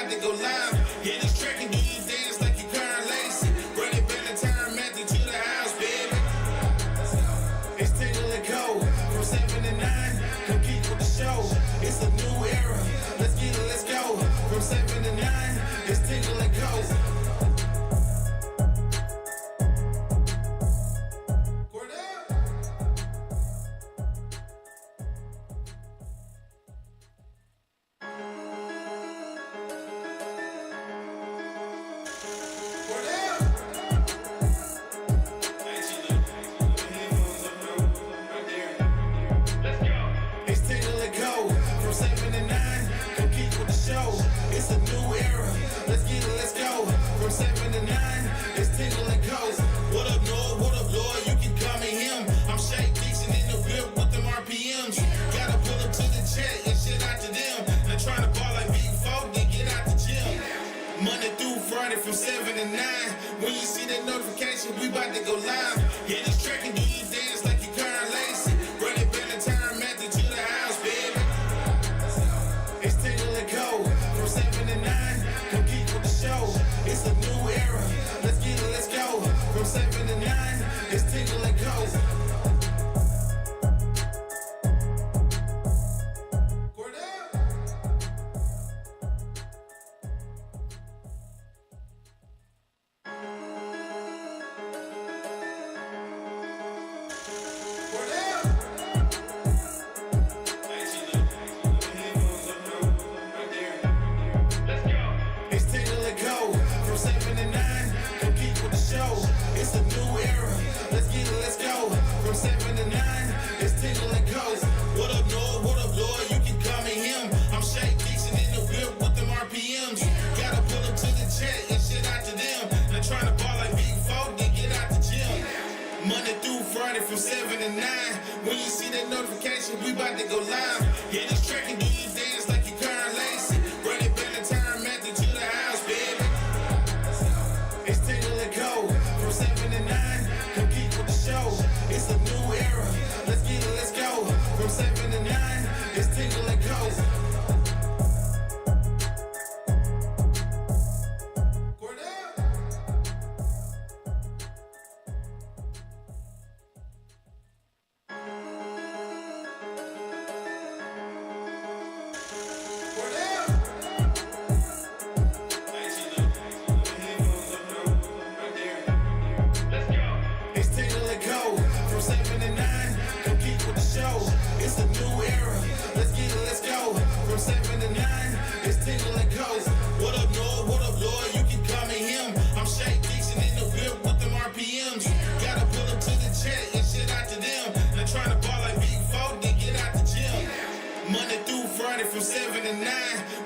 about to go live. Hit this track and do you dance like you Karen Lacey. Run it back and turn Matthew to the house, baby. It's Tingle and Co. From 7 to 9. Come keep with the show. It's a new era. Let's get it, let's go. From 7 to 9. It's Tingle and Co. From 7 to 9, when you see that notification, we about to go live. Hit this track and do you dance like you Karen Lacey. Run it back and turn Matthew to the house, baby. It's Tingle and Co. From 7 to 9, come keep with the show. It's a new era. Let's get it, let's go. From 7 to 9, it's Tingle and Co. From 7 to 9, when you see that notification, we about to go live. Hit this track and do you dance like you Karen Lacey. Run it back and turn Matthew to the house, baby. It's Tingle and Co. From 7 to 9, come keep with the show. It's a new era. Let's get it, let's go. From 7 to 9, it's Tingle and Co. From 7 to 9,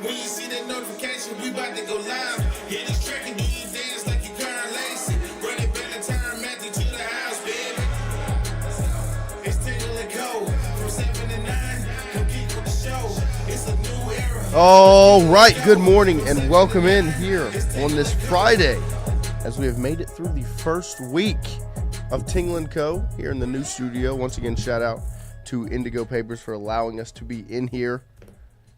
when you see that notification, we about to go live. Hit this track and do you dance like you Karen Lacey. Run it back and turn Matthew to the house, baby. It's Tingle and Co. From 7 to 9, come keep with the show. It's a new era. All right, good morning and welcome in here on this Friday as we have made it through the first week of Tingle and Co. here in the new studio. Once again, shout out to Indigo Papers for allowing us to be in here.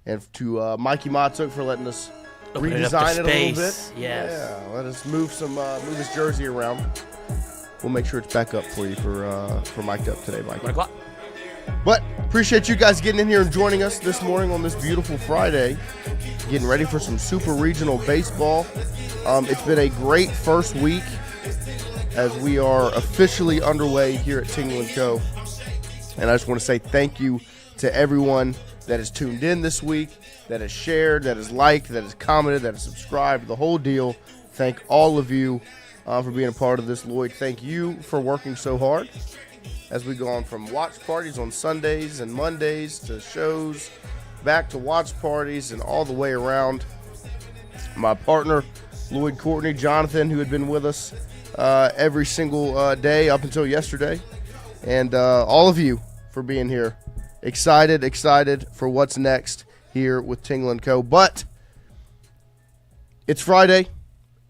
And to Mikey Motzuk for letting us redesign it a little bit. Yes. Yeah, let us move his jersey around. We'll make sure it's back up for you for mic'd up today, Mikey. 1 o'clock. But appreciate you guys getting in here and joining us this morning on this beautiful Friday. Getting ready for some super regional baseball. It's been a great first week as we are officially underway here at Tingle & Co. And I just want to say thank you to everyone that has tuned in this week, that has shared, that has liked, that has commented, that has subscribed, the whole deal. Thank all of you for being a part of this. Lloyd, thank you for working so hard as we go on from watch parties on Sundays and Mondays to shows, back to watch parties and all the way around. My partner, Lloyd, Courtney, Jonathan, who had been with us every single day up until yesterday, and all of you for being here. Excited for what's next here with Tingle & Co. But it's Friday,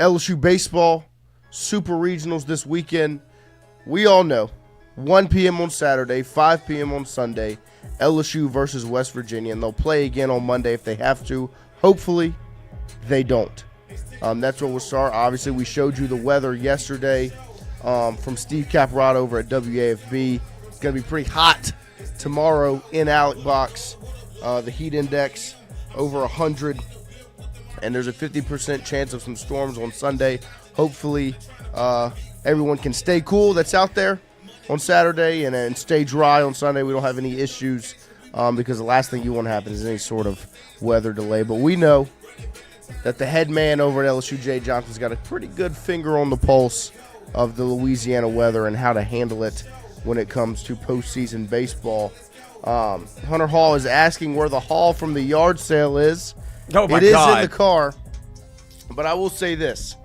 LSU baseball, super regionals this weekend. We all know 1 p.m. on Saturday, 5 p.m. on Sunday, LSU versus West Virginia, and they'll play again on Monday if they have to, hopefully. they don't. That's where we'll start. Obviously, we showed you the weather yesterday from Steve Caparotto over at WAFB. It's going to be pretty hot tomorrow in Alec Box. The heat index over 100, and there's a 50% chance of some storms on Sunday. Hopefully, everyone can stay cool that's out there on Saturday and stay dry on Sunday. We don't have any issues because the last thing you want to happen is any sort of weather delay. But we know that the head man over at LSU, Jay Johnson's got a pretty good finger on the pulse of the Louisiana weather and how to handle it when it comes to postseason baseball. Hunter Hall is asking where the haul from the yard sale is. Oh my God. It is in the car. But I will say this.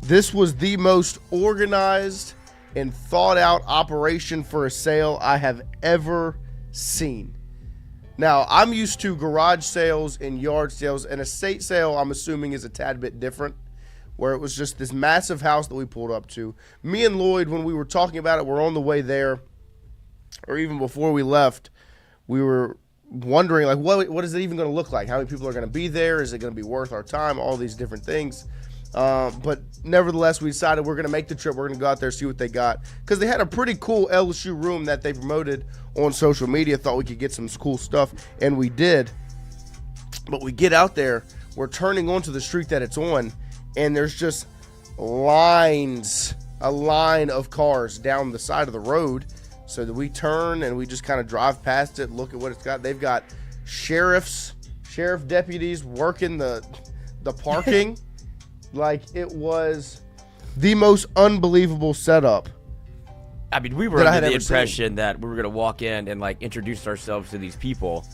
This was the most organized and thought out operation for a sale I have ever seen. Now, I'm used to garage sales and yard sales. An estate sale, I'm assuming, is a tad bit different, where it was just this massive house that we pulled up to. Me and Lloyd, when we were talking about it, we're on the way there, or even before we left, we were wondering, like, what is it even going to look like? How many people are going to be there? Is it going to be worth our time? All these different things. But nevertheless, we decided we're going to make the trip. We're going to go out there, see what they got. Because they had a pretty cool LSU room that they promoted on social media. Thought we could get some cool stuff, and we did. But we get out there, we're turning onto the street that it's on, and there's just a line of cars down the side of the road. So that we turn and we just kind of drive past it, look at what it's got. They've got sheriff deputies working the parking. Like, it was the most unbelievable setup. I mean, we were under the impression that we were going to walk in and, like, introduce ourselves to these people,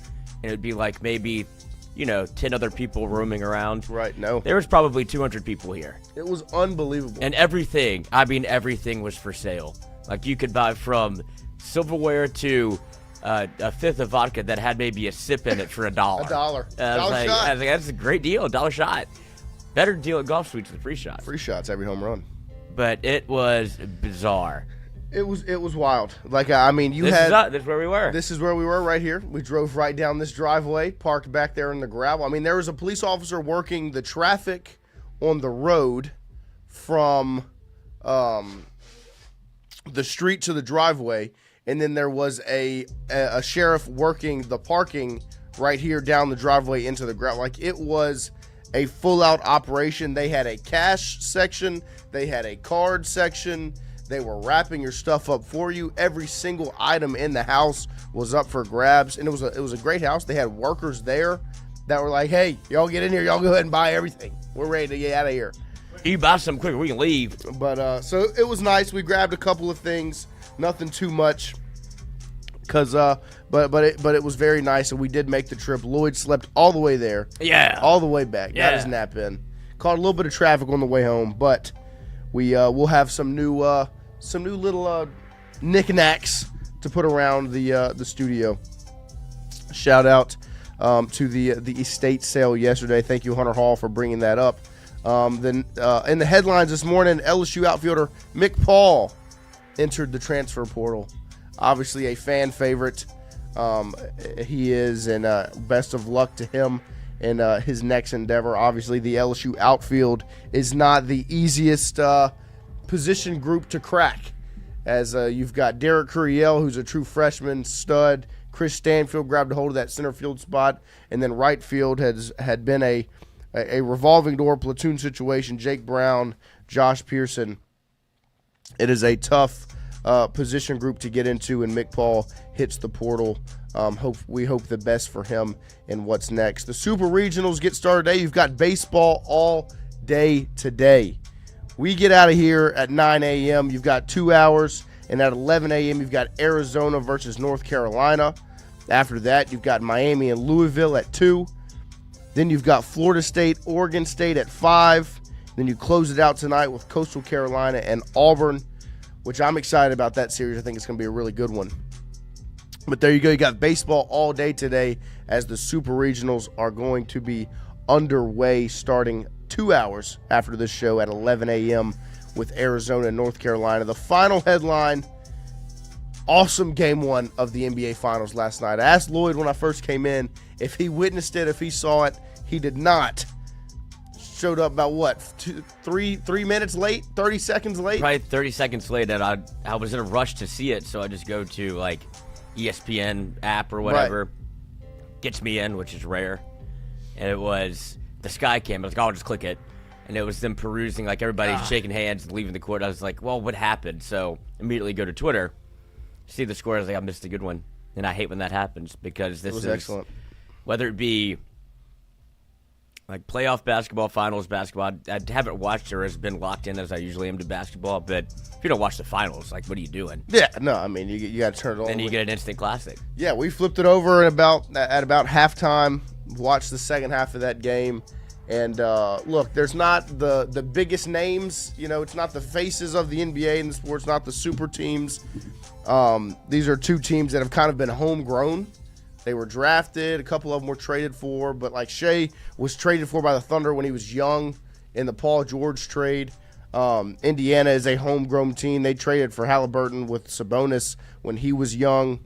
and it would be like maybe, 10 other people roaming around. Right, no. There was probably 200 people here. It was unbelievable. And everything was for sale. Like, you could buy from silverware to a fifth of vodka that had maybe a sip in it for $1. $1. I was like, that's a great deal, $1 shot. Better deal at Golf Suites than free shots. Free shots every home run. But it was bizarre. It was wild. Like, I mean, this is where we were. This is where we were right here. We drove right down this driveway, parked back there in the gravel. I mean, there was a police officer working the traffic on the road from the street to the driveway, and then there was a sheriff working the parking right here down the driveway into the gravel. Like, it was a full-out operation. They had a cash section. They had a card section. They were wrapping your stuff up for you. Every single item in the house was up for grabs, and it was a great house. They had workers there that were like, hey, y'all get in here. Y'all go ahead and buy everything. We're ready to get out of here. You buy something quick, we can leave. But so it was nice. We grabbed a couple of things, nothing too much, but it was very nice, and we did make the trip. Lloyd slept all the way there, all the way back. Got his nap in. Caught a little bit of traffic on the way home, but we'll have some new little knickknacks to put around the studio. Shout out to the estate sale yesterday. Thank you, Hunter Hall, for bringing that up. Then in the headlines this morning, LSU outfielder Mick Paul entered the transfer portal. Obviously a fan favorite. He is, and best of luck to him in his next endeavor. Obviously the LSU outfield is not the easiest position group to crack, as you've got Derek Curiel, who's a true freshman stud. Chris Stanfield grabbed a hold of that center field spot, and then right field had been a revolving door platoon situation. Jake Brown, Josh Pearson. It is a tough position group to get into, and Mick Paul hits the portal. We hope the best for him in what's next. The Super Regionals get started today. You've got baseball all day today. We get out of here at 9 a.m. You've got 2 hours, and at 11 a.m. you've got Arizona versus North Carolina. After that, you've got Miami and Louisville at 2. Then you've got Florida State, Oregon State at 5. Then you close it out tonight with Coastal Carolina and Auburn, which I'm excited about that series. I think it's going to be a really good one. But there you go. You got baseball all day today, as the Super Regionals are going to be underway starting 2 hours after this show at 11 a.m. with Arizona and North Carolina. The final headline, awesome game one of the NBA Finals last night. I asked Lloyd when I first came in if he witnessed it, if he saw it. He did not. showed up about what, 3 minutes late, 30 seconds late? Probably 30 seconds late, and I was in a rush to see it, so I just go to like ESPN app or whatever. Right. Gets me in, which is rare. And it was the Sky Cam. I was like, I'll just click it. And it was them perusing, like everybody's shaking hands and leaving the court. I was like, well, what happened? So immediately go to Twitter, see the score. I was like, I missed a good one. And I hate when that happens because this is excellent. Whether it be like playoff basketball, finals basketball, I haven't watched or has been locked in as I usually am to basketball. But if you don't watch the finals, like, what are you doing? Yeah, no, I mean, you got to turn it on. And you get an instant classic. Yeah, we flipped it over at about halftime, watched the second half of that game. And look, there's not the biggest names. You know, it's not the faces of the NBA and the sports, not the super teams. These are two teams that have kind of been homegrown. They were drafted. A couple of them were traded for. But, like, Shea was traded for by the Thunder when he was young in the Paul George trade. Indiana is a homegrown team. They traded for Halliburton with Sabonis when he was young.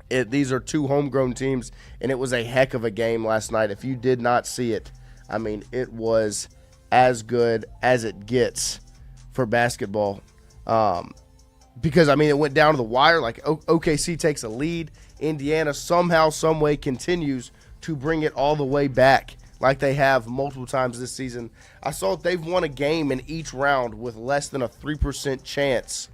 These are two homegrown teams, and it was a heck of a game last night. If you did not see it, I mean, it was as good as it gets for basketball. Because, I mean, it went down to the wire. Like, OKC takes a lead. Indiana somehow, some way continues to bring it all the way back like they have multiple times this season. I saw they've won a game in each round with less than a 3% chance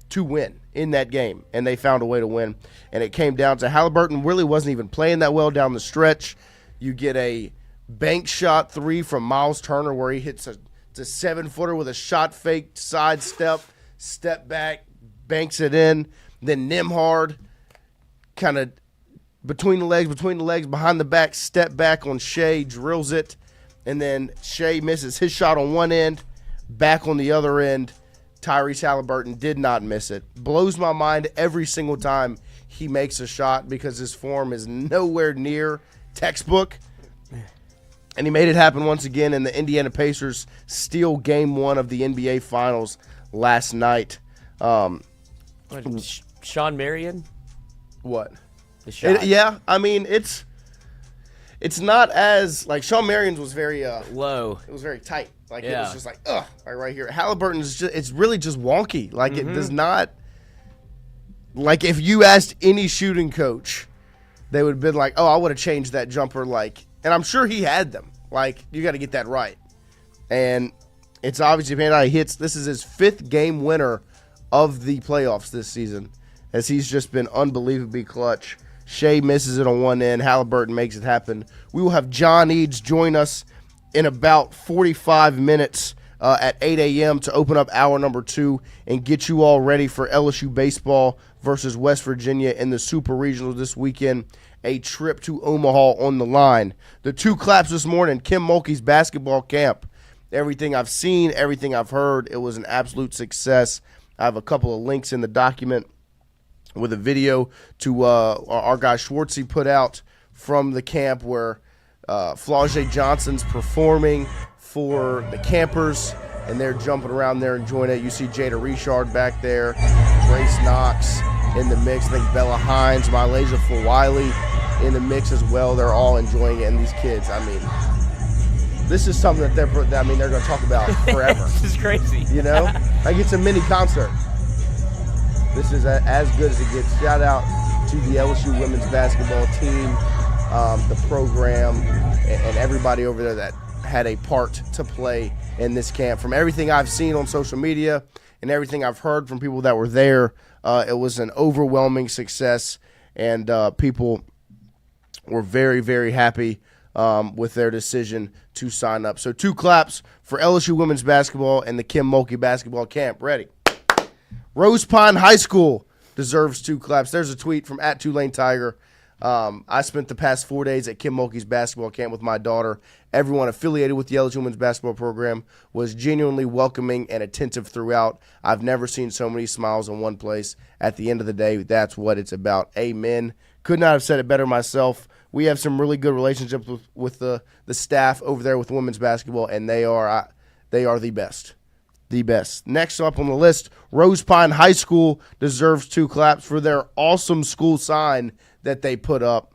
to win in that game, and they found a way to win. And it came down to Halliburton really wasn't even playing that well down the stretch. You get a bank shot three from Miles Turner where he hits a 7-footer with a shot fake, side step back, banks it in. Then Nembhard kind of between the legs, behind the back, step back on Shea, drills it. And then Shea misses his shot on one end, back on the other end. Tyrese Halliburton did not miss it. Blows my mind every single time he makes a shot because his form is nowhere near textbook. And he made it happen once again, and the Indiana Pacers steal Game 1 of the NBA Finals last night. Sean Marion? What? The shot. Yeah, I mean, it's not as, like, Sean Marion's was very low. It was very tight. Like, it was just like, like right here. Halliburton's just, it's really just wonky. Like, it does not, like, if you asked any shooting coach, they would have been like, oh, I would have changed that jumper, like, and I'm sure he had them. Like, you got to get that right. And it's obviously paying out. He hits, this is his 5th game winner of the playoffs this season, as he's just been unbelievably clutch. Shea misses it on one end. Halliburton makes it happen. We will have John Eads join us in about 45 minutes at 8 a.m. to open up hour number 2 and get you all ready for LSU baseball versus West Virginia in the Super Regionals this weekend. A trip to Omaha on the line. The 2 claps this morning, Kim Mulkey's basketball camp. Everything I've seen, everything I've heard, it was an absolute success. I have a couple of links in the document with a video to our guy Schwartzy put out from the camp where Flau'jae Johnson's performing for the campers, and they're jumping around there enjoying it. You see Jada Richard back there, Grace Knox in the mix. I think Bella Hines, Mylasia Fulwiley in the mix as well. They're all enjoying it, and these kids, I mean, this is something that they're going to talk about forever. This is crazy. You know? Like, it's a mini concert. This is as good as it gets. Shout out to the LSU women's basketball team, the program, and everybody over there that had a part to play in this camp. From everything I've seen on social media and everything I've heard from people that were there, it was an overwhelming success, and people were very, very happy with their decision to sign up. So 2 claps for LSU women's basketball and the Kim Mulkey basketball camp. Ready? Rose Pine High School deserves 2 claps. There's a tweet from @TulaneTiger. I spent the past 4 days at Kim Mulkey's basketball camp with my daughter. Everyone affiliated with the LSU women's basketball program was genuinely welcoming and attentive throughout. I've never seen so many smiles in one place. At the end of the day, that's what it's about. Amen. Could not have said it better myself. We have some really good relationships with the staff over there with women's basketball, and they are the best. The best. Next up on the list, Rose Pine High School deserves 2 claps for their awesome school sign that they put up.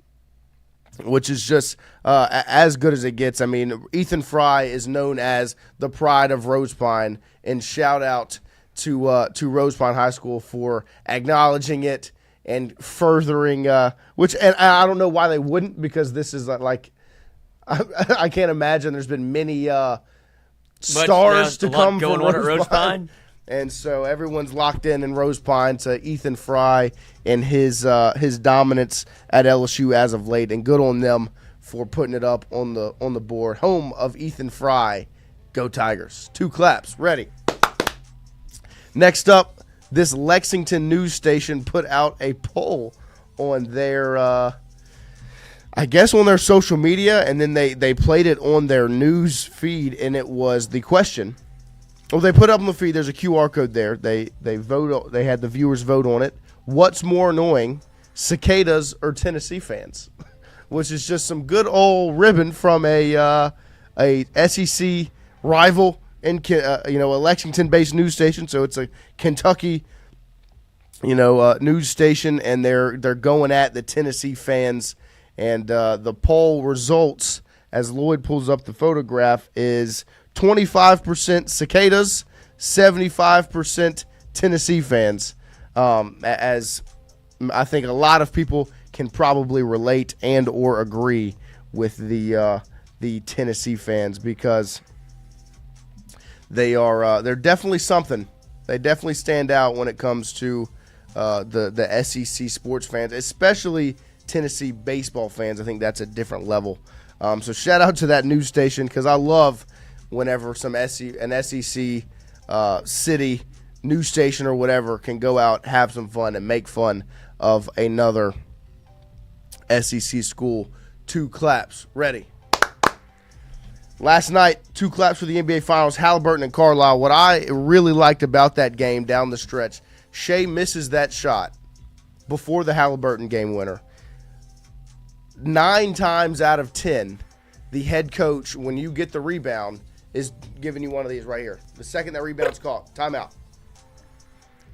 which is just as good as it gets. I mean, Ethan Fry is known as the pride of Rose Pine, and shout out to Rose Pine High School for acknowledging it and furthering. And I don't know why they wouldn't, because this is like I can't imagine there's been many stars to come from Rose Pine. And so everyone's locked in Rose Pine to Ethan Fry and his dominance at LSU as of late, and good on them for putting it up on the board. Home of Ethan Fry, go Tigers! 2 claps, ready. Next up, this Lexington news station put out a poll on their, I guess on their social media, and then they played it on their news feed, and it was the question. Well, they put up on the feed. There's a QR code there. They vote. They had the viewers vote on it. What's more annoying, cicadas or Tennessee fans? Which is just some good old ribbon from a SEC rival in a Lexington-based news station. So it's a Kentucky news station, and they're going at the Tennessee fans. And the poll results, as Lloyd pulls up the photograph, is 25% cicadas, 75% Tennessee fans. As I think a lot of people can probably relate and or agree with the Tennessee fans, because they're definitely something. They definitely stand out when it comes to the SEC sports fans, especially Tennessee baseball fans. I think that's a different level. So shout out to that news station, because I love whenever an SEC city news station or whatever can go out, have some fun, and make fun of another SEC school. 2 claps, ready. Last night, 2 claps for the NBA Finals, Halliburton and Carlisle. What I really liked about that game down the stretch, Shea misses that shot before the Halliburton game winner. 9 times out of 10, the head coach, when you get the rebound, is giving you one of these right here. The second that rebound's caught, timeout.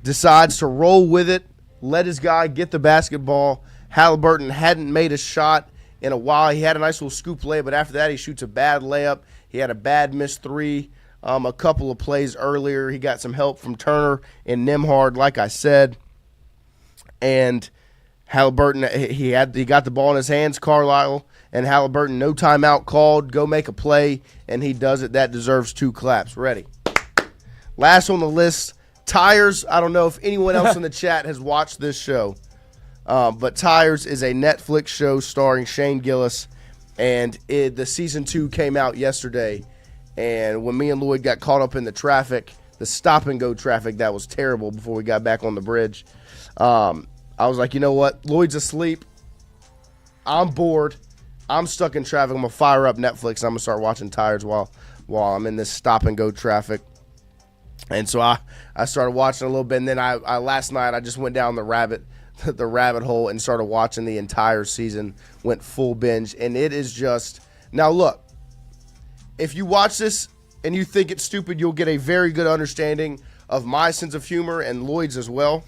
Decides to roll with it, let his guy get the basketball. Halliburton hadn't made a shot in a while. He had a nice little scoop layup, but after that he shoots a bad layup. He had a bad missed 3 a couple of plays earlier. He got some help from Turner and Nembhard, like I said. And Halliburton, he got the ball in his hands, Carlisle, and Halliburton, no timeout called, go make a play, and he does it. That deserves 2 claps. Ready. Last on the list, Tires. I don't know if anyone else in the chat has watched this show, but Tires is a Netflix show starring Shane Gillis, and the season 2 came out yesterday. And when me and Lloyd got caught up in the traffic, the stop-and-go traffic that was terrible before we got back on the bridge, I was like, you know what? Lloyd's asleep. I'm bored. I'm stuck in traffic. I'm going to fire up Netflix. I'm going to start watching Tires while I'm in this stop-and-go traffic. And so I started watching a little bit, and then I last night I just went down the rabbit hole and started watching the entire season, went full binge, and it is just – now look, if you watch this and you think it's stupid, you'll get a very good understanding of my sense of humor and Lloyd's as well,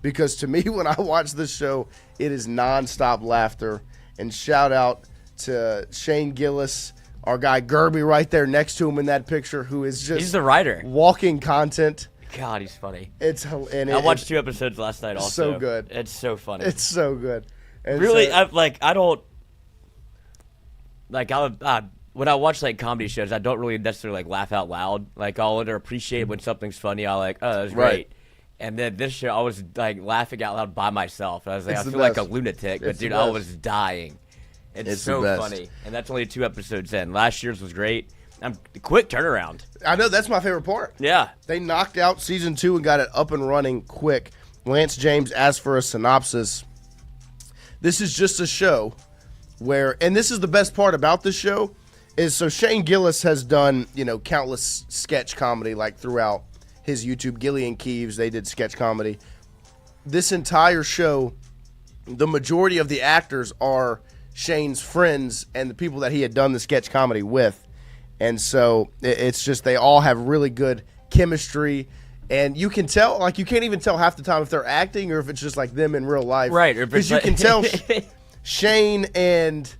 because to me, when I watch this show, it is nonstop laughter. And shout out to Shane Gillis, our guy Gerby right there next to him in that picture, who is just he's the writer, walking content. God, he's funny. I watched 2 episodes last night. Also, so good. It's so funny. It's so good. And really, so, when I watch like comedy shows, I don't really necessarily like laugh out loud. Like I'll appreciate when something's funny. I'll like, oh, that was great. Right. And then this show, I was like laughing out loud by myself. I was like, It's I the feel like a best. lunatic, It's but dude, the I best. was dying. It's the so best. funny, and that's only 2 episodes in. Last year's was great. Quick turnaround. I know, that's my favorite part. Yeah, They knocked out season 2 and got it up and running quick. Lance James asked for a synopsis. This is just a show where, and this is the best part about this show, is so Shane Gillis has done, countless sketch comedy like throughout his YouTube. Gilly and Keeves, they did sketch comedy. This entire show, the majority of the actors are Shane's friends and the people that he had done the sketch comedy with. And so it's just they all have really good chemistry. And you can tell, like, you can't even tell half the time if they're acting or if it's just like them in real life. right. Because you can tell Shane and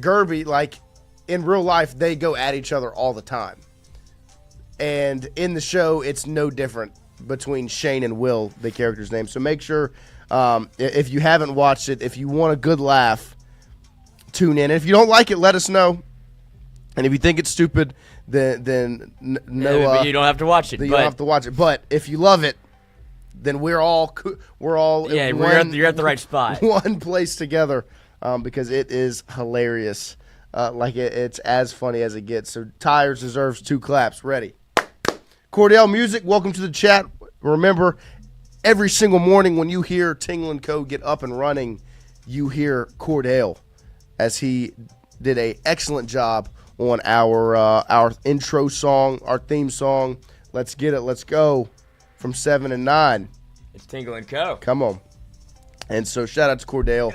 Gerby, like in real life, they go at each other all the time. And in the show, it's no different between Shane and Will, the character's name. So make sure, if you haven't watched it, if you want a good laugh, tune in. And if you don't like it, let us know. And if you think it's stupid, then no. Yeah, but you don't have to watch it. You don't have to watch it. But if you love it, then we're all yeah, you're at the right spot. One place together, because it is hilarious. It's as funny as it gets. So Tires deserves 2 claps. Ready. Cordell Music, welcome to the chat. Remember, every single morning when you hear Tingle & Co. get up and running, you hear Cordell, as he did an excellent job on our intro song, our theme song. Let's get it, let's go, from 7 and 9. It's Tingle & Co. Come on. And so shout out to Cordell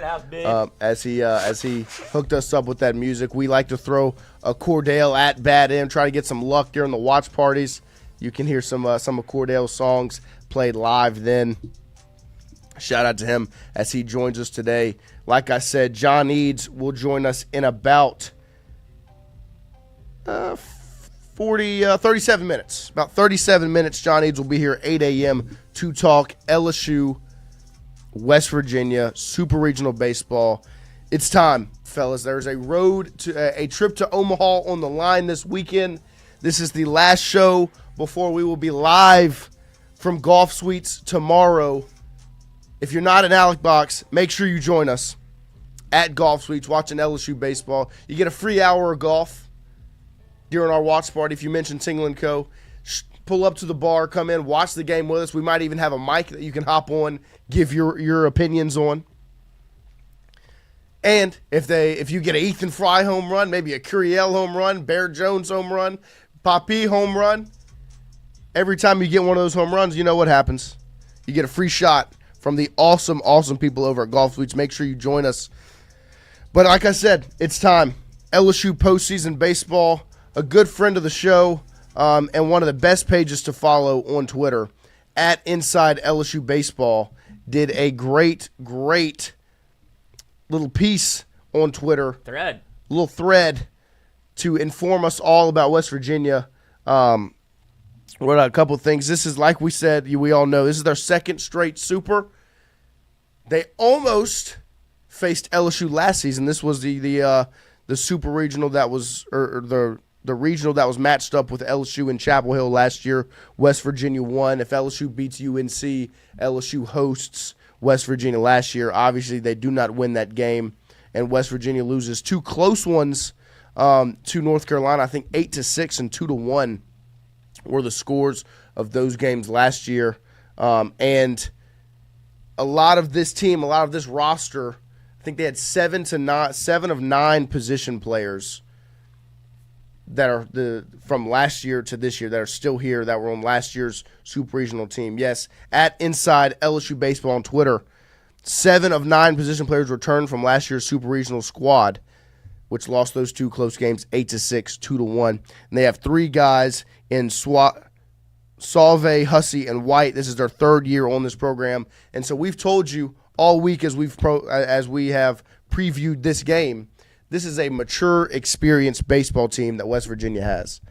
as he hooked us up with that music. We like to throw a Cordell at bat in, try to get some luck during the watch parties. You can hear some of Cordell's songs played live then. Shout out to him as he joins us today. Like I said, John Eads will join us in about 37 minutes. About 37 minutes, John Eads will be here at 8 a.m. to talk LSU, West Virginia, Super Regional Baseball. It's time, fellas. There's a trip to Omaha on the line this weekend. This is the last show before we will be live from Golf Suites tomorrow. If you're not in Alec Box, make sure you join us at Golf Suites watching LSU baseball. You get a free hour of golf during our watch party if you mention Tingle & Co. Pull up to the bar, come in, watch the game with us. We might even have a mic that you can hop on, give your opinions on. And if you get an Ethan Fry home run, maybe a Curiel home run, Bear Jones home run, Papi home run, every time you get one of those home runs, you know what happens. You get a free shot from the awesome, awesome people over at Golf Suites. Make sure you join us. But like I said, it's time. LSU postseason baseball, a good friend of the show, and one of the best pages to follow on Twitter, at Inside LSU Baseball, did a great little piece on Twitter. Little thread to inform us all about West Virginia. What a couple of things. This is, like we said, we all know, this is their second straight Super. They almost faced LSU last season. This was the Super Regional that was, or the regional that was matched up with LSU in Chapel Hill last year. West Virginia won. If LSU beats UNC, LSU hosts West Virginia last year. Obviously, they do not win that game, and West Virginia loses 2 close ones to North Carolina. I think 8-6 and 2-1 were the scores of those games last year. And a lot of this team, a lot of this roster, I think they had 7 of 9 position players that are from last year to this year that are still here, that were on last year's Super Regional team. Yes, at Inside LSU Baseball on Twitter, 7 of 9 position players returned from last year's Super Regional squad, which lost those 2 close games, 8-6, 2-1. And they have 3 guys in Salve, Hussey, and White. This is their 3rd year on this program. And so we've told you all week as we have previewed this game, this is a mature, experienced baseball team that West Virginia has.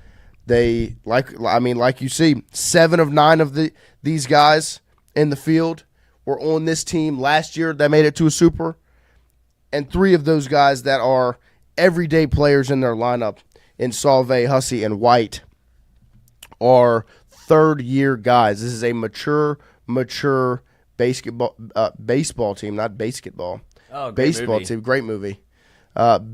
They, like you see, 7 of 9 of these guys in the field were on this team last year that made it to a Super, and 3 of those guys that are everyday players in their lineup in Salve, Hussey, and White are 3rd-year guys. This is a mature baseball team, not basketball. Oh, baseball team, great movie.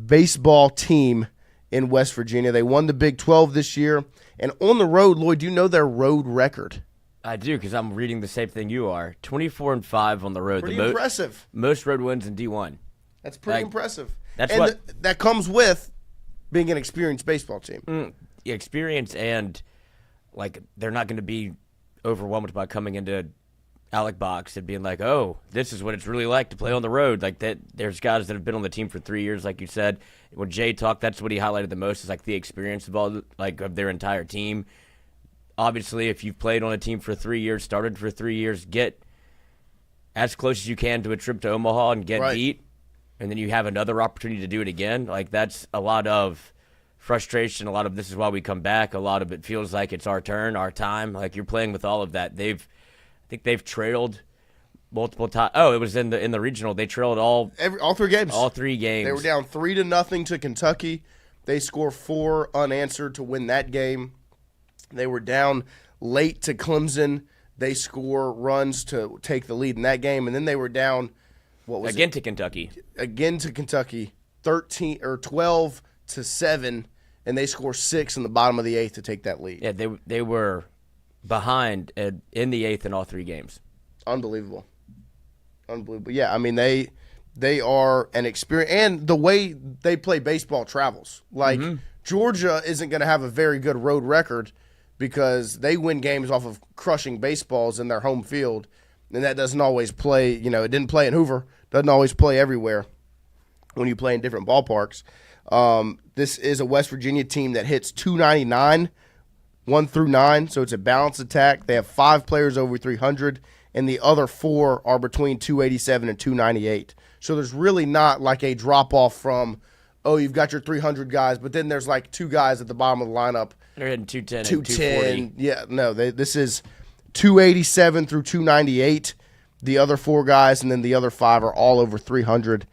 Baseball team in West Virginia. They won the Big 12 this year. And on the road, Lloyd, do you know their road record? I do, because I'm reading the same thing you are. 24-5 on the road. Pretty impressive. Most road wins in D1. That's pretty impressive. That comes with being an experienced baseball team. Experience, and they're not going to be overwhelmed by coming into Alec Box and being like, oh, this is what it's really like to play on the road. Like that, there's guys that have been on the team for 3 years, like you said. When Jay talked, that's what he highlighted the most, is the experience of their entire team. Obviously, if you've played on a team for 3 years, started for 3 years, get as close as you can to a trip to Omaha and get beat. and then you have another opportunity to do it again. Like, that's a lot of frustration. A lot of this is why we come back. A lot of it feels like it's our turn, our time. Like, you're playing with all of that. I think they've trailed multiple times. Oh, it was in the regional. They trailed all 3 games. All 3 games. They were down 3-0 to Kentucky. They score 4 unanswered to win that game. They were down late to Clemson. They score runs to take the lead in that game, and then they were down. What was again it? to Kentucky? Again to Kentucky, 12-7, and they score 6 in the bottom of the 8th to take that lead. Yeah, they were behind in the 8th in all 3 games. Unbelievable. Yeah, I mean they are an experience, and the way they play baseball travels. Like Georgia isn't going to have a very good road record because they win games off of crushing baseballs in their home field, and that doesn't always play. You know, it didn't play in Hoover. Doesn't always play everywhere when you play in different ballparks. This is a West Virginia team that hits .299, 1 through 9, so it's a balanced attack. They have 5 players over 300, and the other 4 are between .287 and .298. So there's really not like a drop-off from, oh, you've got your 300 guys, but then there's like 2 guys at the bottom of the lineup. They're hitting 210 and 240. Yeah, no, this is 287 through 298. The other 4 guys, and then the other 5 are all over 300.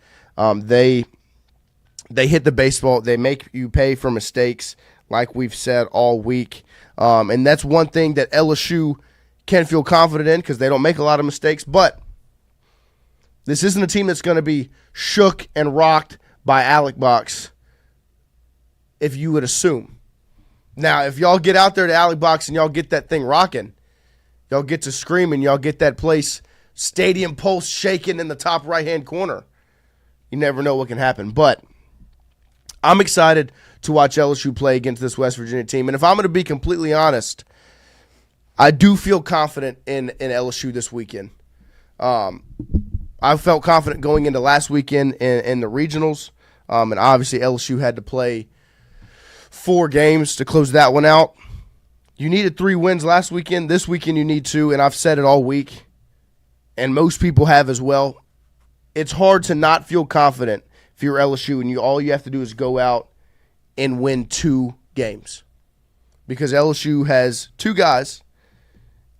They hit the baseball. They make you pay for mistakes, like we've said all week. And that's one thing that LSU can feel confident in because they don't make a lot of mistakes. But this isn't a team that's going to be shook and rocked by Alec Box, if you would assume. Now, if y'all get out there to Alec Box and y'all get that thing rocking, y'all get to screaming, y'all get that place, stadium pulse shaking in the top right-hand corner, you never know what can happen. But I'm excited to watch LSU play against this West Virginia team. And if I'm going to be completely honest, I do feel confident in LSU this weekend. I felt confident going into last weekend in the regionals. And obviously LSU had to play 4 games to close that one out. You needed 3 wins last weekend. This weekend you need 2, and I've said it all week, and most people have as well. It's hard to not feel confident if you're LSU, and all you have to do is go out and win 2 games. Because LSU has 2 guys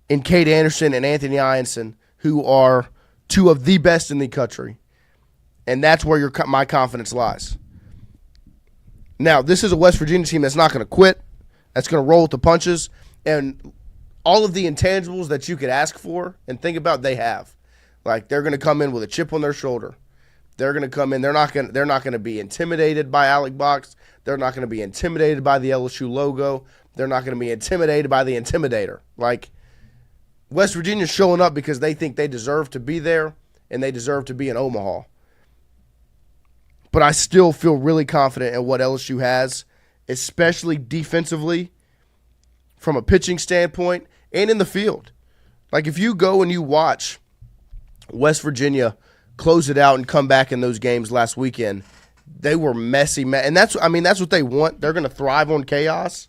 in Cade Anderson and Anthony Ianson who are 2 of the best in the country. And that's where my confidence lies. Now, this is a West Virginia team that's not going to quit, that's going to roll with the punches, and all of the intangibles that you could ask for and think about, they have. Like, they're going to come in with a chip on their shoulder. They're going to come in. They're not going to be intimidated by Alec Box. They're not going to be intimidated by the LSU logo. They're not going to be intimidated by the intimidator. Like, West Virginia's showing up because they think they deserve to be there and they deserve to be in Omaha. But I still feel really confident in what LSU has, especially defensively, from a pitching standpoint, and in the field. Like, if you go and you watch West Virginia close it out and come back in those games last weekend, they were messy. And that's what they want. They're going to thrive on chaos.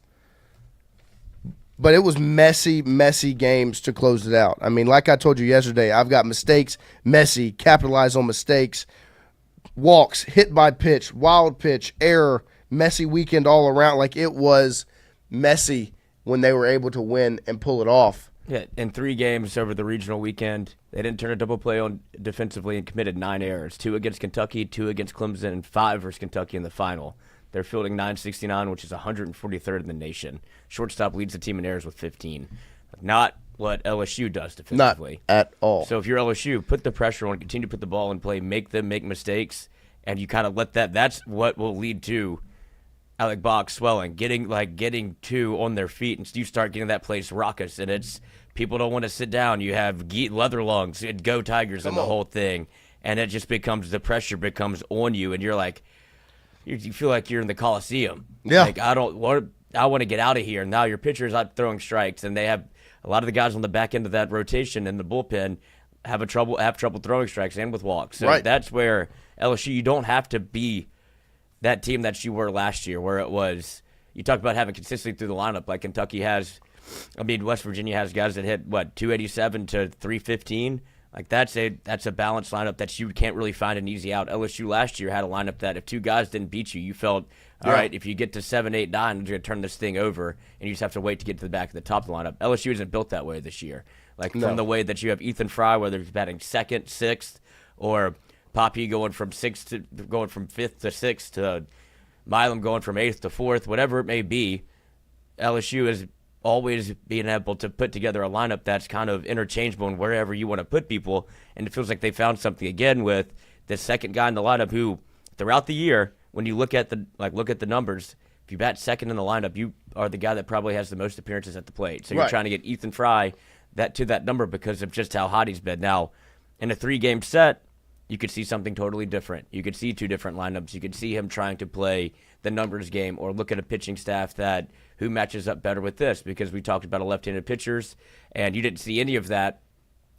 But it was messy games to close it out. I mean, like I told you yesterday, I've got mistakes, messy, capitalize on mistakes, walks, hit by pitch, wild pitch, error, messy weekend all around. Like, it was messy when they were able to win and pull it off. Yeah, in 3 games over the regional weekend, they didn't turn a double play on defensively and committed 9 errors, 2 against Kentucky, 2 against Clemson, and 5 versus Kentucky in the final. They're fielding .969, which is 143rd in the nation. Shortstop leads the team in errors with 15. Not what LSU does defensively. Not at all. So if you're LSU, put the pressure on, continue to put the ball in play, make them make mistakes, and you kind of let that. That's what will lead to Alec Box swelling, getting 2 on their feet, and you start getting that place raucous, and it's people don't want to sit down. You have leather lungs, and Go Tigers, and the whole thing, and it just becomes the pressure becomes on you, and you're like. You feel like you're in the Coliseum. Yeah. Like, I want to get out of here. Now your pitcher's out throwing strikes, and they have a lot of the guys on the back end of that rotation in the bullpen have trouble throwing strikes and with walks. So That's where LSU, you don't have to be that team that you were last year, where it was you talked about having consistency through the lineup like Kentucky has. I mean, West Virginia has guys that hit 287 to 315. Like that's a balanced lineup that you can't really find an easy out. LSU last year had a lineup that if two guys didn't beat you, you felt all right. If you get to 7, 8, 9, you're gonna turn this thing over, and you just have to wait to get to the back of the top of the lineup. LSU isn't built that way this year. Like from the way that you have Ethan Fry, whether he's batting second, sixth, or Poppy going from fifth to sixth, to Milam going from eighth to fourth, whatever it may be. LSU is always being able to put together a lineup that's kind of interchangeable in wherever you want to put people, and it feels like they found something again with the second guy in the lineup who, throughout the year, when you look at the numbers, if you bat second in the lineup, you are the guy that probably has the most appearances at the plate. So you're trying to get Ethan Fry to that number because of just how hot he's been. Now, in a 3-game set, you could see something totally different. You could see two different lineups. You could see him trying to play the numbers game or look at a pitching staff that who matches up better with this, because we talked about left-handed pitchers, and you didn't see any of that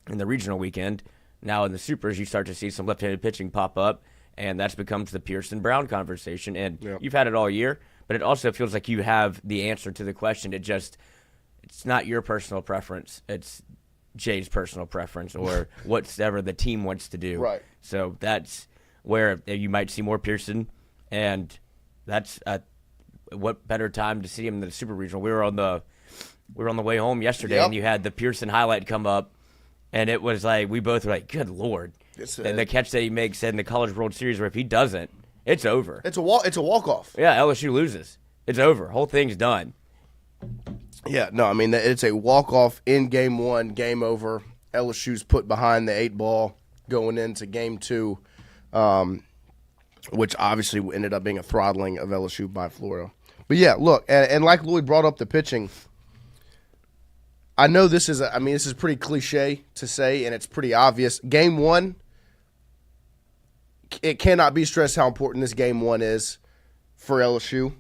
in the regional weekend. Now in the Supers, you start to see some left-handed pitching pop up, and that becomes the Pearson-Brown conversation. And you've had it all year, but it also feels like you have the answer to the question. It's not your personal preference. It's Jay's personal preference or whatever the team wants to do. Right. So that's where you might see more Pearson, and that's what better time to see him than the Super Regional. We were on the way home yesterday, and you had the Pearson highlight come up, and it was like we both were like, "Good Lord!" And the catch that he makes in the College World Series, where if he doesn't, it's over. It's a walk off. Yeah, LSU loses. It's over. Whole thing's done. Yeah, no, I mean, it's a walk-off in Game 1, game over. LSU's put behind the 8 ball going into Game 2, which obviously ended up being a throttling of LSU by Florida. But, yeah, look, and like Lloyd brought up the pitching, I know this is pretty cliche to say, and it's pretty obvious. Game 1, it cannot be stressed how important this Game 1 is for LSU.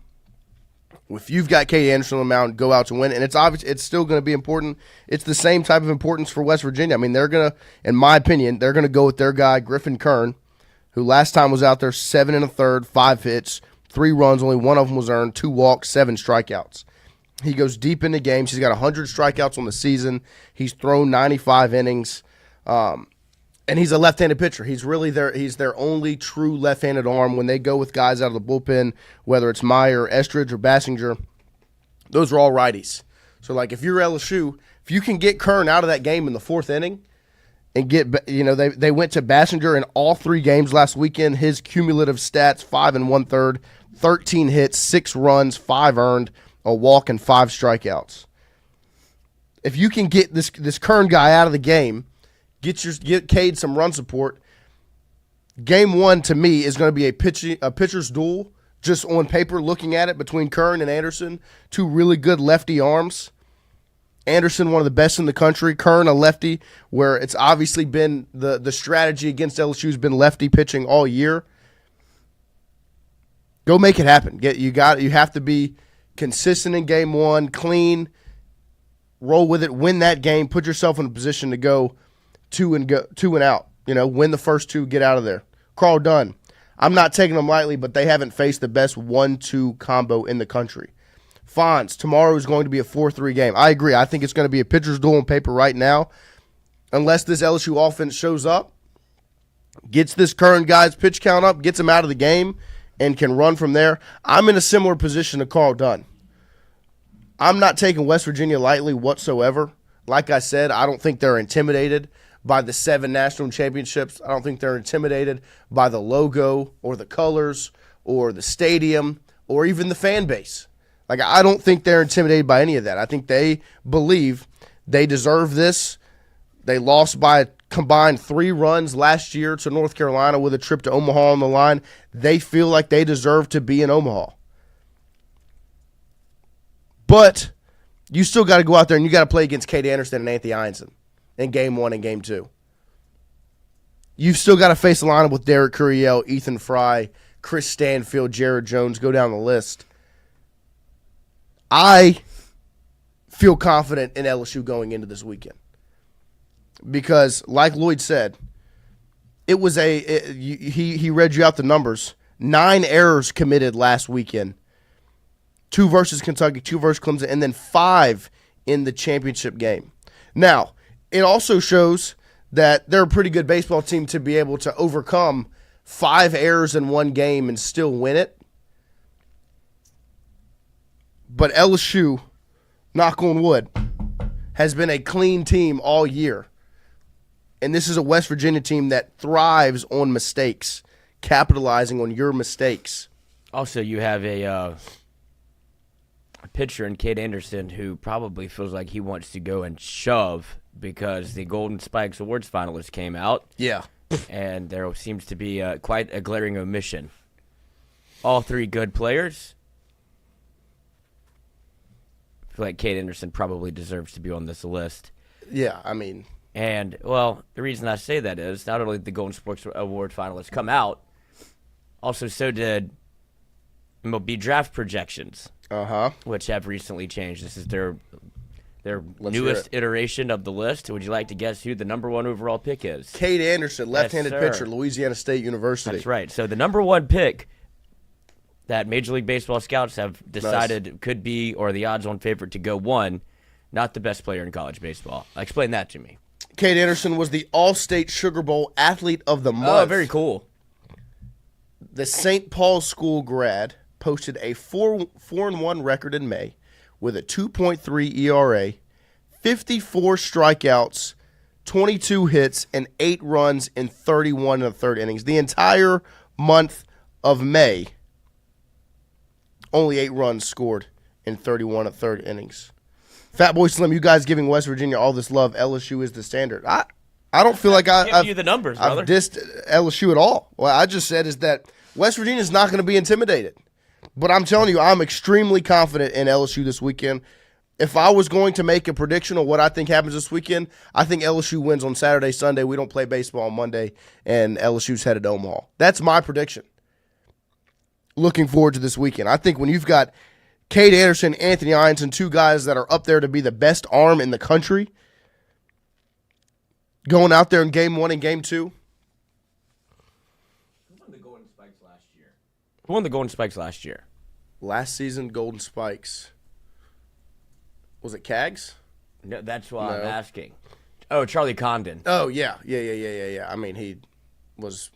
If you've got Katie Anderson on the mound, go out to win. And it's obvious it's still going to be important. It's the same type of importance for West Virginia. I mean, they're going to, in my opinion, they're going to go with their guy, Griffin Kern, who last time was out there 7 1/3, 5 hits, 3 runs, only one of them was earned, 2 walks, 7 strikeouts. He goes deep into games. He's got 100 strikeouts on the season. He's thrown 95 innings. And he's a left-handed pitcher. He's really he's their only true left-handed arm when they go with guys out of the bullpen, whether it's Meyer, Estridge, or Bassinger. Those are all righties. So, like, if you're LSU, if you can get Kern out of that game in the 4th inning and they went to Bassinger in all 3 games last weekend. His cumulative stats, 5 1/3, 13 hits, 6 runs, 5 earned, a walk, and 5 strikeouts. If you can get this Kern guy out of the game, get Cade some run support. Game 1 to me is going to be a pitcher's duel, just on paper, looking at it, between Kern and Anderson, 2 really good lefty arms. Anderson, one of the best in the country. Kern, a lefty, where it's obviously been the strategy against LSU has been lefty pitching all year. Go make it happen. You have to be consistent in Game 1, clean, roll with it, win that game, put yourself in a position to go 2 and out. Win the first 2, get out of there. Carl Dunn. I'm not taking them lightly, but they haven't faced the best 1-2 combo in the country. Fonz, tomorrow is going to be a 4-3 game. I agree. I think it's going to be a pitcher's duel on paper right now. Unless this LSU offense shows up, gets this current guy's pitch count up, gets him out of the game, and can run from there. I'm in a similar position to Carl Dunn. I'm not taking West Virginia lightly whatsoever. Like I said, I don't think they're intimidated by the 7 national championships. I don't think they're intimidated by the logo or the colors or the stadium or even the fan base. Like, I don't think they're intimidated by any of that. I think they believe they deserve this. They lost by a combined 3 runs last year to North Carolina with a trip to Omaha on the line. They feel like they deserve to be in Omaha. But you still got to go out there and you got to play against Katie Anderson and Anthony Einson in Game 1 and Game 2. You've still got to face a lineup with Derek Curiel, Ethan Fry, Chris Stanfield, Jared Jones, go down the list. I feel confident in LSU going into this weekend because, like Lloyd said, it was he read you out the numbers. 9 errors committed last weekend. 2 versus Kentucky, 2 versus Clemson, and then 5 in the championship game. Now, it also shows that they're a pretty good baseball team to be able to overcome 5 errors in one game and still win it. But LSU, knock on wood, has been a clean team all year. And this is a West Virginia team that thrives on mistakes, capitalizing on your mistakes. Also, you have a pitcher in Cade Anderson who probably feels like he wants to go and shove because the Golden Spikes Awards finalists came out. Yeah. And there seems to be quite a glaring omission. All 3 good players. I feel like Cade Anderson probably deserves to be on this list. Yeah, I mean. And, well, the reason I say that is not only did the Golden Sports Award finalists come out, also so did MLB draft projections, which have recently changed. This is their newest iteration of the list. Would you like to guess who the number 1 overall pick is? Cade Anderson, left-handed pitcher, Louisiana State University. That's right. So the number 1 pick that Major League Baseball scouts have decided could be, or the odds-on favorite to go 1, not the best player in college baseball. Explain that to me. Cade Anderson was the All-State Sugar Bowl Athlete of the Month. Oh, very cool. The St. Paul School grad posted a 4-1 record in May with a 2.3 ERA, 54 strikeouts, 22 hits, and 8 runs in 31 1/3 innings. The entire month of May, only 8 runs scored in 31 1/3 innings. Fatboy Slim, you guys giving West Virginia all this love. LSU is the standard. I don't feel like I've you the numbers, brother. I've dissed LSU at all. What I just said is that West Virginia is not going to be intimidated. But I'm telling you, I'm extremely confident in LSU this weekend. If I was going to make a prediction on what I think happens this weekend, I think LSU wins on Saturday, Sunday. We don't play baseball on Monday, and LSU's headed to Omaha. That's my prediction. Looking forward to this weekend. I think when you've got Cade Anderson, Anthony Ianson, 2 guys that are up there to be the best arm in the country, going out there in Game 1 and Game 2. Who won the Golden Spikes last year? Who won the Golden Spikes last year? Last season, Golden Spikes. Was it Cags? No, that's why I'm asking. Oh, Charlie Condon. Oh, yeah. I mean, he was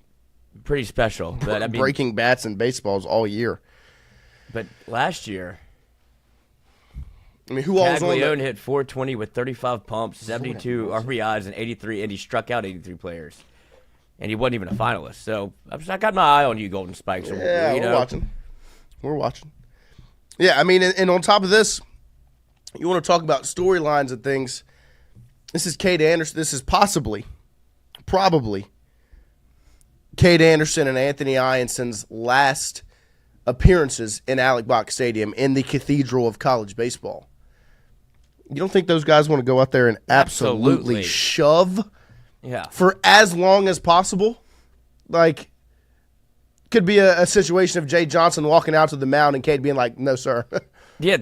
pretty special. But I mean, breaking bats and baseballs all year. But last year, I mean, who all was on Caglione hit 420 with 35 pumps, 72 RBIs, and 83, and he struck out 83 players. And he wasn't even a finalist. So I got my eye on you, Golden Spikes. Yeah, We're watching. Yeah, I mean, and on top of this, you want to talk about storylines and things. This is Cade Anderson. This is probably, Cade Anderson and Anthony Ianson's last appearances in Alec Bach Stadium in the cathedral of college baseball. You don't think those guys want to go out there and absolutely shove for as long as possible? Like, could be a situation of Jay Johnson walking out to the mound and Cade being like, no, sir. Yeah,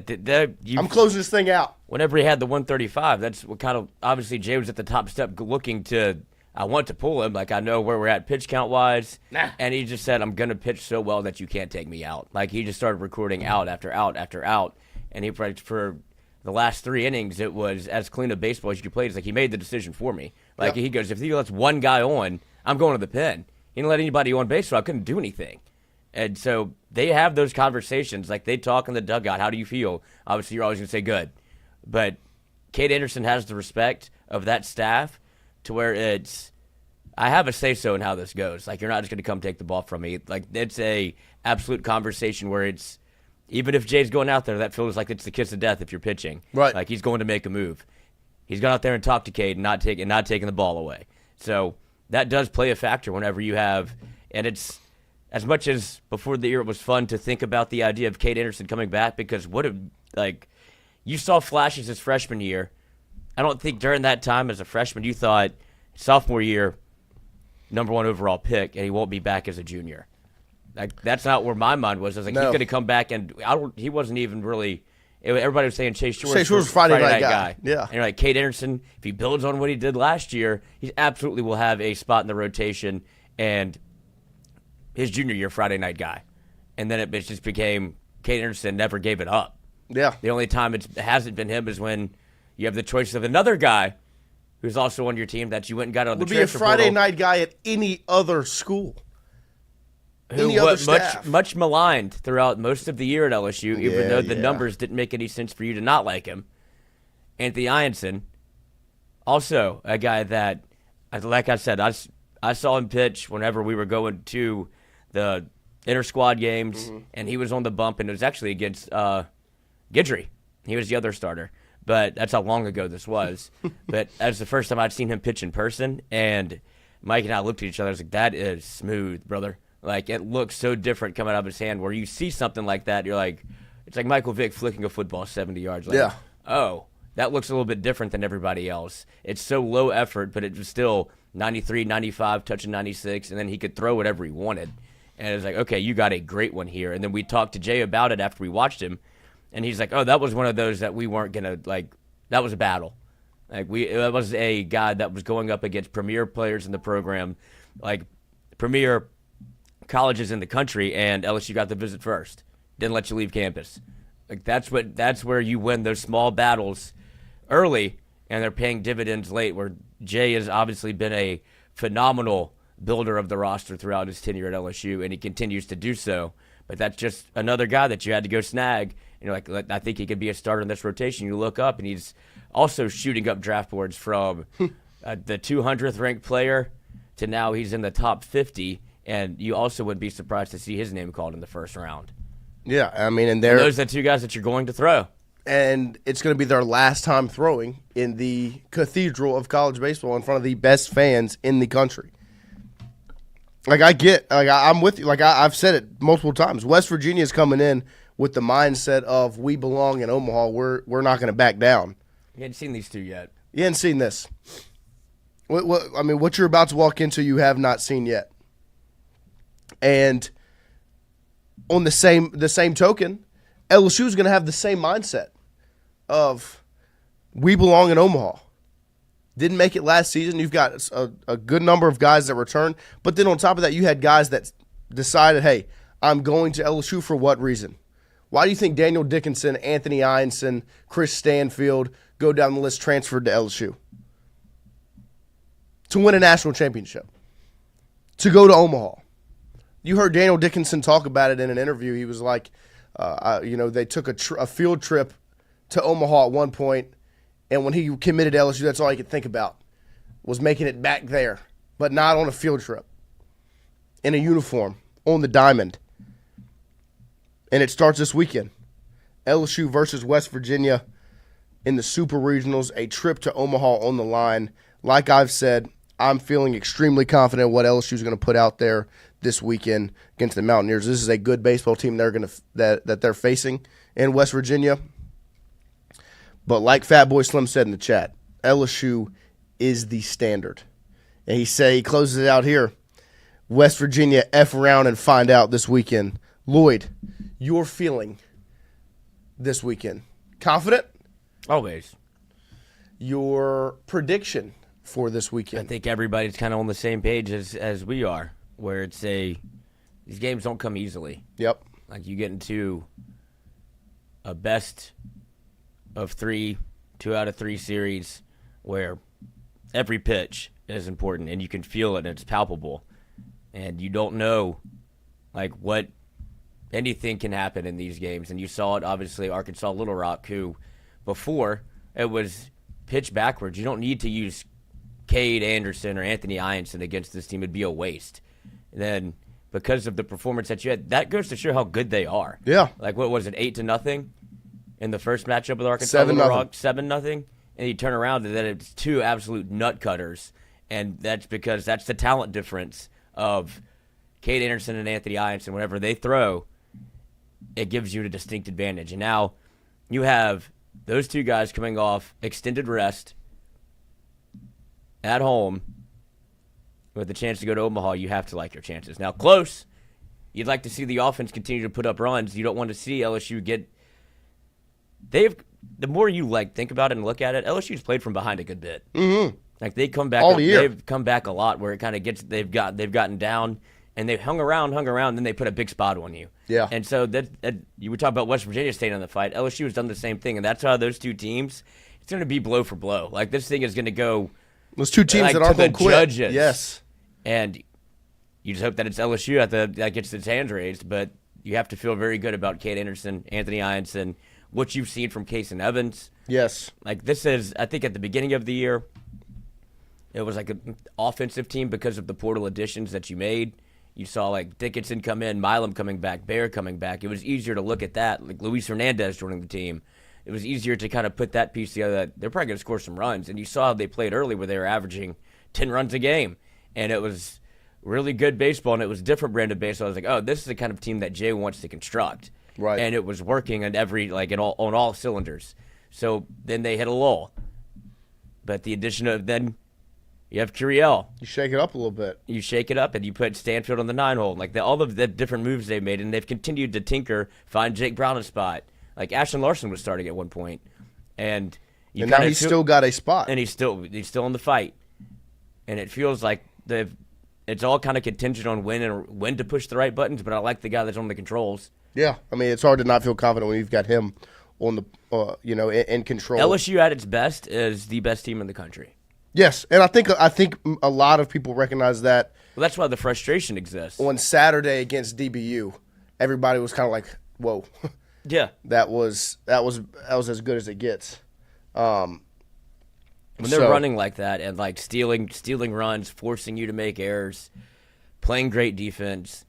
I'm closing this thing out. Whenever he had the 135, that's what kind of, obviously Jay was at the top step looking to, I want to pull him. Like, I know where we're at pitch count wise. And he just said, I'm going to pitch so well that you can't take me out. Like, he just started recording out after out after out. And he, for the last 3 innings, it was as clean a baseball as you could play. It's like, he made the decision for me. Like, he goes, if he lets one guy on, I'm going to the pen. He didn't let anybody on base, so I couldn't do anything. And so they have those conversations. Like, they talk in the dugout. How do you feel? Obviously, you're always going to say good. But Cade Anderson has the respect of that staff to where it's, I have a say-so in how this goes. Like, you're not just going to come take the ball from me. Like, it's a absolute conversation where it's, even if Jay's going out there, that feels like it's the kiss of death if you're pitching. Right. Like, he's going to make a move. He's gone out there and talked to Cade and not taking the ball away. So that does play a factor whenever you have, and it's, as much as before the year it was fun to think about the idea of Cade Anderson coming back, because you saw flashes his freshman year. I don't think during that time as a freshman you thought sophomore year, number 1 overall pick, and he won't be back as a junior. Like, that's not where my mind was. I was like, he's going to come back, and he wasn't even really. Everybody was saying Chase Shores was Friday night guy. Yeah, and you're like, Cade Anderson, if he builds on what he did last year, he absolutely will have a spot in the rotation, and his junior year Friday night guy. And then it just became Cade Anderson never gave it up. Yeah. The only time it hasn't been him is when you have the choice of another guy who's also on your team that you went and got on the would be a Friday night guy at any other school. Any other staff. Much maligned throughout most of the year at LSU, even though the numbers didn't make any sense for you to not like him. Anthony Ianson, also a guy that, like I said, I saw him pitch whenever we were going to the inter-squad games, and he was on the bump, and it was actually against Guidry. He was the other starter. But that's how long ago this was. But that was the first time I'd seen him pitch in person, and Mike and I looked at each other. I was like, that is smooth, brother. Like, it looks so different coming out of his hand where you see something like that, you're like, it's like Michael Vick flicking a football 70 yards. Like, oh, that looks a little bit different than everybody else. It's so low effort, but it was still 93, 95, touching 96, and then he could throw whatever he wanted. And it was like, okay, you got a great one here. And then we talked to Jay about it after we watched him, and he's like, oh, that was one of those that we weren't going to, like, that was a battle. Like, that was a guy that was going up against premier players in the program, like premier colleges in the country, and LSU got the visit first. Didn't let you leave campus. Like, that's where you win those small battles early, and they're paying dividends late, where Jay has obviously been a phenomenal builder of the roster throughout his tenure at LSU, and he continues to do so. But that's just another guy that you had to go snag. You know, like I think he could be a starter in this rotation. You look up, and he's also shooting up draft boards from the 200th ranked player to now he's in the top 50, and you also wouldn't be surprised to see his name called in the first round. Yeah, I mean, and those are the two guys that you're going to throw. And it's going to be their last time throwing in the cathedral of college baseball in front of the best fans in the country. Like, I'm with you. Like, I've said it multiple times. West Virginia is coming in with the mindset of we belong in Omaha. We're not going to back down. You hadn't seen these two yet. You hadn't seen this. What you're about to walk into, you have not seen yet. And on the same token, LSU is going to have the same mindset of we belong in Omaha. Didn't make it last season. You've got a good number of guys that returned. But then on top of that, you had guys that decided, hey, I'm going to LSU for what reason? Why do you think Daniel Dickinson, Anthony Ianson, Chris Stanfield go down the list transferred to LSU? To win a national championship. To go to Omaha. You heard Daniel Dickinson talk about it in an interview. He was like, they took a field trip to Omaha at one point, and when he committed to LSU, that's all he could think about was making it back there, but not on a field trip, in a uniform, on the diamond. And it starts this weekend. LSU versus West Virginia in the Super Regionals, a trip to Omaha on the line. Like I've said, I'm feeling extremely confident what LSU is going to put out there this weekend against the Mountaineers. This is a good baseball team that they're facing in West Virginia. But like Fat Boy Slim said in the chat, LSU is the standard. And he closes it out here. West Virginia F around and find out this weekend. Lloyd, your feeling this weekend. Confident? Always. Your prediction for this weekend? I think everybody's kind of on the same page as we are, where these games don't come easily. Yep. Like, you get into a best of 3, 2 out of 3 series where every pitch is important and you can feel it and it's palpable. And you don't know, like, what anything can happen in these games. And you saw it, obviously, Arkansas Little Rock, who before it was pitch backwards. You don't need to use Cade Anderson or Anthony Ianson against this team. It'd be a waste. And then because of the performance that you had, that goes to show how good they are. Yeah. Like, what was it, 8-0 in the first matchup with Arkansas Little Rock? 7-0. And you turn around and then it's 2 absolute nut cutters. And that's because that's the talent difference of Cade Anderson and Anthony Ianson. Whenever they throw, it gives you a distinct advantage. And now you have those two guys coming off extended rest at home with the chance to go to Omaha. You have to like your chances. Now, close, you'd like to see the offense continue to put up runs. You don't want to see LSU get – the more you think about it and look at it, LSU's played from behind a good bit. Mm-hmm. Like, they come back all year. They've come back a lot where it kind of gets they've gotten down and they've hung around, then they put a big spot on you. Yeah. And so that you would talk about West Virginia staying in the fight. LSU has done the same thing, and that's how those two teams, it's going to be blow for blow. Like, this thing is going to go Those two teams like, that aren't to the going to quit. judges. Yes. And you just hope that it's LSU that gets its hands raised, but you have to feel very good about Kate Anderson, Anthony Ianson, what you've seen from Case and Evans. Yes. Like, this is, I think at the beginning of the year, it was like an offensive team because of the portal additions that you made. You saw, like, Dickinson come in, Milam coming back, Bear coming back. It was easier to look at that. Like, Luis Hernandez joining the team. It was easier to kind of put that piece together that they're probably going to score some runs. And you saw how they played early where they were averaging 10 runs a game. And it was really good baseball, and it was different brand of baseball. I was like, oh, this is the kind of team that Jay wants to construct. Right. And it was working on on all cylinders. So then they hit a lull. But the addition of then you have Curiel. You shake it up a little bit. You shake it up, and you put Stanfield on the 9-hole. Like all of the different moves they've made, and they've continued to tinker, find Jake Brown a spot. Like Ashton Larson was starting at one point, and now he's still got a spot, and he's still in the fight. And it feels like it's all kind of contingent on when to push the right buttons. But I like the guy that's on the controls. Yeah, I mean it's hard to not feel confident when you've got him on the in control. LSU at its best is the best team in the country. Yes, and I think a lot of people recognize that. Well, that's why the frustration exists. On Saturday against DBU, everybody was kind of like, "Whoa." Yeah, that was as good as it gets. When they're running like that and like stealing runs, forcing you to make errors, playing great defense,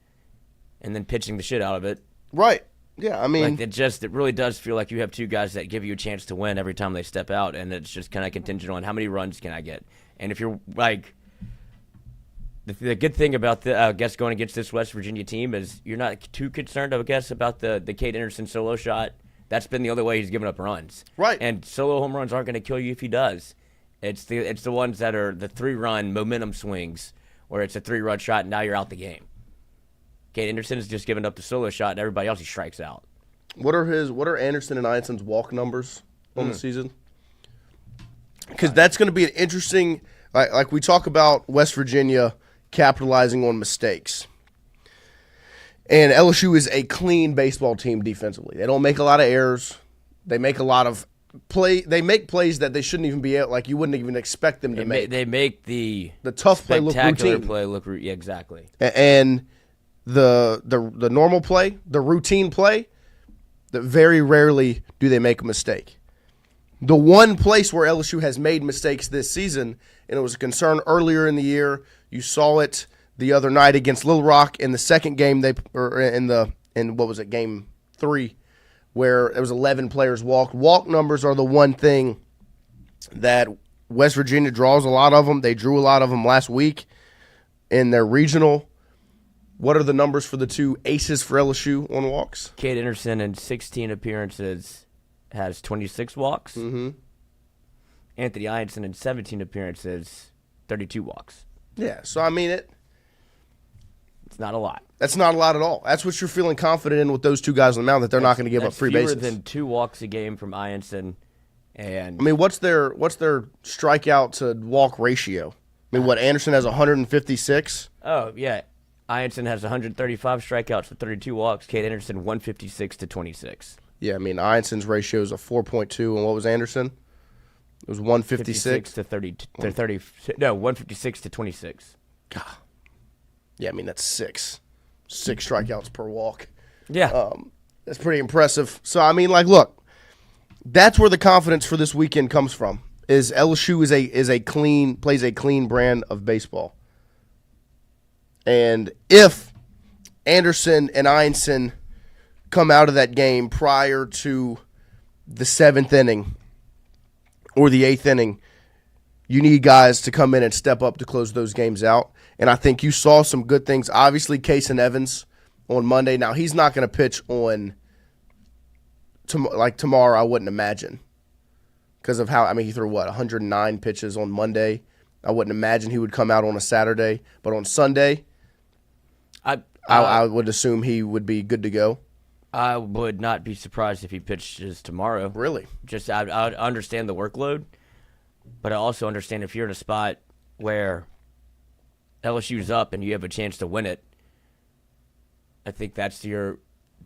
and then pitching the shit out of it. Right. Yeah. I mean, like it really does feel like you have two guys that give you a chance to win every time they step out, and it's just kind of contingent on how many runs can I get. And if you're like. The good thing about going against this West Virginia team is you're not too concerned, I guess, about the Kate Anderson solo shot. That's been the only way he's given up runs. Right. And solo home runs aren't going to kill you if he does. It's the ones that are the 3-run momentum swings where it's a 3-run shot and now you're out the game. Kate Anderson has just given up the solo shot and everybody else he strikes out. What are Anderson and Ianson's walk numbers on the season? Because that's going to be an interesting like we talk about West Virginia capitalizing on mistakes. And LSU is a clean baseball team defensively. They don't make a lot of errors. They make a lot of They make plays that they shouldn't even be out. Like you wouldn't even expect them to make. They make the tough play look routine. Play look yeah, exactly. And the normal play, the routine play, that very rarely do they make a mistake. The one place where LSU has made mistakes this season, and it was a concern earlier in the year. You saw it the other night against Little Rock in the second game. In what was it, game 3, where there was 11 players walked. Walk numbers are the one thing that West Virginia draws a lot of them. They drew a lot of them last week in their regional. What are the numbers for the two aces for LSU on walks? Kate Anderson in 16 appearances has 26 walks. Mm-hmm. Anthony Ianson in 17 appearances, 32 walks. Yeah, so I mean it's not a lot. That's not a lot at all. That's what you're feeling confident in with those two guys on the mound, that they're not going to give up free bases. Fewer than 2 walks a game from Ianson. And I mean, what's their strikeout to walk ratio? I mean, Anderson has 156? Oh, yeah. Ianson has 135 strikeouts for 32 walks. Kate Anderson 156 to 26. Yeah, I mean, Ianson's ratio is a 4.2, and what was Anderson? It was 156 to 30. No, 156 to 26. God. Yeah, I mean, that's 6 strikeouts per walk. Yeah. That's pretty impressive. So, I mean, like, look, that's where the confidence for this weekend comes from, is LSU plays a clean brand of baseball. And if Anderson and Ianson come out of that game prior to the 7th inning or the 8th inning, you need guys to come in and step up to close those games out. And I think you saw some good things. Obviously, Case and Evans on Monday. Now, he's not going to pitch on tomorrow, I wouldn't imagine. Because of how, he threw, 109 pitches on Monday. I wouldn't imagine he would come out on a Saturday. But on Sunday, I would assume he would be good to go. I would not be surprised if he pitches tomorrow. Really? Just I understand the workload, but I also understand if you're in a spot where LSU's up and you have a chance to win it, I think that's your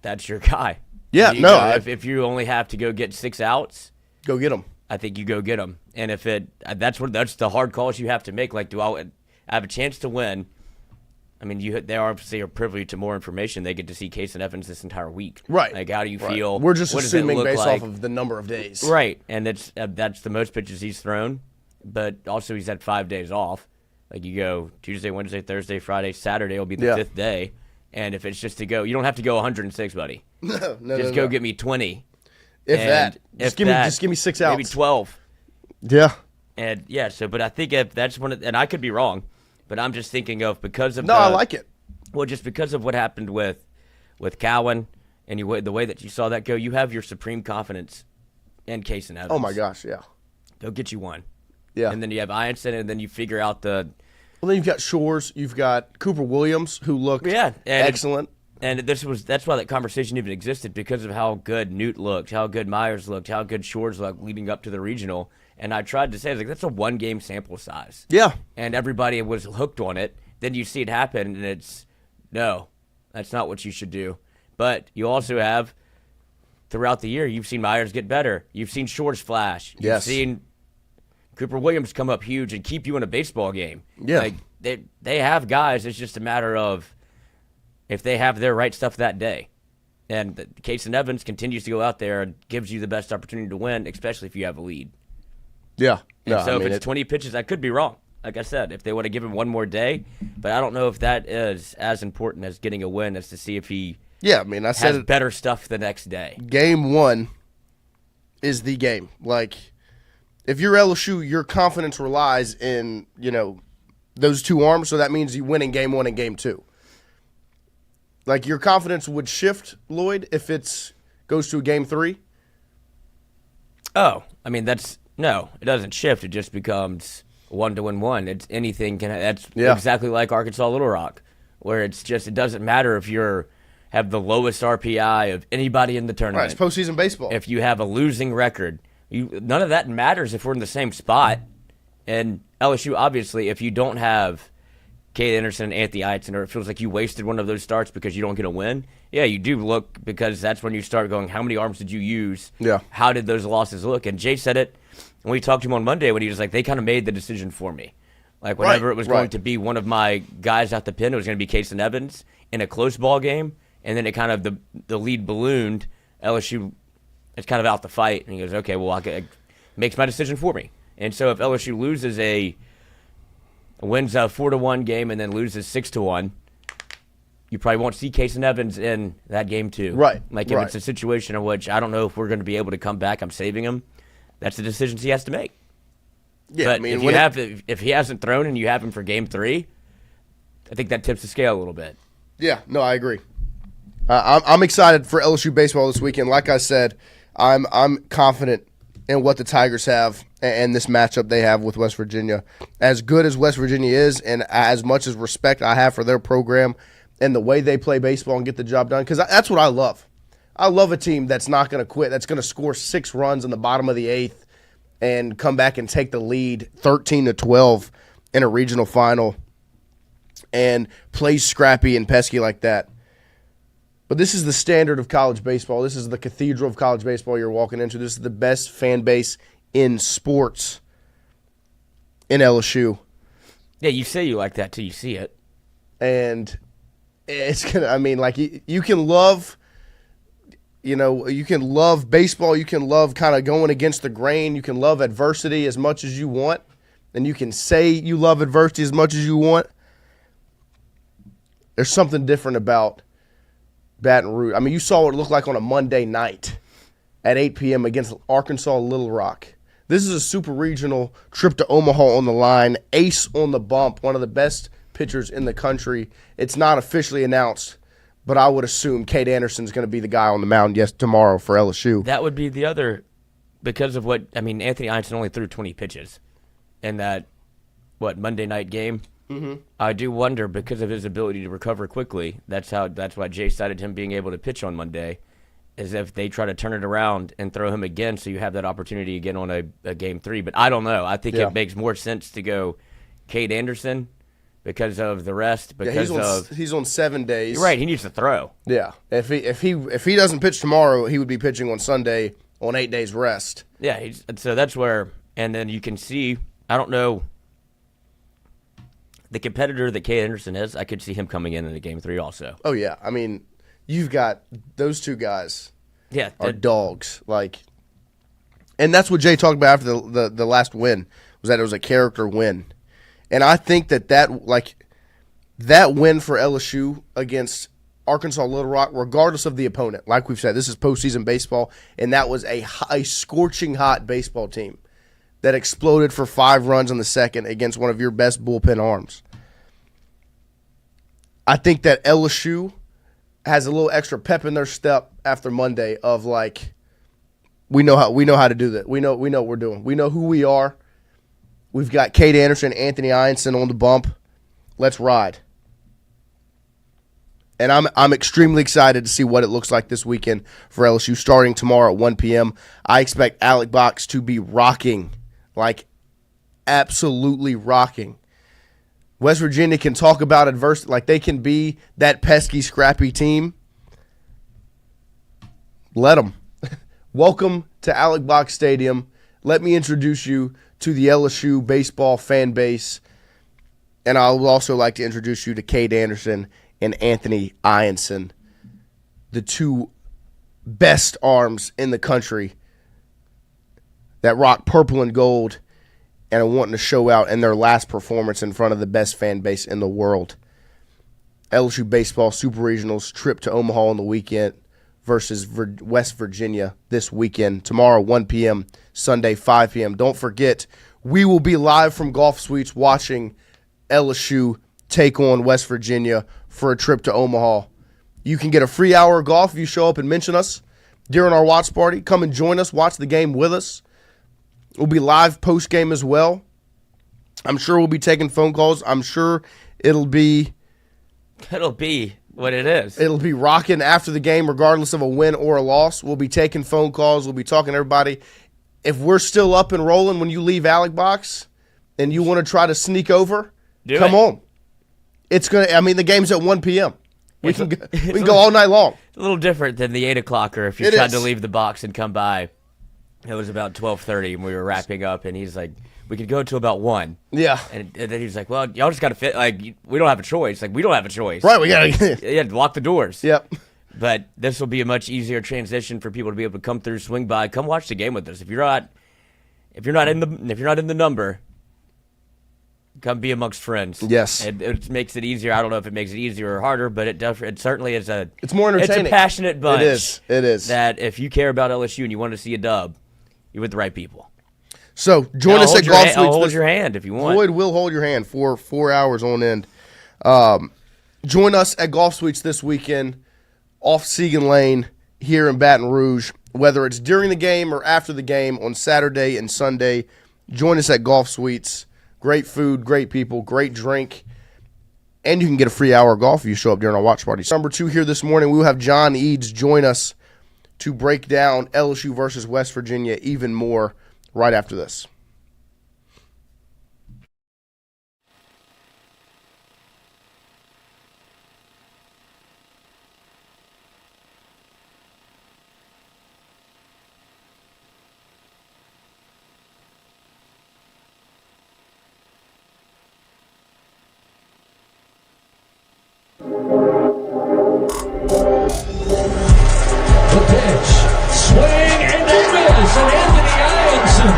guy. Yeah, if you only have to go get 6 outs, go get him. I think you go get them. And if that's the hard calls you have to make. Like, do I have a chance to win? I mean, they obviously are privy to more information. They get to see Case and Evans this entire week. Right. Like, how do you feel? We're just what assuming based like? off of the number of days. Right. And that's the most pitches he's thrown. But also he's had 5 days off. Like, you go Tuesday, Wednesday, Thursday, Friday, Saturday will be the 5th day. And if it's just to go, you don't have to go 106, buddy. No, just go get me 20. If that. Just give me 6 outs. Maybe 12. Yeah. And yeah, but I think if that's and I could be wrong, but I'm just thinking of because of I like it. Well, just because of what happened with Cowan and the way that you saw that go, you have your supreme confidence in Case and Evans. Oh my gosh, yeah. Go get you one. Yeah. And then you have Ianson, and then you figure out Well, then you've got Shores, you've got Cooper Williams, who looked excellent. And that's why that conversation even existed, because of how good Newt looked, how good Myers looked, how good Shores looked leading up to the regional. And I tried to say, I was like, that's a 1-game sample size. Yeah. And everybody was hooked on it. Then you see it happen, and it's, no, that's not what you should do. But you also have, throughout the year, you've seen Myers get better. You've seen Shores flash. You've seen Cooper Williams come up huge and keep you in a baseball game. Yeah. Like, they have guys. It's just a matter of if they have their right stuff that day. And Case and Evans continues to go out there and gives you the best opportunity to win, especially if you have a lead. Yeah. And if it's 20 pitches, I could be wrong. Like I said, if they would have given one more day, but I don't know if that is as important as getting a win as to see if he has better stuff the next day. Game 1 is the game. Like, if you're LSU, your confidence relies in, those 2 arms, so that means you win in Game 1 and Game 2. Like, your confidence would shift, Lloyd, if it goes to a Game 3? Oh, I mean, no, it doesn't shift. It just becomes 1-1. It's anything that's exactly like Arkansas Little Rock, where it's just, it doesn't matter if have the lowest RPI of anybody in the tournament. Right, it's postseason baseball. If you have a losing record, none of that matters if we're in the same spot. And LSU, obviously, if you don't have Cade Anderson and Anthony Ianson, or it feels like you wasted one of those starts because you don't get a win, yeah, you do look, because that's when you start going, how many arms did you use? Yeah. How did those losses look? And Jay said it when we talked to him on Monday, when he was like, they kind of made the decision for me. Like, whenever it was going to be one of my guys out the pen, it was going to be Case and Evans in a close ball game, and then it kind of, the lead ballooned. LSU is kind of out the fight, and he goes, okay, well, it makes my decision for me. And so if LSU loses wins a 4-1 game and then loses 6-1, you probably won't see Case and Evans in that game too. Right. Like, if it's a situation in which I don't know if we're going to be able to come back, I'm saving him. That's the decisions he has to make. Yeah, but if he hasn't thrown and you have him for Game 3, I think that tips the scale a little bit. Yeah, no, I agree. I'm excited for LSU baseball this weekend. Like I said, I'm confident in what the Tigers have and this matchup they have with West Virginia. As good as West Virginia is, and as much as respect I have for their program and the way they play baseball and get the job done, because that's what I love. I love a team that's not going to quit, that's going to score 6 runs in the bottom of the 8th and come back and take the lead 13-12 in a regional final and play scrappy and pesky like that. But this is the standard of college baseball. This is the cathedral of college baseball you're walking into. This is the best fan base in sports in LSU. Yeah, you say you like that till you see it. And it's going to, I mean, like, you can love, you can love baseball. You can love kind of going against the grain. You can love adversity as much as you want. And you can say you love adversity as much as you want. There's something different about Baton Rouge. I mean, you saw what it looked like on a Monday night at 8 p.m. against Arkansas Little Rock. This is a super regional trip to Omaha on the line. Ace on the bump, one of the best pitchers in the country. It's not officially announced, but I would assume Cade Anderson's going to be the guy on the mound tomorrow for LSU. That would be the other, because of Anthony Ianson only threw 20 pitches in that, Monday night game. Mm-hmm. I do wonder, because of his ability to recover quickly, that's why Jay cited him being able to pitch on Monday, is if they try to turn it around and throw him again, so you have that opportunity again on a Game 3. But I don't know. I think it makes more sense to go Cade Anderson because of the rest. Because he's on 7 days. You're right. He needs to throw. Yeah. If he doesn't pitch tomorrow, he would be pitching on Sunday on 8 days rest. Yeah, so that's where, and then you can see, I don't know, the competitor that Kate Anderson is, I could see him coming in the Game 3 also. Oh, yeah. I mean, you've got those two guys are dogs. And that's what Jay talked about after the last win, was that it was a character win. And I think that win for LSU against Arkansas Little Rock, regardless of the opponent, like we've said, this is postseason baseball, and that was a scorching hot baseball team that exploded for 5 runs in the second against one of your best bullpen arms. I think that LSU has a little extra pep in their step after Monday of we know how to do that. We know what we're doing. We know who we are. We've got Kate Anderson, Anthony Ianson on the bump. Let's ride. And I'm extremely excited to see what it looks like this weekend for LSU starting tomorrow at 1 p.m. I expect Alec Box to be rocking, absolutely rocking. West Virginia can talk about adversity, they can be that pesky, scrappy team. Let them. Welcome to Alec Box Stadium. Let me introduce you to the LSU baseball fan base. And I would also like to introduce you to Kate Anderson and Anthony Ianson, the two best arms in the country that rock purple and gold and are wanting to show out in their last performance in front of the best fan base in the world. LSU baseball Super Regionals trip to Omaha on the weekend versus West Virginia this weekend. Tomorrow, 1 p.m., Sunday, 5 p.m. Don't forget, we will be live from Golf Suites watching LSU take on West Virginia for a trip to Omaha. You can get a free hour of golf if you show up and mention us during our watch party. Come and join us. Watch the game with us. We'll be live post-game as well. I'm sure we'll be taking phone calls. I'm sure it'll be what it is. It'll be rocking after the game, regardless of a win or a loss. We'll be taking phone calls. We'll be talking to everybody. If we're still up and rolling when you leave Alec Box and you want to try to sneak over, come on. The game's at 1 p.m. We can go all night long. It's a little different than the 8 o'clocker if you tried to leave the box and come by. It was about 12:30 and we were wrapping up, and he's like, we could go until about 1. Yeah. And then he's like, well, y'all just got to fit. We don't have a choice. We don't have a choice. Right, we got to lock the doors. Yep. But this will be a much easier transition for people to be able to come through, swing by, come watch the game with us. If you're not in the number, come be amongst friends. Yes. It makes it easier. I don't know if it makes it easier or harder, but it certainly is it's more entertaining. It's a passionate bunch. It is. That if you care about LSU and you want to see a dub, you're with the right people. So join us at Golf Suites. I'll hold your hand if you want. Lloyd will hold your hand for 4 hours on end. Join us at Golf Suites this weekend off Segan Lane here in Baton Rouge. Whether it's during the game or after the game on Saturday and Sunday, join us at Golf Suites. Great food, great people, great drink, and you can get a free hour of golf if you show up during our watch party. Number 2 here this morning, we will have John Eads join us to break down LSU versus West Virginia even more right after this.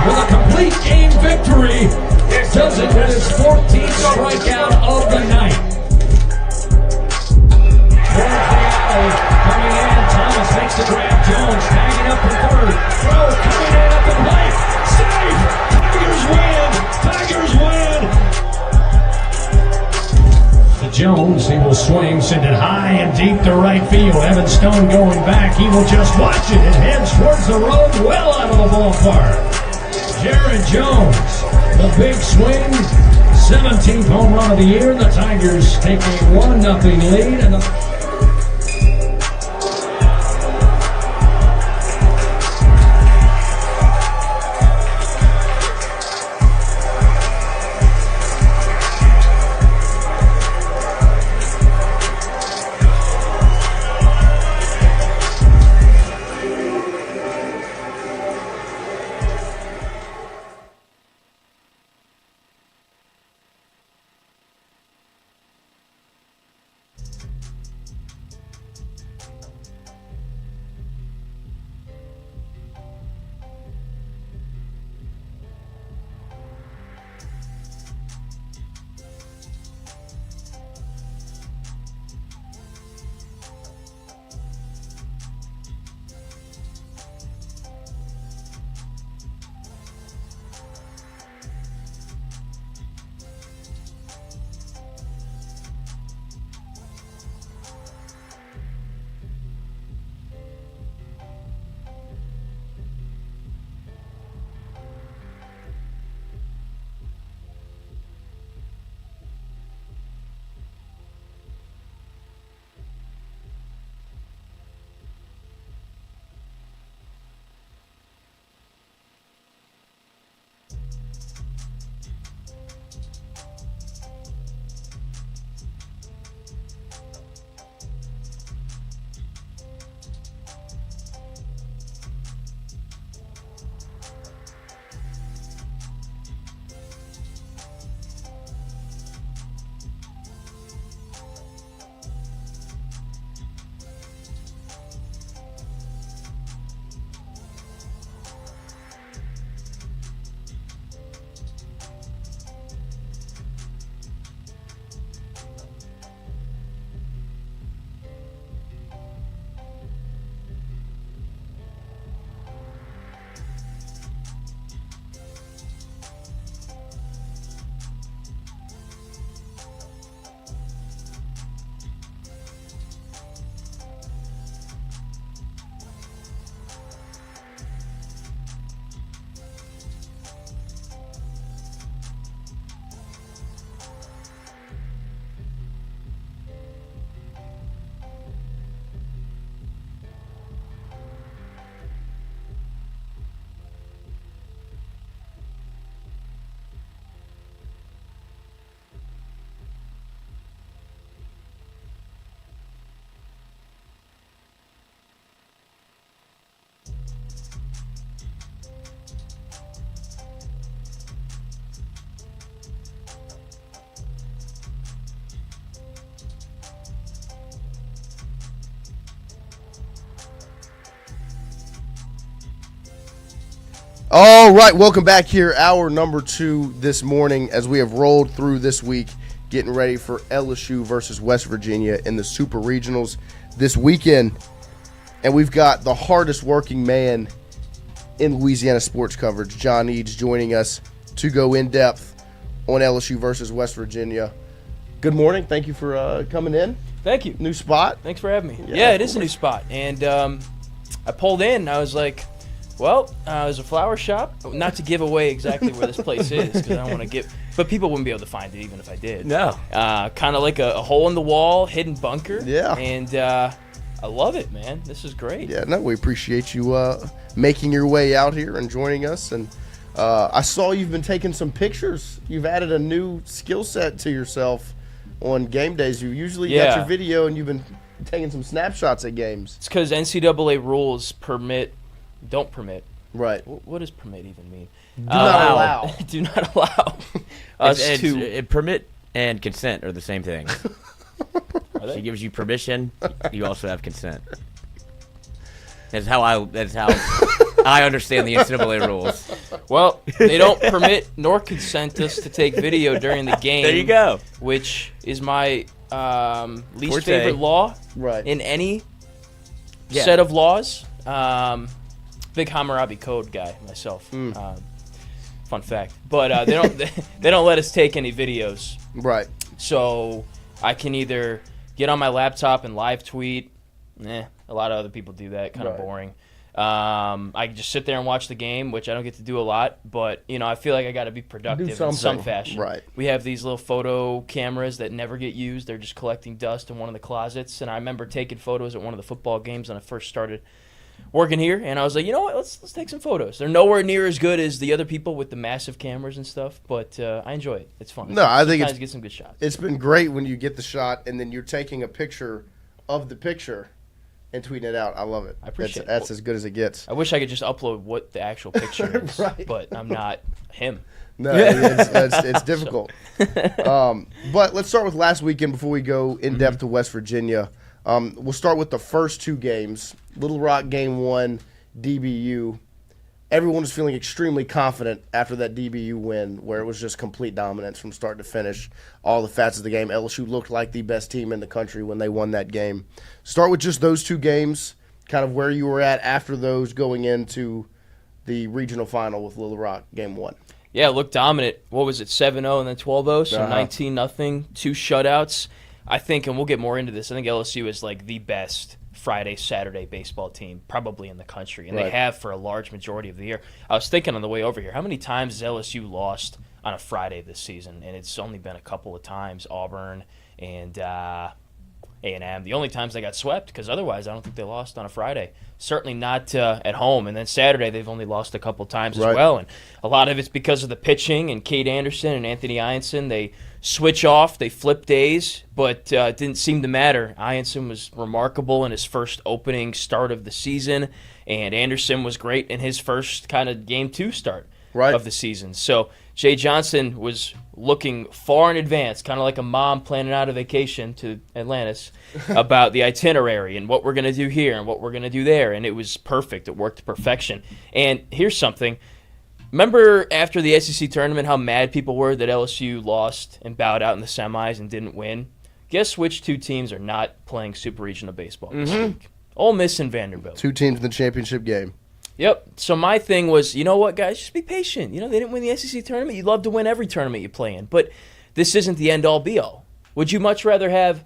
With a complete game victory, does it with his 14th strikeout of the night. Towards the alley, coming in, Thomas makes the grab. Jones tagging up for third. Throw coming in at the plate. Safe. Tigers win. To Jones, he will swing, send it high and deep to right field. Evan Stone going back. He will just watch it. It heads towards the road, well out of the ballpark. Jared Jones, the big swing, 17th home run of the year. The Tigers take a 1-0 lead. And All right, welcome back here. Hour number 2 this morning as we have rolled through this week, getting ready for LSU versus West Virginia in the Super Regionals this weekend. And we've got the hardest working man in Louisiana sports coverage, John Eads, joining us to go in depth on LSU versus West Virginia. Good morning. Thank you for coming in. Thank you. New spot. Thanks for having me. Yeah, it is a new spot. And I pulled in and I was like, well, there's a flower shop. Not to give away exactly where this place is because I don't want to give – but people wouldn't be able to find it even if I did. No. Kind of like a hole in the wall, hidden bunker. Yeah. And I love it, man. This is great. Yeah, no, we appreciate you making your way out here and joining us. And I saw you've been taking some pictures. You've added a new skill set to yourself on game days. You usually got your video and you've been taking some snapshots at games. It's because NCAA rules don't permit. Right. What does permit even mean? Do not allow. Do not allow us to – permit and consent are the same thing. Are they? She gives you permission. You also have consent. That's how I understand the NCAA rules. Well, they don't permit nor consent us to take video during the game. There you go. Which is my least Forte. favorite law in any set of laws. Big Hammurabi Code guy myself. Fun fact. But they don't let us take any videos. Right. So I can either get on my laptop and live tweet. A lot of other people do that. Kind of boring. I can just sit there and watch the game, which I don't get to do a lot. But, I feel like I got to be productive in some fashion. Right. We have these little photo cameras that never get used. They're just collecting dust in one of the closets. And I remember taking photos at one of the football games when I first started working here. And I was like, you know what? Let's take some photos. They're nowhere near as good as the other people with the massive cameras and stuff. But I enjoy it. It's fun. No, I think sometimes get some good shots. It's been great when you get the shot and then you're taking a picture of the picture and tweeting it out. I love it. I appreciate it. That's as good as it gets. I wish I could just upload what the actual picture is, Right. but I'm not him. No, it's difficult. But let's start with last weekend before we go in depth to West Virginia. We'll start with the first 2 games. Little Rock game 1, DBU. Everyone was feeling extremely confident after that DBU win, where it was just complete dominance from start to finish. All the facets of the game. LSU looked like the best team in the country when they won that game. Start with just those 2 games, kind of where you were at after those going into the regional final with Little Rock game 1. Yeah, it looked dominant. What was it, 7-0 and then 12-0, so 19-0, 2 shutouts. I think, and we'll get more into this, I think LSU is like the best Friday, Saturday baseball team probably in the country, and they have for a large majority of the year. I was thinking on the way over here, how many times has LSU lost on a Friday this season? And it's only been a couple of times, Auburn and A&M. The only times they got swept, because otherwise I don't think they lost on a Friday. Certainly not at home. And then Saturday they've only lost a couple times as well. And a lot of it's because of the pitching and Cade Anderson and Anthony Ianson. They switch off, they flip days, but it didn't seem to matter. Ianson was remarkable in his first opening start of the season, and Anderson was great in his first kind of game 2 start of the season. So Jay Johnson was looking far in advance, kind of like a mom planning out a vacation to Atlantis, about the itinerary and what we're going to do here and what we're going to do there, and it was perfect. It worked to perfection. And here's something. Remember after the SEC tournament how mad people were that LSU lost and bowed out in the semis and didn't win? Guess which 2 teams are not playing Super Regional Baseball this week? Ole Miss and Vanderbilt. 2 teams in the championship game. Yep. So my thing was, you know what, guys? Just be patient. They didn't win the SEC tournament. You'd love to win every tournament you play in. But this isn't the end-all, be-all. Would you rather have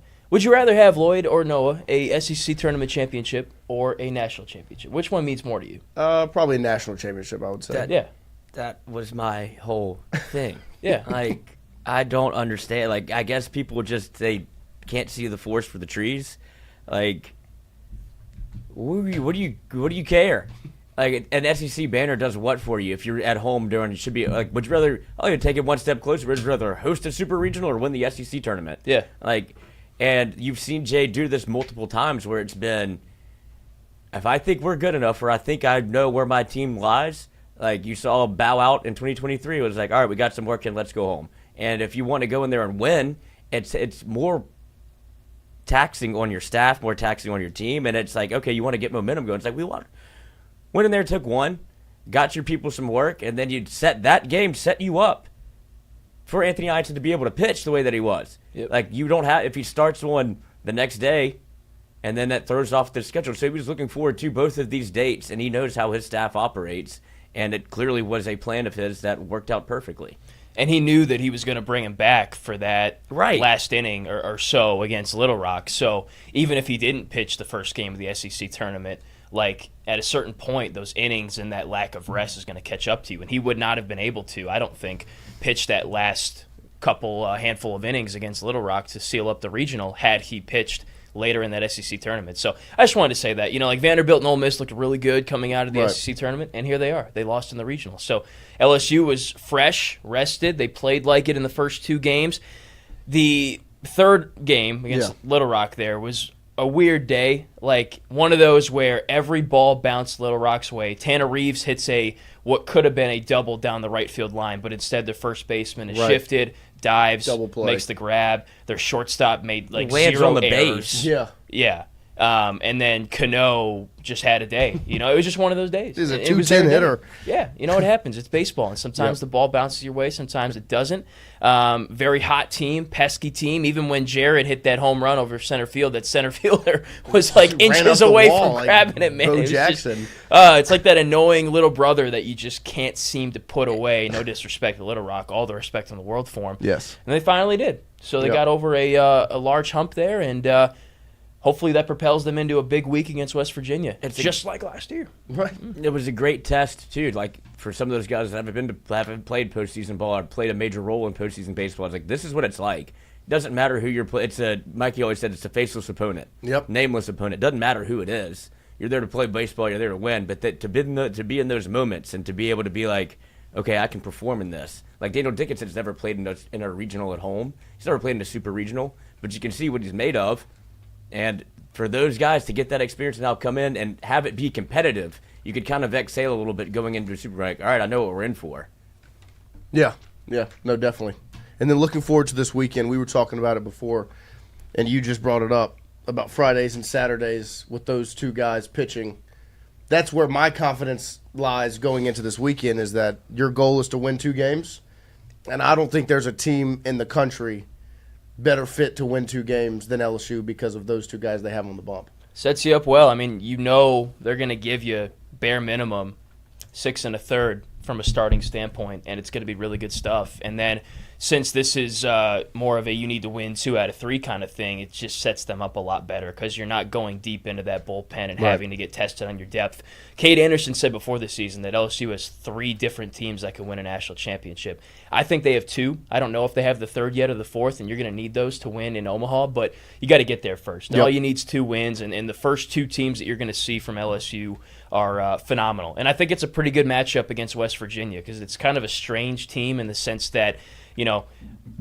Lloyd or Noah a SEC tournament championship or a national championship? Which one means more to you? Probably a national championship, I would say. That was my whole thing. Yeah. Like, I don't understand. Like, I guess people they can't see the forest for the trees. Like, what do you care? Like, an SEC banner does what for you? If you're at home doing it, should be like, would you rather take it one step closer? Would you rather host a super regional or win the SEC tournament? Yeah. Like, and you've seen Jay do this multiple times where it's been, if I think we're good enough, or I think I know where my team lies. Like, you saw bow out in 2023. It was like, all right, we got some work in, let's go home. And if you want to go in there and win, it's more taxing on your staff, more taxing on your team. And it's like, okay, you want to get momentum going. It's like, went in there, took 1. got your people some work, and then you'd set you up for Anthony Einstein to be able to pitch the way that he was. Yep. Like, you don't have, if he starts one the next day, and then that throws off the schedule. So he was looking forward to both of these dates, and he knows how his staff operates, and it clearly was a plan of his that worked out perfectly. And he knew that he was going to bring him back for that last inning or so against Little Rock. So even if he didn't pitch the first game of the SEC tournament, like, at a certain point, those innings and that lack of rest is going to catch up to you. And he would not have been able to, I don't think, pitch that last handful of innings against Little Rock to seal up the regional had he pitched later in that SEC tournament. So I just wanted to say that. Like, Vanderbilt and Ole Miss looked really good coming out of the SEC tournament, and here they are. They lost in the regional. So LSU was fresh, rested. They played like it in the first 2 games. The third game against Little Rock there was a weird day, like one of those where every ball bounced Little Rock's way. Tanner Reeves hits what could have been a double down the right field line, but instead their first baseman is shifted, dives, double play, makes the grab. Their shortstop made lands 0 on the errors. base. Yeah. And then Cano just had a day. It was just one of those days. He's a 210 hitter. Yeah, it happens. It's baseball, and sometimes the ball bounces your way, sometimes it doesn't. Very hot team, pesky team. Even when Jared hit that home run over center field, that center fielder was like inches away from grabbing it, man. Bo Jackson. It's like that annoying little brother that you just can't seem to put away. No disrespect to Little Rock, all the respect in the world for him. Yes. And they finally did. So they got over a large hump there, and hopefully that propels them into a big week against West Virginia. It's just like last year. Right. It was a great test, too. Like, for some of those guys that haven't played postseason ball or played a major role in postseason baseball, it's like, this is what it's like. It doesn't matter who you're playing. Mikey always said it's a faceless opponent. Yep. Nameless opponent. It doesn't matter who it is. You're there to play baseball. You're there to win. But to be in those moments and to be able to be like, okay, I can perform in this. Like, Daniel Dickinson's never played in a regional at home. He's never played in a super regional. But you can see what he's made of. And for those guys to get that experience and now come in and have it be competitive, you could kind of exhale a little bit going into a super like, all right, I know what we're in for. Yeah, no, definitely. And then looking forward to this weekend. We were talking about it before, and you just brought it up about Fridays and Saturdays with those 2 guys pitching. That's where my confidence lies going into this weekend, is that your goal is to win 2 games. And I don't think there's a team in the country better fit to win 2 games than LSU because of those 2 guys they have on the bump. Sets you up well. I mean, they're going to give you bare minimum 6 1/3 from a starting standpoint, and it's going to be really good stuff. And then since this is more of a you need to win 2 out of 3 kind of thing, it just sets them up a lot better because you're not going deep into that bullpen and having to get tested on your depth. Cade Anderson said before the season that LSU has 3 different teams that can win a national championship. I think they have 2. I don't know if they have the 3rd yet or the 4th, and you're going to need those to win in Omaha, but you got to get there first. All you need is 2 wins, and the first 2 teams that you're going to see from LSU are phenomenal. And I think it's a pretty good matchup against West Virginia because it's kind of a strange team in the sense that,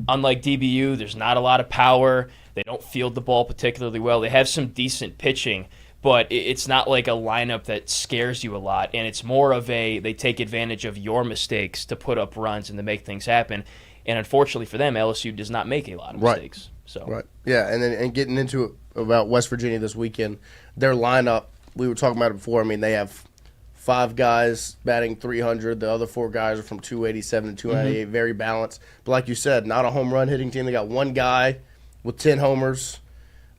unlike DBU, there's not a lot of power. They don't field the ball particularly well. They have some decent pitching, but it's not like a lineup that scares you a lot. And it's more of they take advantage of your mistakes to put up runs and to make things happen. And unfortunately for them, LSU does not make a lot of mistakes. Right. Yeah, and getting into it about West Virginia this weekend, their lineup, we were talking about it before. I mean, they have 5 guys batting 300. The other 4 guys are from 287 to 298, very balanced. But like you said, not a home run hitting team. They got 1 guy with 10 homers.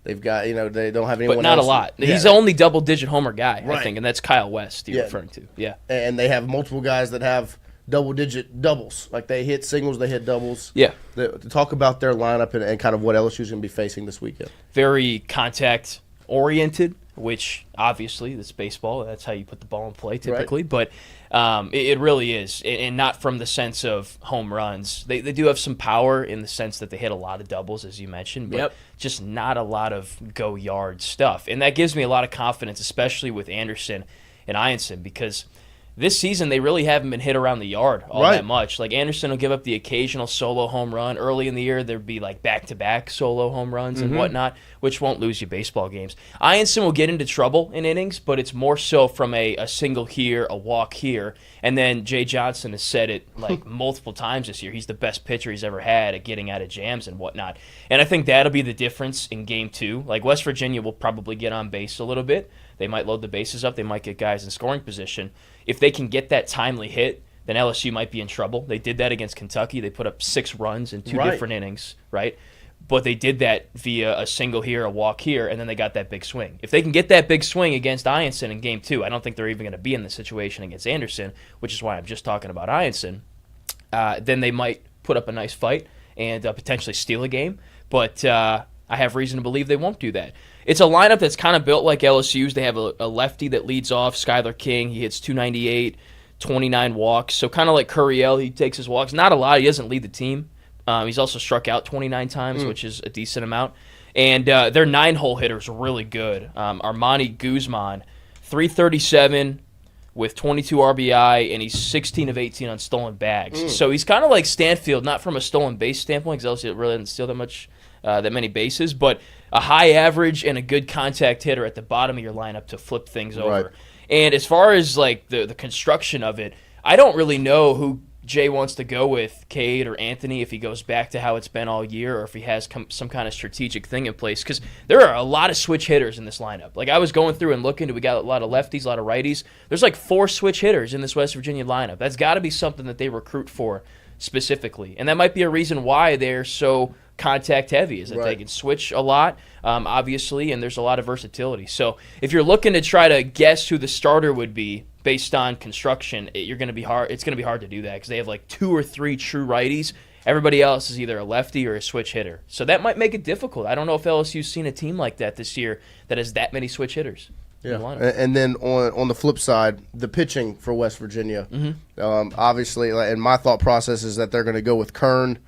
They've got, they don't have anyone but not else. A lot. Yeah. He's the only double-digit homer guy, I think, and that's Kyle West you're referring to. Yeah. And they have multiple guys that have double-digit doubles. Like, they hit singles, they hit doubles. Yeah. To talk about their lineup and kind of what LSU's going to be facing this weekend. Very contact-oriented, which obviously it's baseball. That's how you put the ball in play typically. Right. But it really is, and not from the sense of home runs. They do have some power in the sense that they hit a lot of doubles, as you mentioned, but just not a lot of go-yard stuff. And that gives me a lot of confidence, especially with Anderson and Ianson, because this season they really haven't been hit around the yard all that much. Like, Anderson will give up the occasional solo home run. Early in the year, there'd be like back-to-back solo home runs and whatnot, which won't lose you baseball games. Ianson will get into trouble in innings, but it's more so from a single here, a walk here. And then Jay Johnson has said it like multiple times this year. He's the best pitcher he's ever had at getting out of jams and whatnot. And I think that'll be the difference in Game 2. Like, West Virginia will probably get on base a little bit. They might load the bases up. They might get guys in scoring position. If they can get that timely hit, then LSU might be in trouble. They did that against Kentucky. They put up 6 runs in 2 different innings, right? But they did that via a single here, a walk here, and then they got that big swing. If they can get that big swing against Ianson in Game 2, I don't think they're even going to be in the situation against Anderson, which is why I'm just talking about Ianson. Then they might put up a nice fight and potentially steal a game. But I have reason to believe they won't do that. It's a lineup that's kind of built like LSU's. They have a lefty that leads off, Skylar King. He hits 298, 29 walks. So kind of like Curriel, he takes his walks. Not a lot. He doesn't lead the team. He's also struck out 29 times, which is a decent amount. And their 9-hole hitters are really good. Armani Guzman, 337 with 22 RBI, and he's 16 of 18 on stolen bags. So he's kind of like Stanfield, not from a stolen base standpoint, because LSU really didn't steal that many bases, but a high average and a good contact hitter at the bottom of your lineup to flip things over. Right. And as far as like the construction of it, I don't really know who Jay wants to go with, Cade or Anthony, if he goes back to how it's been all year or if he has some kind of strategic thing in place, because there are a lot of switch hitters in this lineup. Like I was going through and looking, we got a lot of lefties, a lot of righties. There's like 4 switch hitters in this West Virginia lineup. That's got to be something that they recruit for specifically, and that might be a reason why they're so contact heavy, is that they can switch a lot, obviously, and there's a lot of versatility. So if you're looking to try to guess who the starter would be based on construction, it's going to be hard to do that, because they have like 2 or 3 true righties. Everybody else is either a lefty or a switch hitter. So that might make it difficult. I don't know if LSU's seen a team like that this year that has that many switch hitters. Yeah, and then on the flip side, the pitching for West Virginia. Obviously, and my thought process is that they're going to go with Kern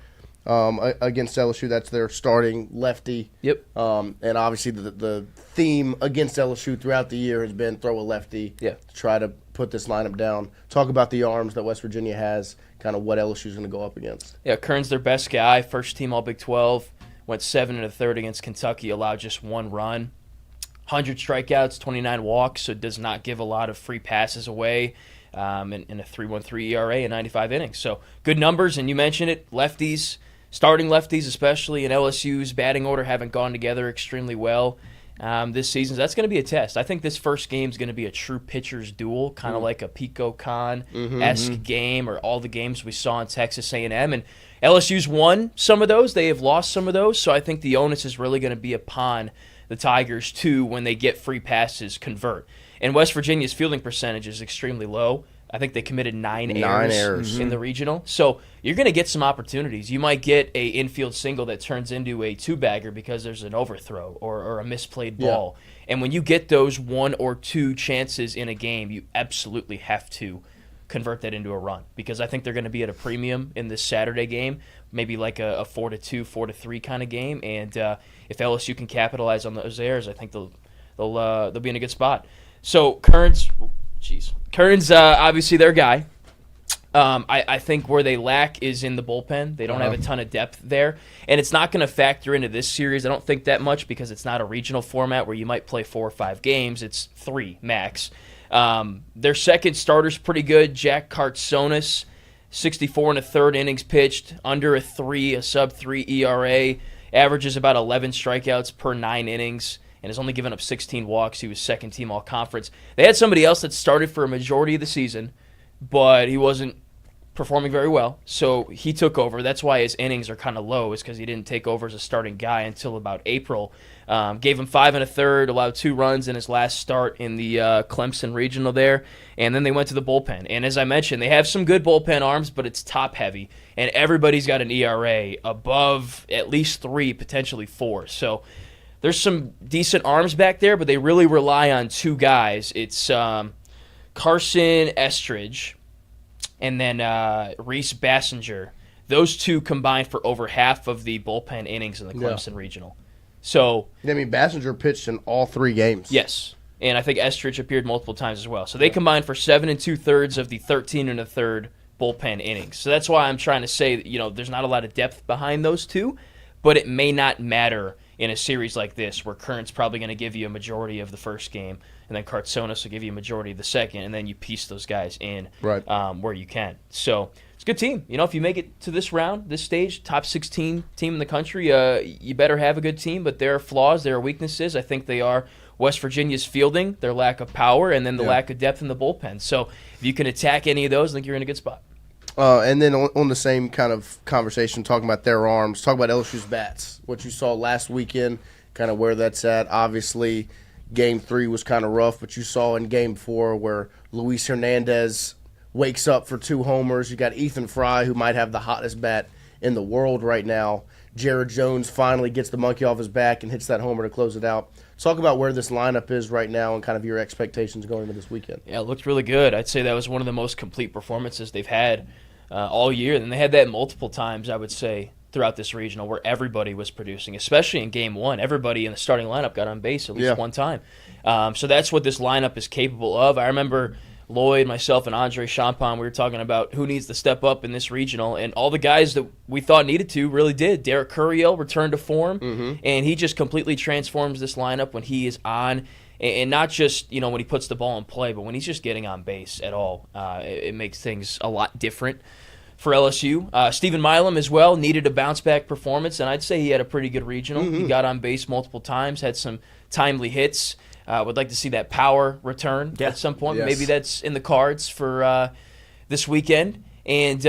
against LSU. That's their starting lefty. Yep. And obviously the theme against LSU throughout the year has been throw a lefty to try to put this lineup down. Talk about the arms that West Virginia has, kind of what LSU's going to go up against. Yeah, Kern's their best guy. First team All Big 12. Went 7 1/3 against Kentucky, allowed just 1 run. 100 strikeouts, 29 walks, so does not give a lot of free passes away, and a 3.13 ERA in 95 innings. So good numbers, and you mentioned it, lefties, starting lefties especially, and LSU's batting order haven't gone together extremely well this season. So that's going to be a test. I think this first game is going to be a true pitcher's duel, kind of like a Pico Con-esque game, or all the games we saw in Texas A&M. And LSU's won some of those. They have lost some of those. So I think the onus is really going to be upon the Tigers to, when they get free passes, convert. And West Virginia's fielding percentage is extremely low. I think they committed 9 errors in the regional. So you're going to get some opportunities. You might get a infield single that turns into a 2-bagger because there's an overthrow or a misplayed ball. And when you get those 1 or 2 chances in a game, you absolutely have to convert that into a run, because I think they're going to be at a premium in this Saturday game, maybe like a 4-2, 4-3 kind of game. And if LSU can capitalize on those errors, I think they'll be in a good spot. So Kern's obviously their guy. I think where they lack is in the bullpen. They don't have a ton of depth there, and it's not going to factor into this series, I don't think, that much, because it's not a regional format where you might play 4 or 5 games. It's 3 max. Their second starter's pretty good, Jack Kartsonis, 64 1/3 innings pitched, under a sub-3 ERA, averages about 11 strikeouts per 9 innings, and has only given up 16 walks. He was second team all-conference. They had somebody else that started for a majority of the season, but he wasn't performing very well, so he took over. That's why his innings are kind of low, is because he didn't take over as a starting guy until about April. Gave him 5 1/3, allowed 2 runs in his last start in the Clemson regional there, and then they went to the bullpen. And as I mentioned, they have some good bullpen arms, but it's top-heavy, and everybody's got an ERA above at least 3, potentially 4. So there's some decent arms back there, but they really rely on 2 guys. It's Carson Estridge and then Reese Bassinger. Those 2 combined for over half of the bullpen innings in the Clemson regional. So I mean, Bassinger pitched in all 3 games. Yes, and I think Estridge appeared multiple times as well. So they combined for 7 2/3 of the 13 1/3 bullpen innings. So that's why I'm trying to say that, there's not a lot of depth behind those 2, but it may not matter in a series like this, where Kern's probably going to give you a majority of the first game, and then Kartsonis will give you a majority of the second, and then you piece those guys in where you can. So it's a good team. If you make it to this round, this stage, top 16 team in the country, you better have a good team, but there are flaws, there are weaknesses. I think they are West Virginia's fielding, their lack of power, and then the lack of depth in the bullpen. So if you can attack any of those, I think you're in a good spot. And then on the same kind of conversation, talking about their arms, talk about LSU's bats. What you saw last weekend, kind of where that's at. Obviously, Game 3 was kind of rough, but you saw in Game 4 where Luis Hernandez wakes up for 2 homers. You got Ethan Fry, who might have the hottest bat in the world right now. Jared Jones finally gets the monkey off his back and hits that homer to close it out. Talk about where this lineup is right now and kind of your expectations going into this weekend. Yeah, it looked really good. I'd say that was one of the most complete performances they've had all year. And they had that multiple times, I would say, throughout this regional where everybody was producing, especially in Game 1. Everybody in the starting lineup got on base at least one time. So that's what this lineup is capable of. I remember Lloyd, myself, and Andre Champagne, we were talking about who needs to step up in this regional, and all the guys that we thought needed to really did. Derek Curiel returned to form, and he just completely transforms this lineup when he is on, and not just when he puts the ball in play, but when he's just getting on base at all. It makes things a lot different for LSU. Stephen Milam as well needed a bounce-back performance, and I'd say he had a pretty good regional. He got on base multiple times, had some timely hits. Would like to see that power return at some point. Yes. Maybe that's in the cards for this weekend. And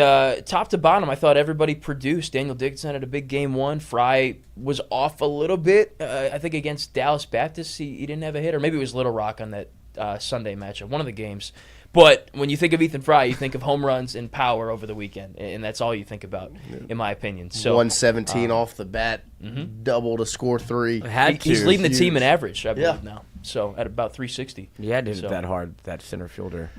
top to bottom, I thought everybody produced. Daniel Dickinson had a big Game 1. Fry was off a little bit. I think against Dallas Baptist, he didn't have a hit. Or maybe it was Little Rock on that Sunday matchup, one of the games. But when you think of Ethan Fry, you think of home runs and power over the weekend, and that's all you think about, in my opinion. So 117 off the bat, double to score 3. He's leading the team in average, I believe, now. So at about 360. You had to hit it that hard, that center fielder.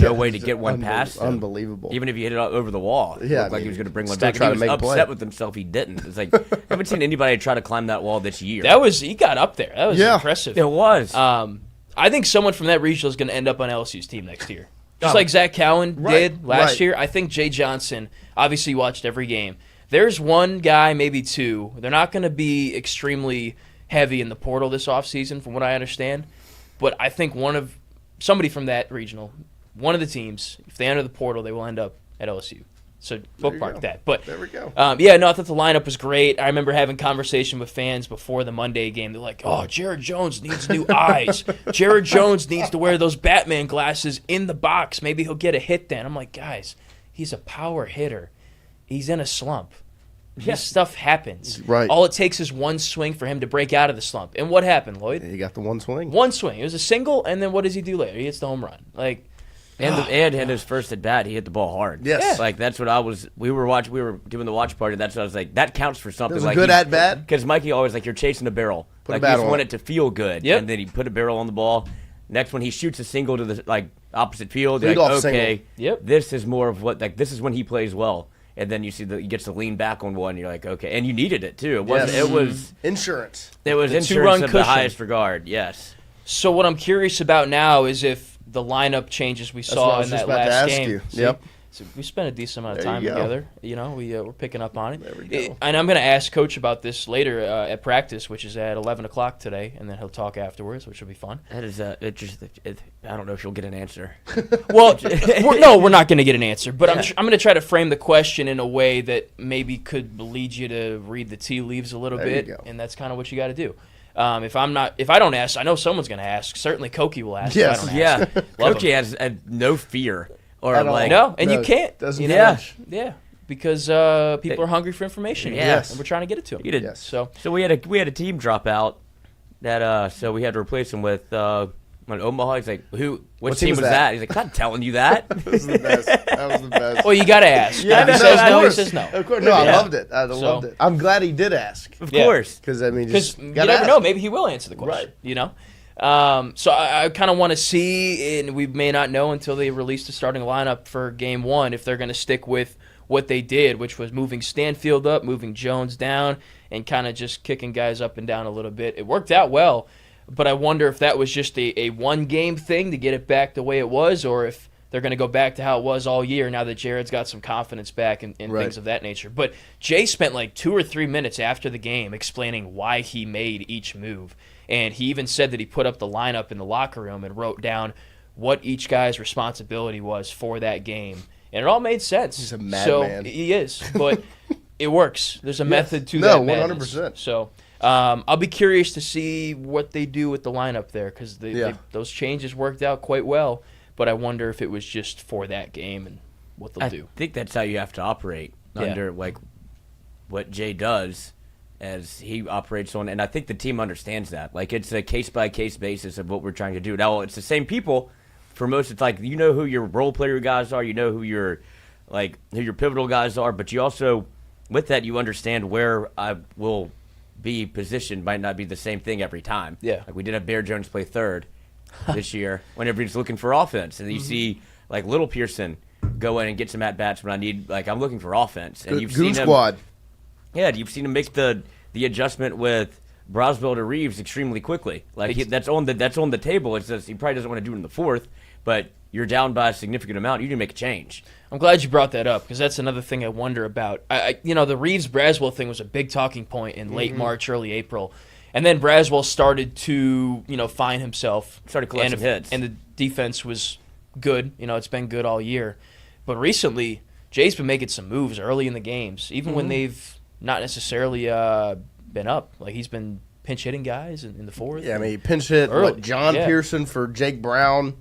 No way to get one past him. Unbelievable. Even if you hit it over the wall. It looked like he was going to bring one back. He was upset with himself he didn't. It's like, I haven't seen anybody try to climb that wall this year. He got up there. That was impressive. It was. I think someone from that regional is going to end up on LSU's team next year. Just like Zach Cowan did last year. I think Jay Johnson, obviously watched every game. There's one guy, maybe two. They're not going to be extremely heavy in the portal this offseason, from what I understand. But I think somebody from that regional, one of the teams, if they enter the portal, they will end up at LSU. So bookmark that. But there we go. I thought the lineup was great. I remember having conversation with fans before the Monday game. They're like, "Oh, Jared Jones needs new eyes. Jared Jones needs to wear those Batman glasses in the box. Maybe he'll get a hit then." I'm like, guys, he's a power hitter. He's in a slump. This stuff happens. Right. All it takes is one swing for him to break out of the slump. And what happened, Lloyd? He got the one swing. One swing. It was a single, and then what does he do later? He hits the home run. And his first at bat, he hit the ball hard. Yes. Like that's what I was. We were doing the watch party. That's what I was like. That counts for something. It was like a good at bat. Because Mikey always you're chasing a barrel. Put a bat you just on want it. it to feel good. Yep. And then he put a barrel on the ball. Next one, he shoots a single to the opposite field. Lead You're like, off okay, single. Yep. This is more of what this is when he plays well. And then you see he gets to lean back on one. You're like, okay, and you needed it too. It wasn't. Yes. It was Insurance. It was The insurance two-run of the cushion. highest regard. Yes. So what I'm curious about now is if the lineup changes we what I saw was in just that about to last ask game. you. See? Yep. So we spent a decent amount of There time you go. together. We're picking up on it. There we go. And I'm going to ask Coach about this later at practice, which is at 11 o'clock today, and then he'll talk afterwards, which will be fun. That is I don't know if you'll get an answer. Well, we're not going to get an answer, but I'm going to try to frame the question in a way that maybe could lead you to read the tea leaves a little There you bit, go. and that's kind of what you got to do. If I don't ask, I know someone's going to ask. Certainly, Koki will ask. Yes. If I don't ask. Yeah, Love Coach has no fear or At all. like No, and you No, can't. doesn't Yeah. flinch. Yeah, because people are hungry for information. Yes. and we're trying to get it to them. He did. Yes. So So we had a team drop out that so we had to replace him with when Omaha. He's like, which What team team was was that? that? He's like, I'm not telling you that. That was the best. That was the best. well, you got to ask. Yeah, If he no, says of no, he course. says no. Of course. No, I Yeah. loved it. I loved it. I'm glad he did ask. Of Yeah. course. Because, I mean, Because just you gotta never ask. know. Maybe he will answer the question. Right. You know. So I kind of want to see, and we may not know until they release the starting lineup for Game 1 if they're going to stick with what they did, which was moving Stanfield up, moving Jones down, and kind of just kicking guys up and down a little bit. It worked out well, but I wonder if that was just a one-game thing to get it back the way it was, or if they're going to go back to how it was all year now that Jared's got some confidence back and Right. things of that nature. But Jay spent like 2 or 3 minutes after the game explaining why he made each move. And he even said that he put up the lineup in the locker room and wrote down what each guy's responsibility was for that game. And it all made sense. He's a madman. He is. But it works. There's a method to No, that madness. 100%. So I'll be curious to see what they do with the lineup there because those changes worked out quite well. But I wonder if it was just for that game and what they'll do. I think that's how you have to operate under like what Jay does as he operates on. And I think the team understands that. Like it's a case-by-case basis of what we're trying to do. Now, it's the same people. For most, it's like you know who your role player guys are. You know who your pivotal guys are. But you also, with that, you understand where I will be positioned might not be the same thing every time. Yeah. Like we did have Bear Jones play third this year when everybody's looking for offense. And you see like Little Pearson go in and get some at-bats when I need, like I'm looking for offense. And you've Goon seen Squad. you've seen him make the adjustment with Broswell to Reeves extremely quickly. Like that's on the table. It's just he probably doesn't want to do it in the fourth, but you're down by a significant amount. You need to make a change. I'm glad you brought that up because that's another thing I wonder about. The Reeves-Braswell thing was a big talking point in late March, early April. And then Braswell started to, find himself. Started collecting hits. And the defense was good. It's been good all year. But recently, Jay's been making some moves early in the games, even when they've not necessarily been up. Like, he's been pinch hitting guys in the fourth. Yeah, I mean, he pinch hit John Pearson for Jake Brown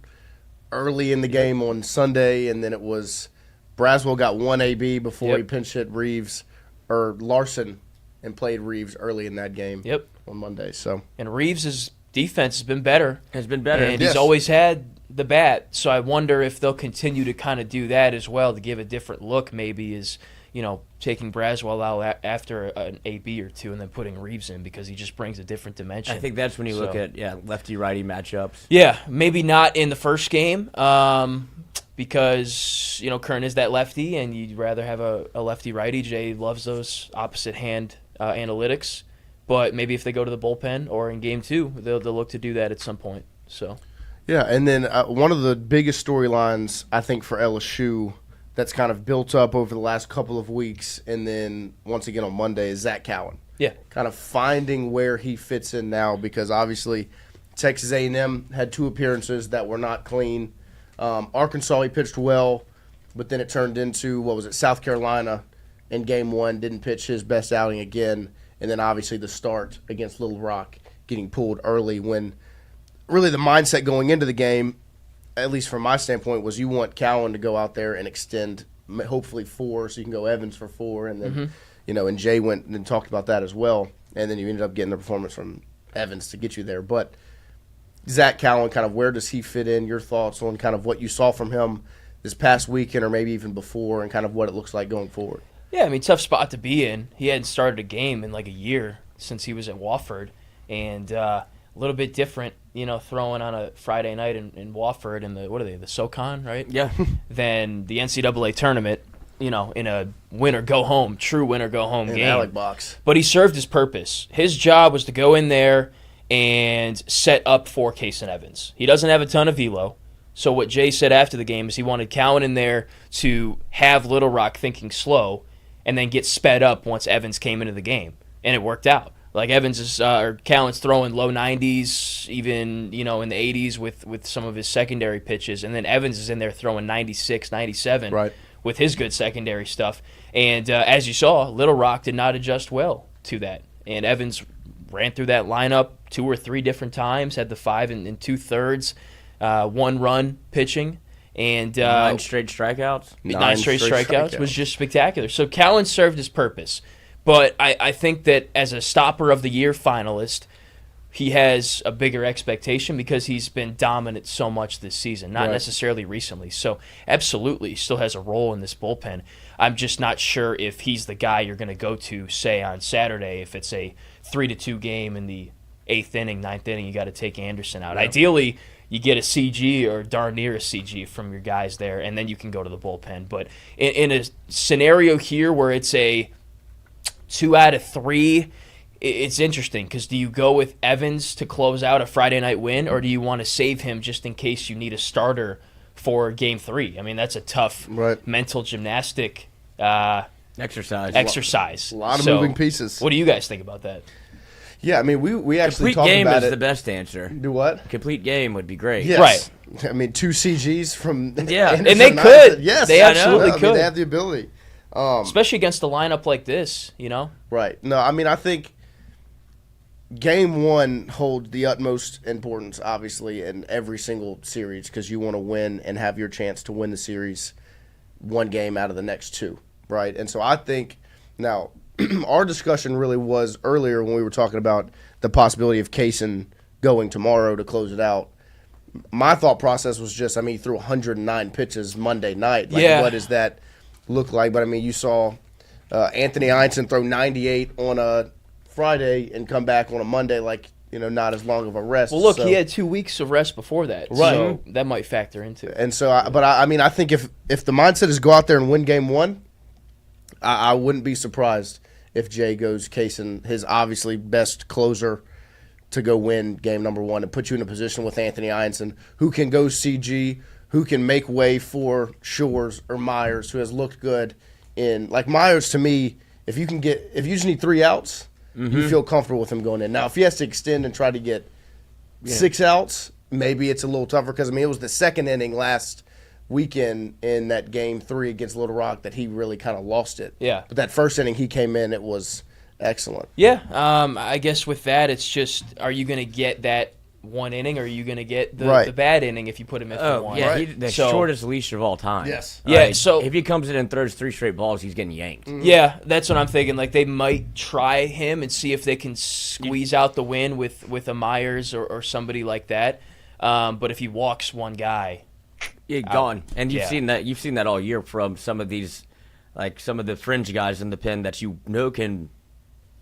early in the game on Sunday, and then it was Braswell got one AB before he pinch hit Reeves or Larson and played Reeves early in that game on Monday. So and Reeves' defense has been better. And he's always had the bat. So I wonder if they'll continue to kind of do that as well to give a different look maybe is, taking Braswell out after an AB or two and then putting Reeves in because he just brings a different dimension. I think that's when you look at lefty-righty matchups. Yeah, maybe not in the first game because, Kern is that lefty and you'd rather have a lefty-righty. Jay loves those opposite hand analytics. But maybe if they go to the bullpen or in game two, they'll look to do that at some point. So, yeah, and then one of the biggest storylines, I think, for LSU that's kind of built up over the last couple of weeks, and then once again on Monday, is Zach Cowan. Yeah. Kind of finding where he fits in now because obviously Texas A&M had 2 appearances that were not clean. Arkansas, he pitched well, but then it turned into, South Carolina in game 1, didn't pitch his best outing again, and then obviously the start against Little Rock getting pulled early when really the mindset going into the game, at least from my standpoint, was you want Cowan to go out there and extend hopefully 4 so you can go Evans for 4 and then, and Jay went and talked about that as well. And then you ended up getting the performance from Evans to get you there. But Zach Cowan, kind of where does he fit in? Your thoughts on kind of what you saw from him this past weekend or maybe even before and kind of what it looks like going forward? Yeah, I mean, tough spot to be in. He hadn't started a game in like a year since he was at Wofford. And a little bit different, throwing on a Friday night in Wofford in the SoCon, right? Yeah. Than the NCAA tournament, in a true winner-go-home game. Alec box. But he served his purpose. His job was to go in there and set up for Case and Evans. He doesn't have a ton of velo. So what Jay said after the game is he wanted Cowan in there to have Little Rock thinking slow and then get sped up once Evans came into the game. And it worked out. Like Cowan's throwing low 90s, even, in the 80s with some of his secondary pitches. And then Evans is in there throwing 96, 97 with his good secondary stuff. And as you saw, Little Rock did not adjust well to that. And Evans ran through that lineup 2 or 3 different times, had the 5 in 2/3, 1 run pitching. And 9 straight strikeouts. 9 straight strikeouts was just spectacular. So Cowan served his purpose. But I think that as a Stopper of the Year finalist, he has a bigger expectation because he's been dominant so much this season, not necessarily recently. So absolutely, he still has a role in this bullpen. I'm just not sure if he's the guy you're going to go to, say, on Saturday. If it's a 3-2 game in the 8th inning, 9th inning, you got to take Anderson out. Yeah. Ideally, you get a CG or darn near a CG from your guys there, and then you can go to the bullpen. But in a scenario here where it's a 2 out of 3, it's interesting because do you go with Evans to close out a Friday night win or do you want to save him just in case you need a starter for game 3? I mean, that's a tough mental gymnastic exercise. A lot of moving pieces. What do you guys think about that? Yeah, I mean, we actually talked about it. Complete game is the best answer. Do what? Complete game would be great. Yes. Right. I mean, 2 CGs from yeah, Anderson and they could. Yes, they absolutely could. I mean, they have the ability. Especially against a lineup like this, Right. No, I mean, I think Game 1 holds the utmost importance, obviously, in every single series because you want to win and have your chance to win the series one game out of the next two, right? And so I think now our discussion really was earlier when we were talking about the possibility of Kaysen going tomorrow to close it out. My thought process was just, he threw 109 pitches Monday night. What does that look like? But, you saw Anthony Einson throw 98 on a Friday and come back on a Monday, not as long of a rest. Well, look, he had 2 weeks of rest before that, right? So that might factor into it. And so, I think if the mindset is go out there and win Game 1, I wouldn't be surprised if Jay goes Kaysen, his obviously best closer, to go win game number 1 and put you in a position with Anthony Einson, who can go CG, who can make way for Shores or Myers, who has looked good in Myers. To me, if you just need 3 outs. You feel comfortable with him going in. Now, if he has to extend and try to get 6 outs, maybe it's a little tougher because, it was the second inning last weekend in that Game 3 against Little Rock that he really kind of lost it. Yeah. But that first inning he came in, it was excellent. Yeah. I guess with that, it's just, are you going to get that one inning or are you going to get the bad inning if you put him in for one? Yeah, the shortest leash of all time. Yes. Yeah, so if he comes in and throws 3 straight balls, he's getting yanked. Yeah, that's what I'm thinking. They might try him and see if they can squeeze out the win with a Myers or somebody like that. But if he walks one guy, gone. And you've seen that. You've seen that all year from some of these, some of the fringe guys in the pen that can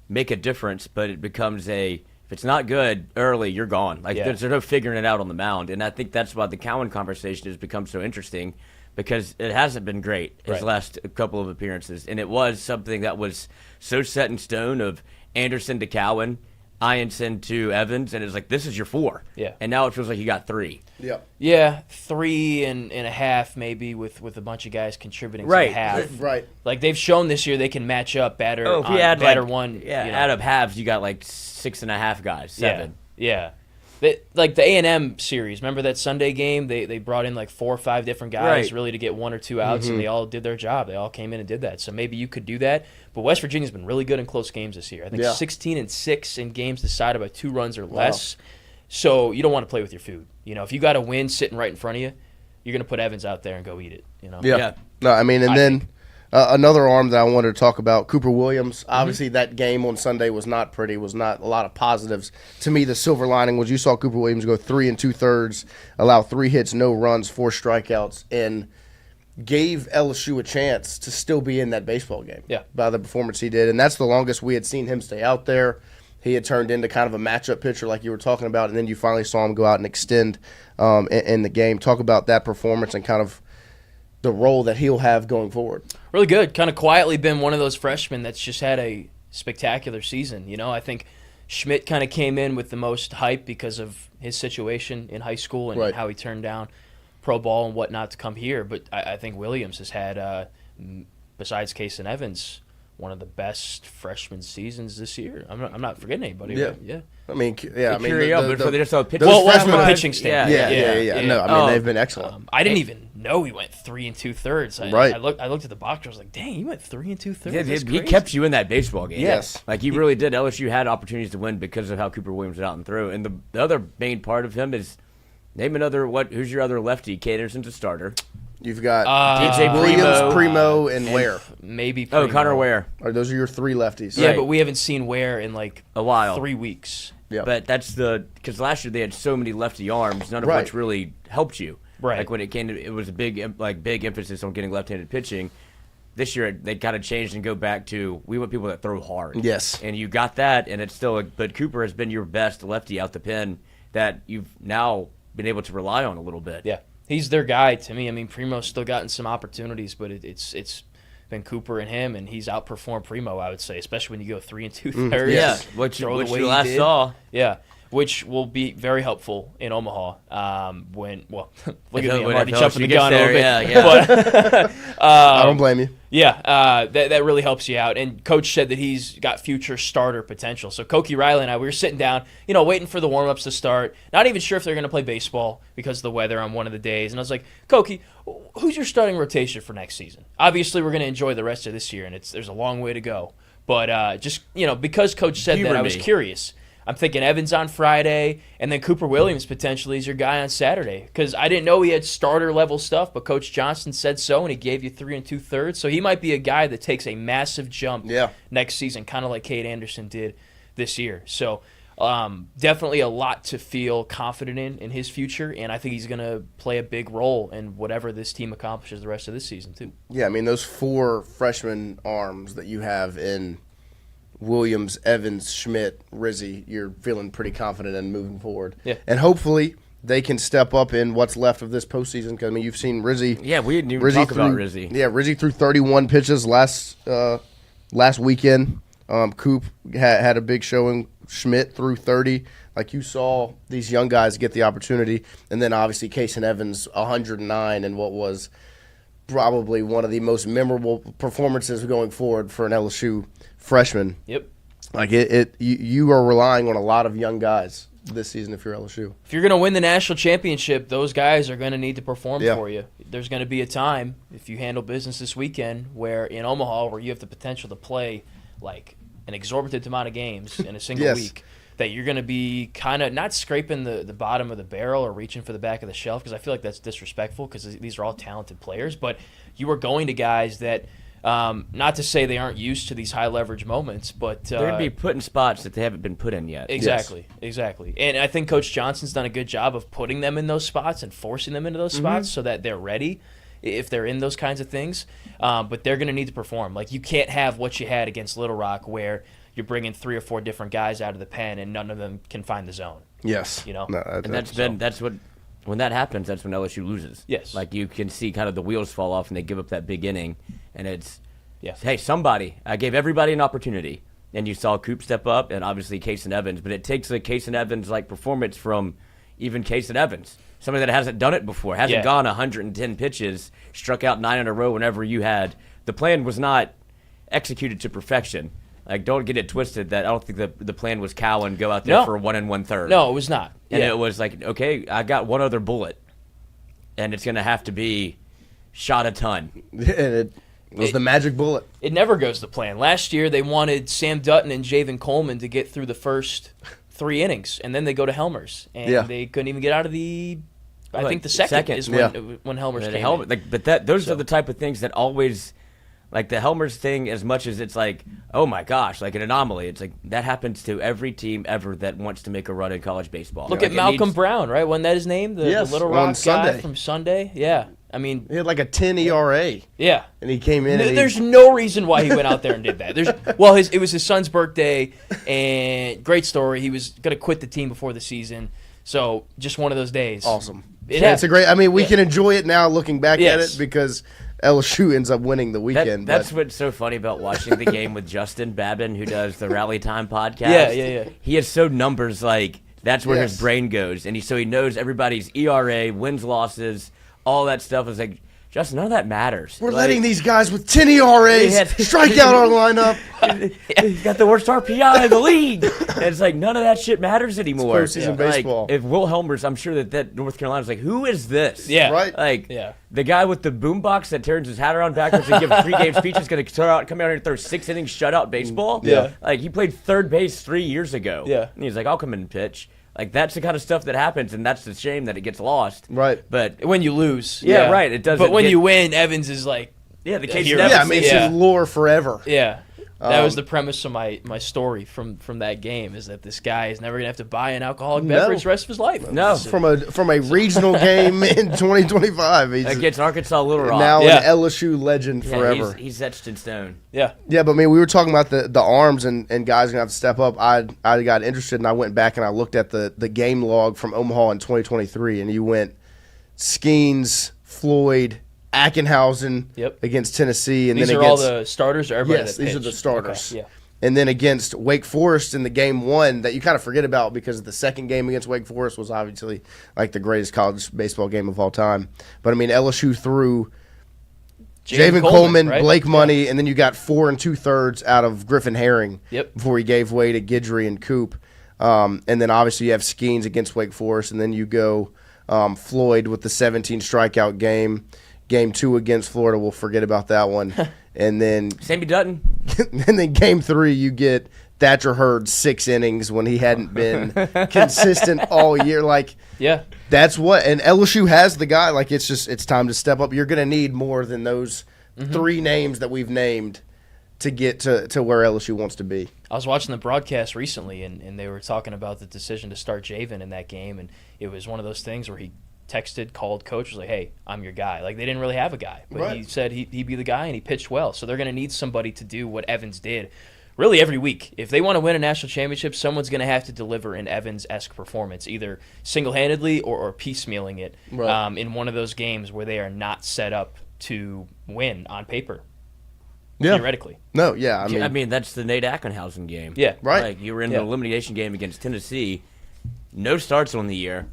make a difference, but it becomes if it's not good early, you're gone. There's no figuring it out on the mound. And I think that's why the Cowan conversation has become so interesting because it hasn't been great his last couple of appearances. And it was something that was so set in stone of Anderson to Cowan, Ianson to Evans, and it's this is your 4. Yeah. And now it feels like you got 3. Yep. Yeah, 3 and a half maybe with a bunch of guys contributing to a half. Right. They've shown this year they can match up better. Oh, if you add batter one. Out of halves, you got 6.5 guys, 7. Yeah. The A&M series, remember that Sunday game? They brought in 4 or 5 different guys really to get 1 or 2 outs, and they all did their job. They all came in and did that. So maybe you could do that. But West Virginia's been really good in close games this year. I think 16-6 in games decided by 2 runs or less. Wow. So you don't want to play with your food. If you got a win sitting right in front of you, you're going to put Evans out there and go eat it. Yeah. No, another arm that I wanted to talk about, Cooper Williams. Obviously, that game on Sunday was not pretty, was not a lot of positives. To me, the silver lining was you saw Cooper Williams go 3 2/3, allow 3 hits, no runs, 4 strikeouts, and gave LSU a chance to still be in that baseball game by the performance he did. And that's the longest we had seen him stay out there. He had turned into kind of a matchup pitcher like you were talking about, and then you finally saw him go out and extend in the game. Talk about that performance and kind of the role that he'll have going forward. Really good. Kind of quietly been one of those freshmen that's just had a spectacular season. I think Schmidt kind of came in with the most hype because of his situation in high school and how he turned down pro ball and whatnot to come here. But I think Williams has had, besides Case and Evans, one of the best freshman seasons this year. I'm not forgetting anybody. Yeah. Right? Yeah. From a pitching standpoint. Yeah. No, they've been excellent. I didn't even know he went 3 2/3. I looked at the box. I was like, dang, he went 3 2/3. Yeah, he kept you in that baseball game. Yes. He really did. LSU had opportunities to win because of how Cooper Williams went out and threw. And the other main part of him is name another. Who's your other lefty? Kate Anderson's a starter. You've got DJ Williams, Primo, and Ware. Maybe Primo. Connor Ware. Those are your 3 lefties. Yeah, but we haven't seen Ware in a while. 3 weeks. Yeah. But that's because last year they had so many lefty arms, none of which really helped you. Right. When it came to, it was a big emphasis on getting left-handed pitching. This year they kind of changed and go back to we want people that throw hard. Yes. And you got that, and it's still. But Cooper has been your best lefty out the pen that you've now been able to rely on a little bit. Yeah, he's their guy to me. Primo's still gotten some opportunities, but it's been Cooper and him, and he's outperformed Primo, I would say, especially when you go 3 2/3. Yeah, which you last saw. Yeah. which will be very helpful in Omaha. Look at me, I'm When already FLSU jumping the gets gun a there, little bit. yeah. I don't blame you. Yeah, that really helps you out. And Coach said that he's got future starter potential. So Koki Riley and I, we were sitting down, waiting for the warm-ups to start. Not even sure if they're going to play baseball because of the weather on one of the days. And I was like, Koki, who's your starting rotation for next season? Obviously, we're going to enjoy the rest of this year, and there's a long way to go. But because Coach said that, I was curious. I'm thinking Evans on Friday, and then Cooper Williams potentially is your guy on Saturday. Because I didn't know he had starter-level stuff, but Coach Johnson said so, and he gave you 3 2/3. So he might be a guy that takes a massive jump next season, kind of like Cade Anderson did this year. So definitely a lot to feel confident in his future, and I think he's going to play a big role in whatever this team accomplishes the rest of this season, too. Yeah, I mean, those 4 freshman arms that you have in Williams, Evans, Schmidt, Rizzi, you're feeling pretty confident in moving forward. Yeah. And hopefully they can step up in what's left of this postseason. Because, I mean, you've seen Rizzi. Yeah, we didn't even talk about Rizzi. Yeah, Rizzi threw 31 pitches last weekend. Coop had a big showing. Schmidt threw 30. Like, you saw these young guys get the opportunity. And then, obviously, Case and Evans, 109 in what was probably one of the most memorable performances going forward for an LSU freshman. Yep. Like you are relying on a lot of young guys this season if you're LSU. If you're going to win the national championship, those guys are going to need to perform for you. There's going to be a time, if you handle business this weekend, where in Omaha, where you have the potential to play like an exorbitant amount of games in a single week, that you're going to be kind of not scraping the bottom of the barrel or reaching for the back of the shelf, because I feel like that's disrespectful because these are all talented players, but you are going to guys that not to say they aren't used to these high leverage moments, but they're going to be put in spots that they haven't been put in yet. Exactly. And I think Coach Johnson's done a good job of putting them in those spots and forcing them into those spots so that they're ready if they're in those kinds of things. But they're going to need to perform. Like, you can't have what you had against Little Rock where you're bringing 3 or 4 different guys out of the pen and none of them can find the zone. Yes. No, that's what when that happens, that's when LSU loses. Yes. Like, you can see kind of the wheels fall off and they give up that big inning, and it's, hey, I gave everybody an opportunity. And you saw Coop step up, and obviously Case and Evans, but it takes a Case and Evans like performance from even Case and Evans, somebody that hasn't done it before, hasn't gone 110 pitches, struck out 9 in a row whenever you had. The plan was not executed to perfection. Like, don't get it twisted that I don't think the plan was Cowan go out there for 1 1/3. No, it was not. And it was like, okay, I got one other bullet, and it's going to have to be shot a ton. It was the magic bullet. It never goes to plan. Last year, they wanted Sam Dutton and Javen Coleman to get through the first 3 innings, and then they go to Helmers, and they couldn't even get out of the. I think the second is when Helmers came in. Like, but those are the type of things that always, like the Helmers thing, as much as it's like, oh my gosh, like an anomaly. It's like that happens to every team ever that wants to make a run in college baseball. Look at Malcolm Brown, right? Wasn't that his name? The Little Rock guy from Sunday. Yeah. I mean, he had like a 10 ERA. Yeah. And he came in. There's no reason why he went out there and did that. It was his son's birthday, and great story. He was going to quit the team before the season. So just one of those days. Awesome. It's a great. I mean, we can enjoy it now looking back at it because LSU ends up winning the weekend. That's what's so funny about watching the game with Justin Babin, who does the Rally Time podcast. Yeah. He is so numbers like that's where his brain goes, and he knows everybody's ERA, wins, losses, all that stuff. Is like, Justin, none of that matters. We're letting these guys with 10 ERAs strike out our lineup. He's got the worst RPI in the league. And it's like, none of that shit matters anymore. It's postseason baseball. If Will Helmers, I'm sure that North Carolina's like, who is this? Yeah. Right. Like, the guy with the boombox that turns his hat around backwards and gives pregame speech is going to come out here and throw 6 innings shutout baseball? Yeah. Like, he played third base 3 years ago. Yeah. And he's like, I'll come in and pitch. Like, that's the kind of stuff that happens, and that's the shame that it gets lost. Right. But when you lose. Yeah, right. It doesn't. But when you win, Evans is like, the case hero. I mean, it's his lore forever. Yeah. That was the premise of my story from that game, is that this guy is never going to have to buy an alcoholic beverage the rest of his life. No. From a regional game in 2025. He's against Arkansas Little Rock. Now an LSU legend forever. He's etched in stone. Yeah, but I mean, we were talking about the arms and guys going to have to step up. I got interested, and I went back and I looked at the game log from Omaha in 2023, and you went Skeens, Floyd, Ackenhausen against Tennessee, and these then are all the starters. Or everybody yes, that these are the starters. Okay. And then against Wake Forest in the game one that you kind of forget about because the second game against Wake Forest was obviously like the greatest college baseball game of all time. But, I mean, LSU threw Javen Coleman, right? Blake Money, and then you got 4 2/3 out of Griffin Herring before he gave way to Guidry and Coop. And then obviously you have Skeens against Wake Forest, and then you go Floyd with the 17 strikeout game. Game 2 against Florida, we'll forget about that one. And then Sammy Dutton. And then game 3, you get Thatcher Hurd 6 innings when he hadn't been consistent all year. Like, that's what. And LSU has the guy. Like, it's time to step up. You're going to need more than those 3 names that we've named to get to where LSU wants to be. I was watching the broadcast recently, and they were talking about the decision to start Javen in that game, and it was one of those things where he called coach, was like, hey, I'm your guy. Like, they didn't really have a guy, but he said he'd be the guy, and he pitched well. So they're going to need somebody to do what Evans did really every week. If they want to win a national championship, someone's going to have to deliver an Evans-esque performance, either single-handedly or piecemealing it in one of those games where they are not set up to win on paper. Theoretically. No, yeah. I mean, that's the Nate Ackenhausen game. Yeah. Right. Like, you were in the elimination game against Tennessee, no starts on the year.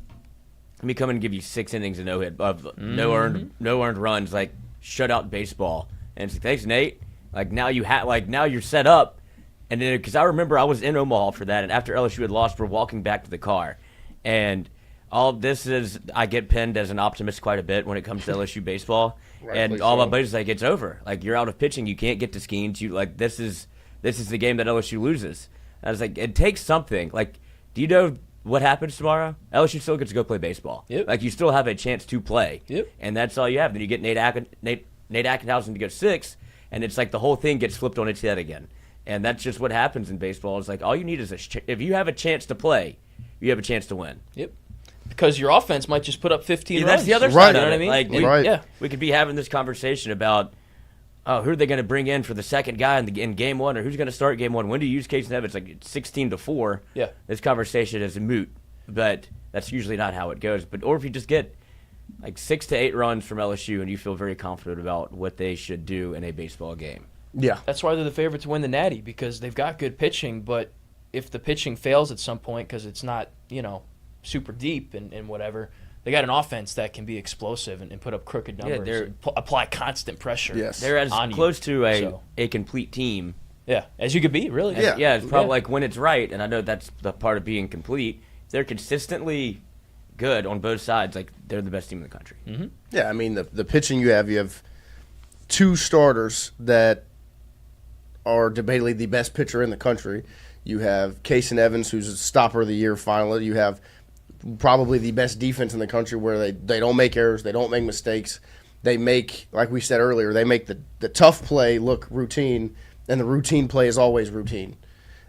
Let me come in and give you 6 innings and no hit, no earned runs, like shutout baseball. And it's like, thanks, Nate. Like now now you're set up. And then because I remember I was in Omaha for that, and after LSU had lost, we're walking back to the car, and all this is I get pinned as an optimist quite a bit when it comes to LSU baseball, and all my buddies like it's over. Like you're out of pitching, you can't get to Skeens. You like this is the game that LSU loses. And I was like, it takes something. Like, do you know what happens tomorrow? LSU still gets to go play baseball. Like, you still have a chance to play. And that's all you have. Then you get Nate Ackenhausen to go 6, and it's like the whole thing gets flipped on its head again. And that's just what happens in baseball. It's like all you need is if you have a chance to play, you have a chance to win. Because your offense might just put up 15 runs. That's the other side. You know what I mean? Like, we could be having this conversation about, who are they going to bring in for the second guy in game 1, or who's going to start game 1? When do you use Casey Evans? Like, it's 16-4. This conversation is moot, but that's usually not how it goes. Or if you just get like 6 to 8 runs from LSU and you feel very confident about what they should do in a baseball game. That's why they're the favorite to win the Natty, because they've got good pitching, but if the pitching fails at some point because it's not, super deep and whatever, they got an offense that can be explosive and put up crooked numbers and apply constant pressure. They're as close to a complete team. As you could be, really. It's probably like when it's right, and I know that's the part of being complete. They're consistently good on both sides. Like, they're the best team in the country. Yeah, I mean, the pitching you have 2 starters that are debatably the best pitcher in the country. You have Casey Evans, who's a stopper of the year finally. You have probably the best defense in the country where they don't make errors, they don't make mistakes. They make, like we said earlier, they make the tough play look routine, and the routine play is always routine.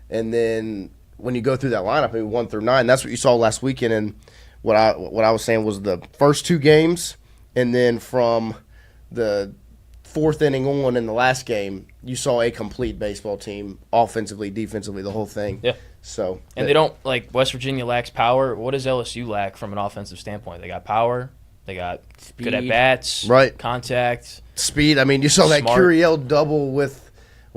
And then when you go through that lineup, maybe 1 through 9, that's what you saw last weekend. And what I was saying was the first 2 games, and then from the 4th inning on in the last game, you saw a complete baseball team, offensively, defensively, the whole thing. So, and they don't, like, West Virginia lacks power. What does LSU lack from an offensive standpoint? They got power. They got speed, good at-bats, contact. Speed. I mean, you saw that Curiel double with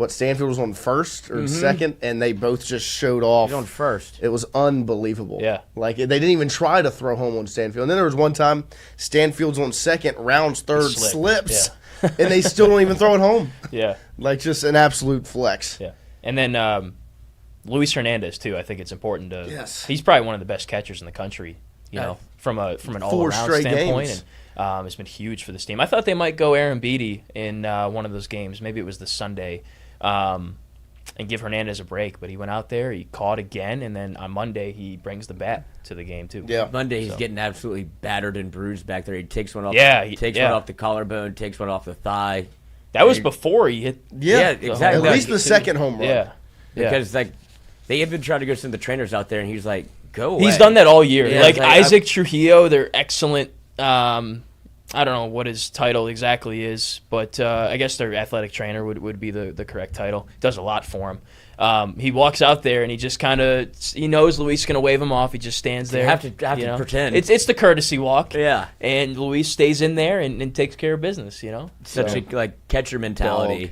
Stanfield was on first or second, and they both just showed off. He's on first. It was unbelievable. Like, they didn't even try to throw home on Stanfield. And then there was one time Stanfield's on second, rounds third, slips, and they still don't even throw it home. Like, just an absolute flex. And then Luis Hernandez, too. I think it's important to he's probably one of the best catchers in the country, from an all-around standpoint. And it's been huge for this team. I thought they might go Aaron Beatty in one of those games. Maybe it was the Sunday, and give Hernandez a break. But he went out there, he caught again, and then on Monday he brings the bat to the game too. Monday he's getting absolutely battered and bruised back there. He takes one off. He takes one off the collarbone, takes one off the thigh. That was before he hit. Exactly. At least the second home run. Because like they had been trying to go send the trainers out there, and he's like, "Go away." He's done that all year. Like Isaac Trujillo, they're excellent. I don't know what his title exactly is, but I guess their athletic trainer would be the correct title. Does a lot for him. He walks out there and he just kind of he knows Luis is going to wave him off. He just stands there. You have to pretend. It's the courtesy walk. And Luis stays in there and takes care of business. Such a catcher mentality.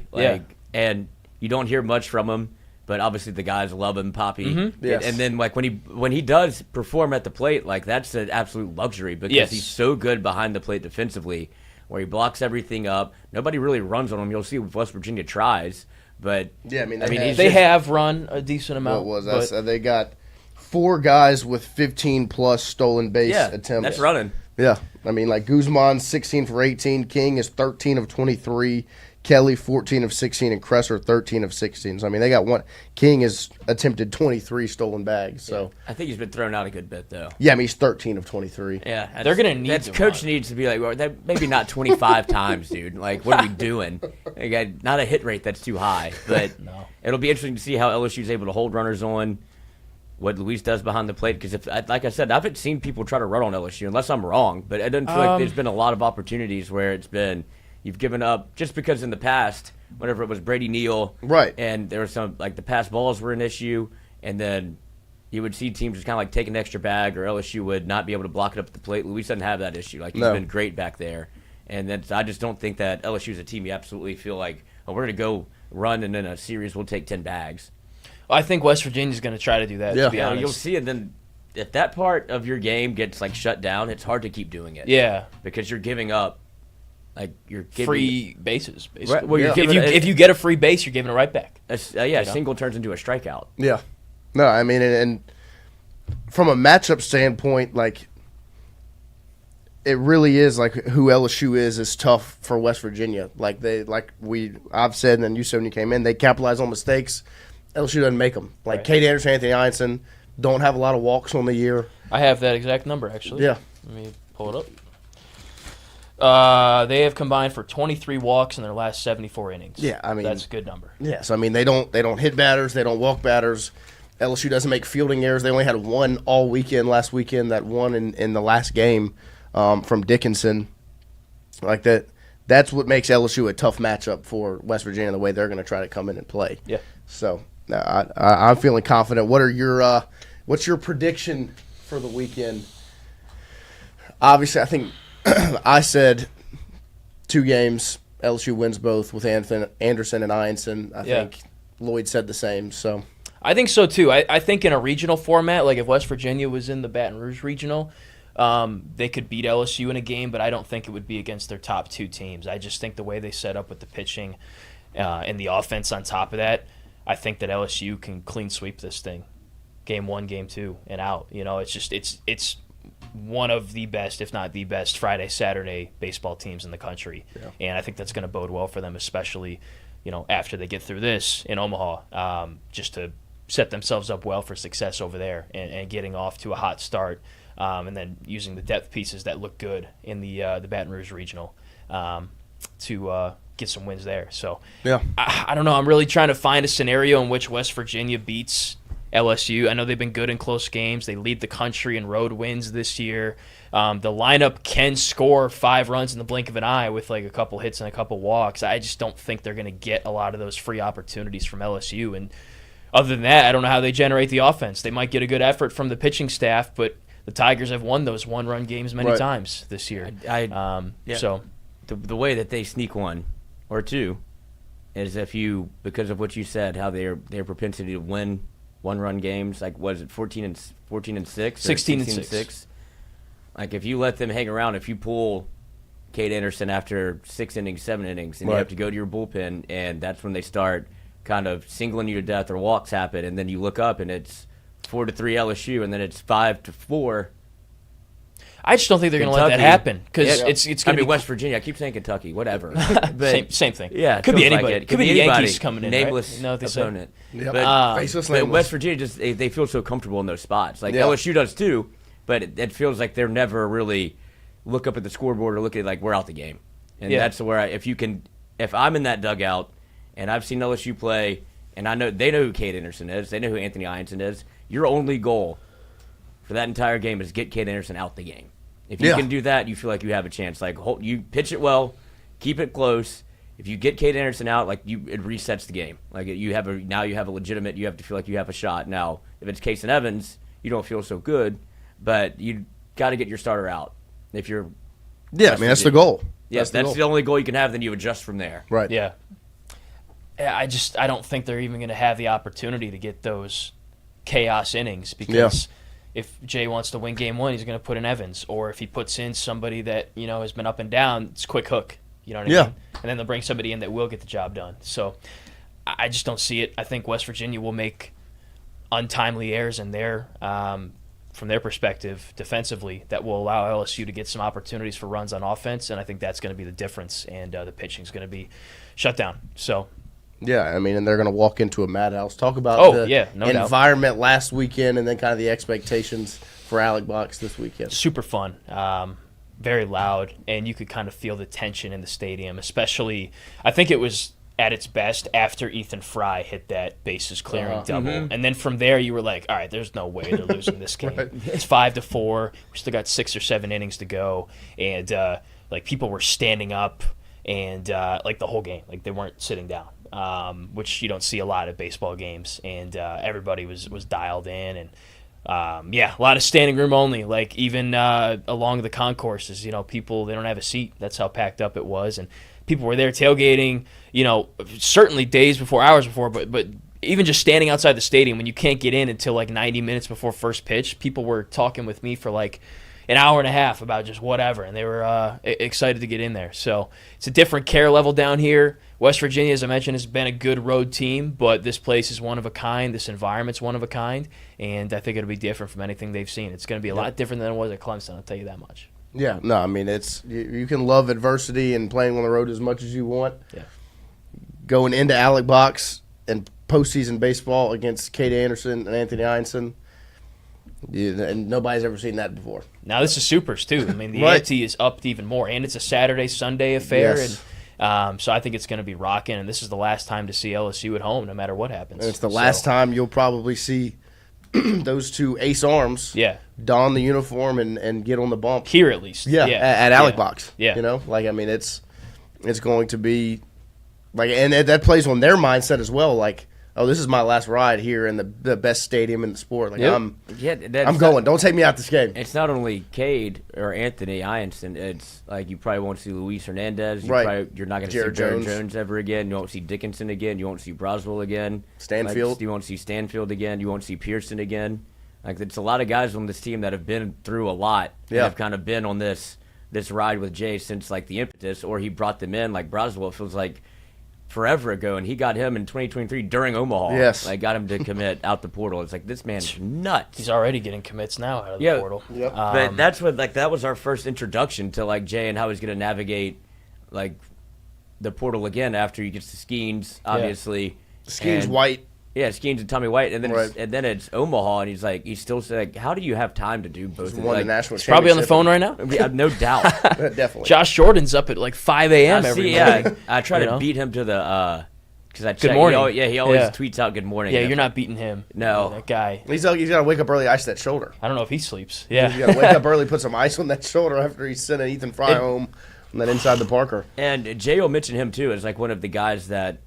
And you don't hear much from him. but obviously the guys love him, Poppy. Mm-hmm. Yes. And then like when he does perform at the plate, like that's an absolute luxury because he's so good behind the plate defensively, where he blocks everything up. Nobody really runs on him. You'll see if West Virginia tries, but Yeah, I mean, They have run a decent amount. What was that? They got 4 guys with 15-plus stolen base attempts. That's running. Yeah. I mean, like Guzman, 16 for 18. King is 13 of 23. Kelly, 14 of 16. And Kresser, 13 of 16. So, I mean, they got one. King has attempted 23 stolen bags. So, I think he's been thrown out a good bit, though. yeah, I mean, he's 13 of 23. Yeah, They're going to need that coach needs to be like, well, maybe not 25 times, dude. Like, what are we doing? They got not a hit rate that's too high, but it'll be interesting to see how LSU is able to hold runners on. What Luis does behind the plate, because like I said, I haven't seen people try to run on LSU unless I'm wrong, but it doesn't feel like there's been a lot of opportunities where it's been you've given up just because in the past, whenever it was Brady Neal, right, and there was some like the pass balls were an issue, and then you would see teams just kind of like take an extra bag, or LSU would not be able to block it up at the plate. Luis doesn't have that issue. Like he's been great back there, and I just don't think that LSU is a team you absolutely feel like, oh, we're going to go run and in a series we'll take 10 bags. I think West Virginia's going to try to do that, to be honest. You'll see, and then if that part of your game gets like shut down, it's hard to keep doing it. Yeah. Because you're giving up, like you're giving free bases, basically. Right, well, if you get a free base, you're giving it right back. A single turns into a strikeout. Yeah. No, I mean, and from a matchup standpoint, like it really is like who LSU is tough for West Virginia. Like I've said, and then you said when you came in, they capitalize on mistakes. LSU doesn't make them. Like Right. Kate Anderson, Anthony Einson don't have a lot of walks on the year. I have that exact number, actually. Yeah. Let me pull it up. They have combined for 23 walks in their last 74 innings. Yeah, I mean that's a good number. Yes, I mean they don't hit batters, they don't walk batters. LSU doesn't make fielding errors. They only had one all weekend last weekend. That one in the last game from Dickinson, like that. That's what makes LSU a tough matchup for West Virginia. The way they're going to try to come in and play. Yeah. So I'm feeling confident. What are your what's your prediction for the weekend? Obviously, I think I said 2 games. LSU wins both with Anderson and Einson. I think Lloyd said the same. So I think so too. I think in a regional format, like if West Virginia was in the Baton Rouge regional, they could beat LSU in a game, but I don't think it would be against their top 2 teams. I just think the way they set up with the pitching and the offense on top of that, I think that LSU can clean sweep this thing, game 1, game 2, and out. You know, it's one of the best, if not the best, Friday, Saturday baseball teams in the country, and I think that's going to bode well for them, especially after they get through this in Omaha, just to set themselves up well for success over there and getting off to a hot start, and then using the depth pieces that look good in the Baton Rouge regional to get some wins there. So I don't know. I'm really trying to find a scenario in which West Virginia beats LSU. I know they've been good in close games. They lead the country in road wins this year. The lineup can score 5 runs in the blink of an eye with like a couple hits and a couple walks. I just don't think they're going to get a lot of those free opportunities from LSU. And other than that, I don't know how they generate the offense. They might get a good effort from the pitching staff, but the Tigers have won those 1-run games many times this year. So the way that they sneak 1 or 2 is because of what you said, how their propensity to win 1-run games, like was it 14 and 6, 16 and 6. Like if you let them hang around, if you pull Kate Anderson after 6 innings, 7 innings, and you have to go to your bullpen, and that's when they start kind of singling you to death or walks happen, and then you look up and it's 4-3 LSU, and then it's 5-4. I just don't think they're going to let that happen because it's going to be West Virginia. I keep saying Kentucky, whatever. But same thing. Yeah, could be anybody. Like could be the Yankees coming in. Nameless right? opponent. Yep. But West Virginia just they feel so comfortable in those spots. Like LSU does too, but it feels like they're never really look up at the scoreboard or look at like we're out the game. And that's where if I'm in that dugout and I've seen LSU play and they know who Kate Anderson is, they know who Anthony Einson is. Your only goal for that entire game is get Kate Anderson out the game. If you can do that, you feel like you have a chance. Like you pitch it well, keep it close. If you get Kate Anderson out, it resets the game. Like you have a legitimate. You have to feel like you have a shot. Now, if it's Case and Evans, you don't feel so good, but you got to get your starter out. If you're that's the goal. Yes, that's the only goal you can have. Then you adjust from there. Right. Yeah. I don't think they're even going to have the opportunity to get those chaos innings because if Jay wants to win game 1, he's going to put in Evans, or if he puts in somebody that has been up and down, it's quick hook. You know what I mean? And then they'll bring somebody in that will get the job done. So I just don't see it. I think West Virginia will make untimely errors in their from their perspective defensively that will allow LSU to get some opportunities for runs on offense, and I think that's going to be the difference, and the pitching is going to be shut down. So. Yeah, I mean, and they're going to walk into a madhouse. Talk about the environment last weekend and then kind of the expectations for Alec Box this weekend. Super fun, very loud, and you could kind of feel the tension in the stadium, especially I think it was at its best after Ethan Fry hit that bases clearing double. Mm-hmm. And then from there you were like, all right, there's no way they're losing this game. Right. It's 5-4. We still got 6 or 7 innings to go, and people were standing up and the whole game. Like they weren't sitting down. Which you don't see a lot of baseball games, and everybody was dialed in, and a lot of standing room only. Like even along the concourses, people they don't have a seat. That's how packed up it was, and people were there tailgating. Certainly days before, hours before, but even just standing outside the stadium when you can't get in until 90 minutes before first pitch, people were talking with me for an hour and a half about just whatever, and they were excited to get in there. So it's a different care level down here. West Virginia, as I mentioned, has been a good road team, but this place is one of a kind. This environment's one of a kind, and I think it'll be different from anything they've seen. It's going to be a lot different than it was at Clemson, I'll tell you that much. Yeah, no, I mean, it's you can love adversity and playing on the road as much as you want. Yeah. Going into Alec Box and postseason baseball against Cade Anderson and Anthony Einson, and nobody's ever seen that before. Now this is supers, too. I mean, the ante is upped even more, and it's a Saturday-Sunday affair, and so I think it's going to be rocking, and this is the last time to see LSU at home, no matter what happens. And it's the last time you'll probably see those two ace arms don the uniform and get on the bump. Here, at least. At Alec Box. Yeah. It's going to be and that plays on their mindset as well. This is my last ride here in the best stadium in the sport. I'm going. Don't take me out this game. It's not only Cade or Anthony Einson. It's you probably won't see Luis Hernandez. You're not going to see Jared Jones ever again. You won't see Dickinson again. You won't see Broswell again. Stanfield. You won't see Stanfield again. You won't see Pearson again. It's a lot of guys on this team that have been through a lot. And have kind of been on this ride with Jay since the impetus, or he brought them in. Broswell feels like forever ago, and he got him in 2023 during Omaha. Yes. Got him to commit out the portal. It's this man's nuts. He's already getting commits now out of the portal. Yep. But that's what that was our first introduction to Jay and how he's going to navigate the portal again after he gets to Skeens, obviously. Skeens White. Yeah, Skeens and Tommy White, and then it's Omaha, and he's still how do you have time to do both? He's won the national championship. Probably on the phone right now. Yeah, no doubt. Definitely. Josh Jordan's up at 5 a.m. every morning. I try to beat him to the because I check. Good morning. He always tweets out good morning. Yeah, you're not beating him. No, that guy. He's got to wake up early, ice that shoulder. I don't know if he sleeps. Yeah, he's got to wake up early, put some ice on that shoulder after he's sending Ethan Fry home, and then inside the Parker. And Jay will mention him too as one of the guys that.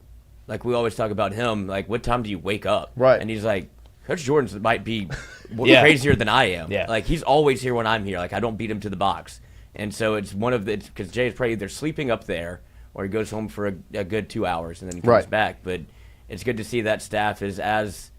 We always talk about him, what time do you wake up? Right. And he's Coach Jordan might be crazier than I am. Yeah. He's always here when I'm here. I don't beat him to the box. And so it's one of the – because Jay is probably either sleeping up there or he goes home for a good 2 hours and then comes back. But it's good to see that staff is as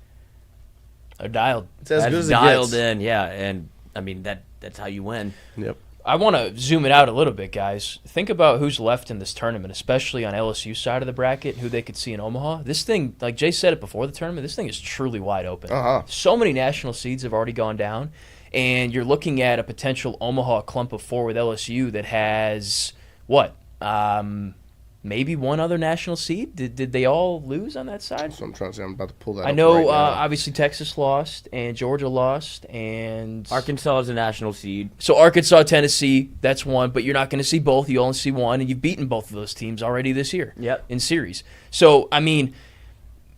– They're dialed. It's as good as dialed it gets. in, yeah. And, I mean, that's how you win. Yep. I want to zoom it out a little bit, guys. Think about who's left in this tournament, especially on LSU's side of the bracket, who they could see in Omaha. This thing, like Jay said it before the tournament, this thing is truly wide open. So many national seeds have already gone down, and you're looking at a potential Omaha clump of 4 with LSU that has, maybe one other national seed? Did they all lose on that side? So I'm trying to say I'm about to pull that up. I know, right now. obviously Texas lost and Georgia lost and Arkansas is a national seed. So Arkansas, Tennessee, that's one, but you're not going to see both. You only see one, and you've beaten both of those teams already this year. Yep. In series. So I mean,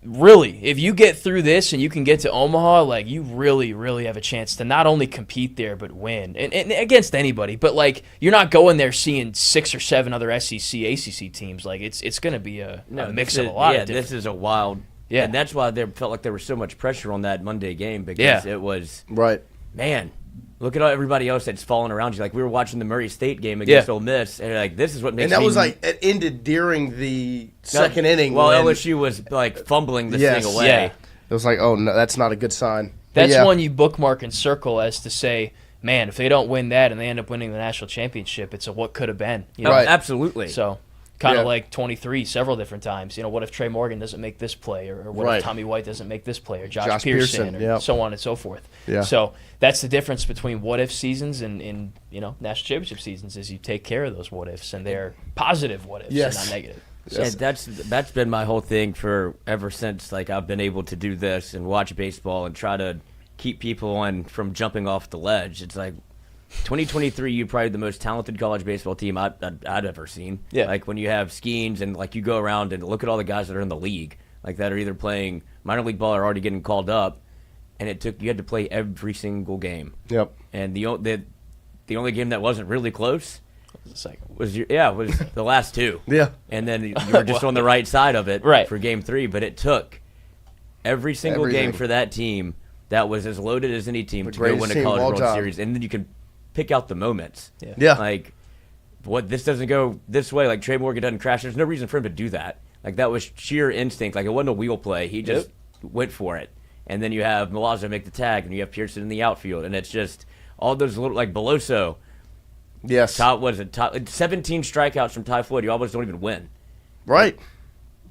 really, if you get through this and you can get to Omaha, you really, really have a chance to not only compete there but win, and against anybody. But you're not going there seeing 6 or 7 other SEC, ACC teams. It's going to be a mix of a lot. Yeah, this is a wild. Yeah, and that's why there felt like there was so much pressure on that Monday game because it was right. Man, look at everybody else that's falling around you. Like, we were watching the Murray State game against Ole Miss, and like, this is what makes And that me... was like, it ended during the second inning. Well, when, LSU was like fumbling this Yes. thing away. Yeah. It was like, oh, no, that's not a good sign. That's Yeah. one you bookmark and circle as to say, man, if they don't win that and they end up winning the national championship, it's a what could have been. You know? Right. Absolutely. So kind of Yeah. like 23 several different times. You know, what if Trey Morgan doesn't make this play, or what Right. if Tommy White doesn't make this play, or Josh Pearson, Pearson, or yeah. so on and so forth. Yeah. So that's the difference between what if seasons and national championship seasons is you take care of those what ifs, and they're positive what ifs Yes. and not negative. Yeah, that's been my whole thing for ever since like I've been able to do this and watch baseball and try to keep people from jumping off the ledge. It's like 2023, you're probably the most talented college baseball team I'd ever seen. Yeah. Like when you have Skeens and like you go around and look at all the guys that are in the league, like that are either playing minor league ball or already getting called up, and you had to play every single game. Yep. And the only game that wasn't really close The second. was the last two. Yeah. And then you were just on the right side of it Right. for game 3, but it took every single Everything. game for that team that was as loaded as any team to go greatest win a team of College all World time. Series. And then you can pick out the moments. Yeah. Like, what this doesn't go this way, like Trey Morgan doesn't crash. There's no reason for him to do that. Like, that was sheer instinct. Like, it wasn't a wheel play. He just went for it. And then you have Milazzo make the tag, and you have Pearson in the outfield. And it's just all those little, like Beloso, Yes. 17 strikeouts from Ty Floyd. You almost don't even win. Right.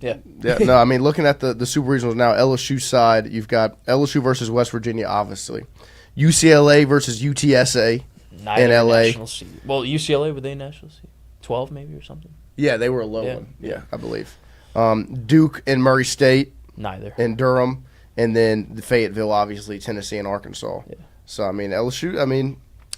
Yeah. Yeah. No, I mean, looking at the Super Regionals now, LSU side, you've got LSU versus West Virginia, obviously. UCLA versus UTSA Neither in LA. national seed. Well, UCLA, were they national seed? 12 maybe or something? Yeah, they were a low Yeah. one. Yeah, I believe. Duke and Murray State Neither. and Durham, and then the Fayetteville, obviously, Tennessee and Arkansas. Yeah. So, I mean, LSU, I mean,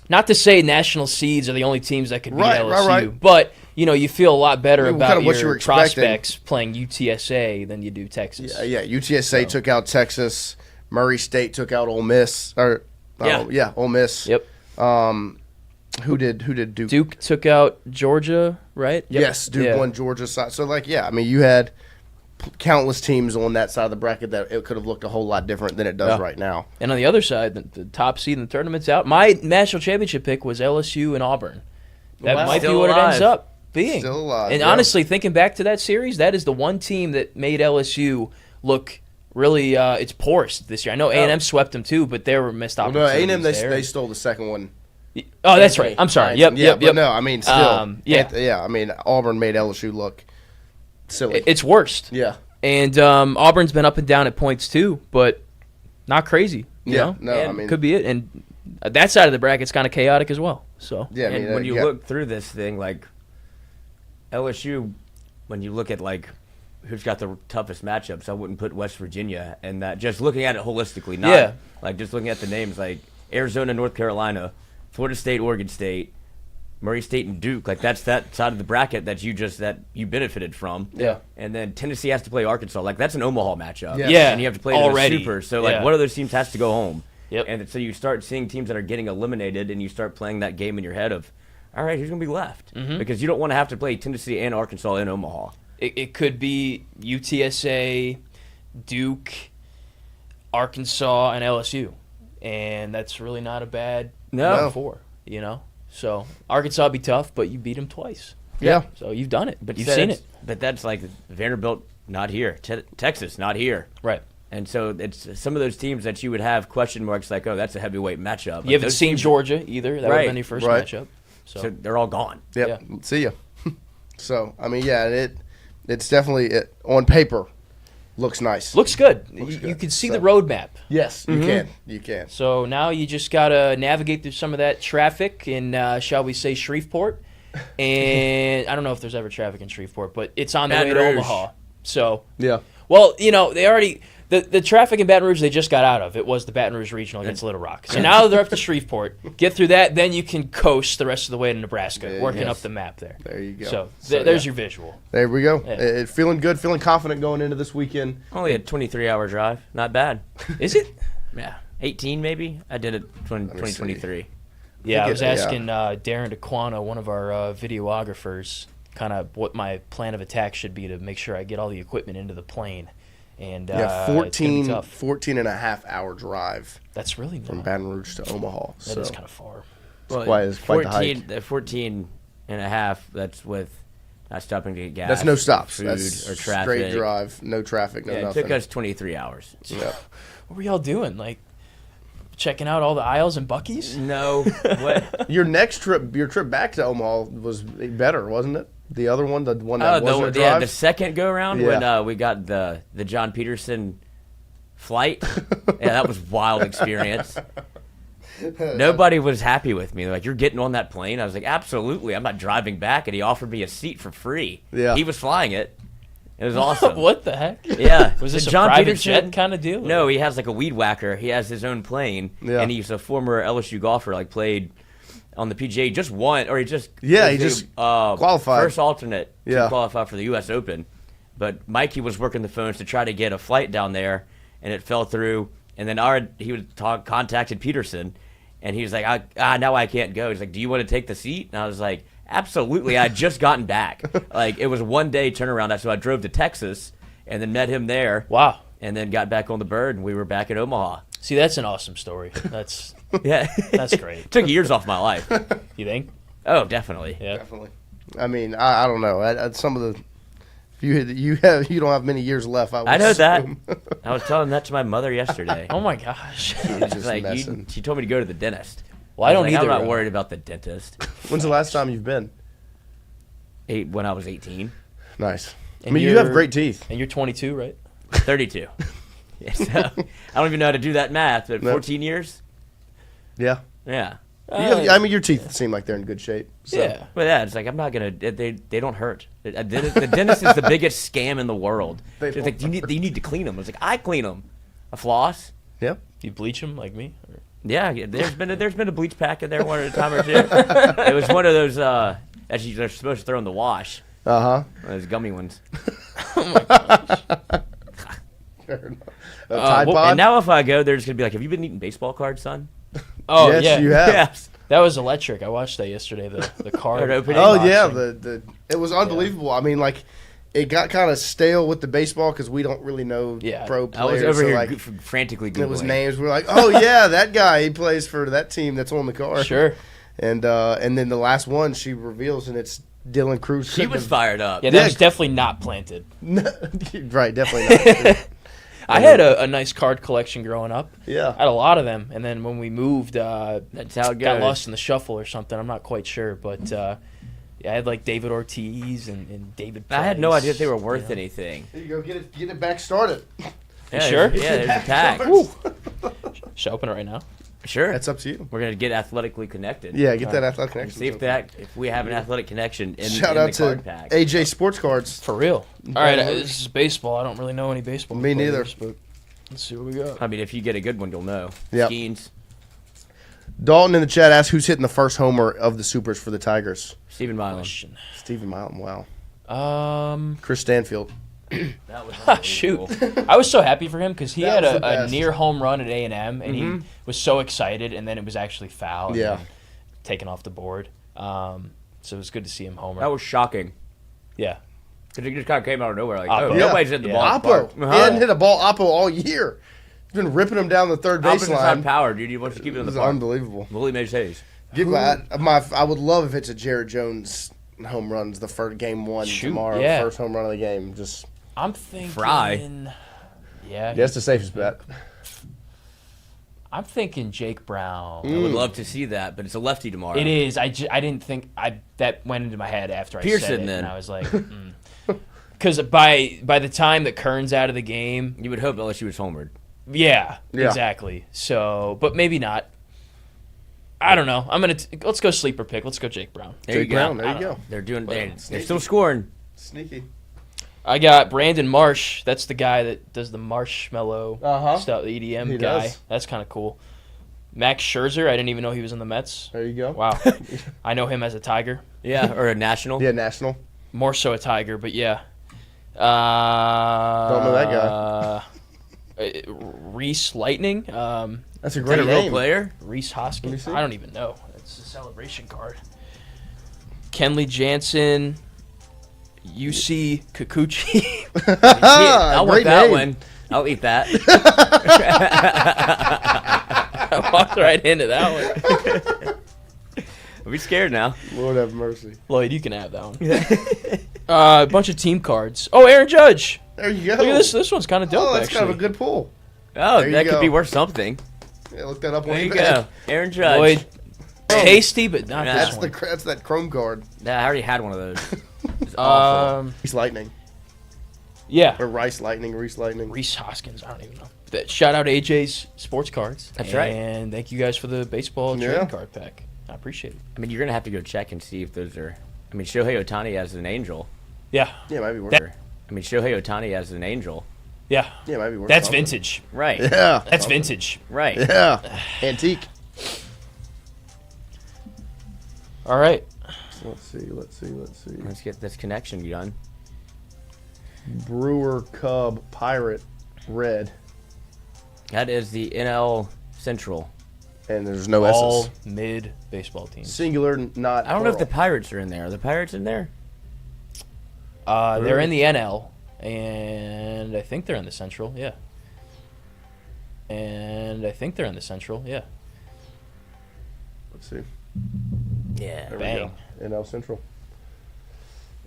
Not to say national seeds are the only teams that could beat Right, LSU, right. but you feel a lot better I mean, about kind of what you your were expecting. prospects playing UTSA than you do Texas. yeah, UTSA took out Texas. Murray State took out Ole Miss. Or, Ole Miss. Yep. Who did Duke? Duke took out Georgia, right? Yep. Yes, Duke Yeah. won Georgia's side. So, like, yeah, I mean, you had countless teams on that side of the bracket that it could have looked a whole lot different than it does right now. And on the other side, the top seed in the tournament's out. My national championship pick was LSU and Auburn. That Wow. might be Still what it ends alive. up being. Still alive, And yeah. honestly, thinking back to that series, that is the one team that made LSU look really it's porous this year. I know A&M swept them too, but there were missed No, opportunities A&M, there. they stole the second one. Oh, that's right. I'm sorry. Yep. But no, I mean, still. Yeah. I mean, Auburn made LSU look silly. It's worst. Yeah. And Auburn's been up and down at points too, but not crazy. You Yeah, know? no, And I mean- could be it. And that side of the bracket's kind of chaotic as well. So Yeah, I mean, And when you yeah. look through this thing, like LSU, when you look at like who's got the toughest matchups, I wouldn't put West Virginia in that. Just looking at it holistically, not like just looking at the names, like Arizona, North Carolina, Florida State, Oregon State, Murray State, and Duke. Like that's that side of the bracket that you benefited from. Yeah. And then Tennessee has to play Arkansas. Like that's an Omaha matchup. Yes. Yeah, And you have to play them already. Super. So like Yeah. one of those teams has to go home. Yep. And so you start seeing teams that are getting eliminated, and you start playing that game in your head of, all right, who's going to be left? Mm-hmm. Because you don't want to have to play Tennessee and Arkansas in Omaha. It could be UTSA, Duke, Arkansas, and LSU. And that's really not a bad No. four, you know? So Arkansas would be tough, but you beat them twice. Yeah. So you've done it. But You've seen it. But that's like Vanderbilt, not here. Texas, not here. Right. And so it's some of those teams that you would have question marks like, oh, that's a heavyweight matchup. You haven't seen Georgia either. That would have been your first Right. matchup. So they're all gone. Yep. Yeah. See ya. So, I mean, yeah, it's definitely, on paper, looks nice. Looks good. Looks You good. can see So- the roadmap. Yes, you can. You can. So now you just got to navigate through some of that traffic in, shall we say, Shreveport. And I don't know if there's ever traffic in Shreveport, but it's on the way Baton to Rouge. Omaha. So, Yeah. well, they already the traffic in Baton Rouge they just got out of. It was the Baton Rouge Regional against Little Rock. So now they're up to Shreveport. Get through that, then you can coast the rest of the way to Nebraska, working yes. up the map there. There you go. So, So, there's yeah. your visual. There we go. Yeah. Feeling good, feeling confident going into this weekend. Only a 23-hour drive. Not bad. Is it? Yeah. 18 maybe? I did it 2023. Yeah, I was think asking Darren DeQuana, one of our videographers, kind of what my plan of attack should be to make sure I get all the equipment into the plane. And Yeah, it's gonna be tough. 14 and a half hour drive That's really from not. Baton Rouge to Omaha. That is kind of far. It's quite the hike. 14 and a half, that's with not stopping to get gas. That's no stops. Food That's or traffic. straight drive, no traffic, no Yeah, it nothing. took us 23 hours. Yeah. What were y'all doing? Like checking out all the aisles and Buc-ee's? No. What? Your trip back to Omaha was better, wasn't it? The other one, the one that wasn't a yeah, drive? the second go around Yeah. when we got the John Peterson flight. Yeah, that was a wild experience. Nobody was happy with me. They're like, "You're getting on that plane?" I was like, "Absolutely. I'm not driving back." And he offered me a seat for free. Yeah. He was flying it. It was awesome. What the heck? Yeah. Was this The a John private Peterson- jet kind of deal? No, he has like a weed whacker. He has his own plane, Yeah. and he's a former LSU golfer. Like played on the PGA, just won, or he just qualified. first alternate Yeah. to qualify for the U.S. Open. But Mikey was working the phones to try to get a flight down there, and it fell through. And then contacted Peterson, and he was like, "Now I can't go." He's like, "Do you want to take the seat?" And I was like, "Absolutely." I had just gotten back. Like it was a 1 day turnaround. So I drove to Texas and then met him there. Wow. And then got back on the bird, and we were back at Omaha. See, that's an awesome story. That's Yeah, that's great. Took years off my life. You think? Oh, definitely. Yeah. Definitely. I mean, I don't know. Some of the you don't have many years left. I know that. assume. I was telling that to my mother yesterday. Oh my gosh. Just Like messing. she told me to go to the dentist. Well, I don't was like, either. I'm not worried about the dentist. When's the last time you've been? When I was 18, Nice. I And mean, you have you're- great teeth. And you're 22, right? 32. Yeah, so, I don't even know how to do that math, but No. 14 years. Yeah. Yeah. I mean, your teeth seem like they're in good shape. So. Yeah. But yeah, it's like I'm not gonna. They don't hurt. The dentist is the biggest scam in the world. They It's don't like you need to clean them. I was like, I clean them. A floss. Yep. Do you bleach them like me? Or- Yeah, there's been a bleach pack in there one at a time or two. It was one of those that they're supposed to throw in the wash. Uh Those gummy ones. huh. Tide Pod. And now if I go, they're just gonna be like, "Have you been eating baseball cards, son?" Oh, yes, yeah. you have. Yes. That was electric. I watched that yesterday, the card. Card opening. Oh unboxing. yeah, it was unbelievable. I mean, like, it got kind of stale with the baseball because we don't really know Yeah. pro I players. was over so, here like, frantically googling. it was names. We're like, oh yeah, that guy. He plays for that team that's on the card. Sure. And then the last one she reveals, and it's Dylan Cruz. She was fired up. Yeah, that Yeah. was definitely not planted. Right, definitely not. I had a nice card collection growing up. Yeah. I had a lot of them, and then when we moved, That's how it got goes. lost in the shuffle or something. I'm not quite sure, but yeah, I had like David Ortiz and David. I had no Price, idea they were worth you know. anything. There you go. Get it back started. Yeah, sure? Yeah, there's a tag. Should I open it right now? Sure. That's up to you. We're gonna get athletically connected. Yeah, get that athletic connection. See if we have an athletic connection in, Shout in out the to card pack. AJ Sports Cards. For real. All right, this is baseball. I don't really know any baseball. Me neither. players, but let's see what we got. I mean, if you get a good one, you'll know. Yep. Skeens, Dalton in the chat asked who's hitting the first homer of the Supers for the Tigers. Stephen Milam. Question. Stephen Milam. Wow. Chris Stanfield. That was Shoot. unbelievable. I was so happy for him because he That had was the a best. near home run at A&M, and he was so excited, and then it was actually foul. And Yeah. then taken off the board. So it was good to see him homer. That was shocking. Yeah. Because it just kind of came out of nowhere. Like, Oppo. oh, Yeah. nobody's hit the Yeah. ball. Oppo. He hadn't hit a ball Oppo all year. He's been ripping him down the third Opposite side baseline. power, dude. You want to keep it in This the is park. unbelievable. Willie Mays Hayes. I would love if it's a Jared Jones home runs the first game one Shoot, tomorrow. yeah. First home run of the game. Just I'm thinking. Fry. Yeah. that's the safest bet. I'm thinking Jake Brown. I would love to see that, but it's a lefty tomorrow. It is. I didn't think that went into my head after I said Pearson, it, then. and I was like, because by the time that Kern's out of the game, You would hope LSU was homered. yeah, Yeah. exactly. So, but maybe not. I don't know. Let's go sleeper pick. Let's go Jake Brown. There Jake you Brown, go. there you go. They're doing. They're sneaky. still scoring. Sneaky. I got Brandon Marsh. That's the guy that does the marshmallow Uh-huh. stuff, the EDM He guy. does. That's kind of cool. Max Scherzer. I didn't even know he was in the Mets. There you go. Wow. I know him as a Tiger. Yeah, or a national. Yeah, national. More so a Tiger, but yeah. Don't know that guy. Reese Lightning. That's a Is that great a real name. player? Reese Let me Hoskins. see. I don't even know. It's a celebration card. Kenley Jansen. UC Kikuchi. I want Great that name. one. I'll eat that. I walked right into that one. I'll be scared now. Lord have mercy. Lloyd, you can have that one. A bunch of team cards. Oh, Aaron Judge. There you go. Look at this. This one's kind of dope, Oh, that's actually. kind of a good pull. Oh, There you that could go. be worth something. Yeah, look that up on There you eBay. go. Aaron Judge. Lloyd, tasty, but not Yeah. this one. That's that Chrome card. Nah, I already had one of those. It's awful. Reese Lightning. Yeah. Or Rice Lightning, Reese Lightning. Reese Hoskins. I don't even know. Shout out AJ's Sports Cards. That's right. And thank you guys for the baseball Yeah. trading card pack. I appreciate it. I mean, you're going to have to go check and see if those are... I mean, Shohei Ohtani as an angel. Yeah. Yeah, might be worth I mean, Shohei Ohtani as an angel. Yeah. Yeah, might be worth That's something. vintage. Right. Yeah. That's vintage. Right. Yeah. Antique. All right. Let's see. Let's get this connection done. Brewer, Cub, Pirate, Red. That is the NL Central. And there's no All S's. mid baseball teams. Singular, not I don't know if the plural. Pirates are in there. Are the Pirates in there? They're in the NL, and I think they're in the Central. Yeah. Let's see. Yeah. There Bang. we go. NL Central.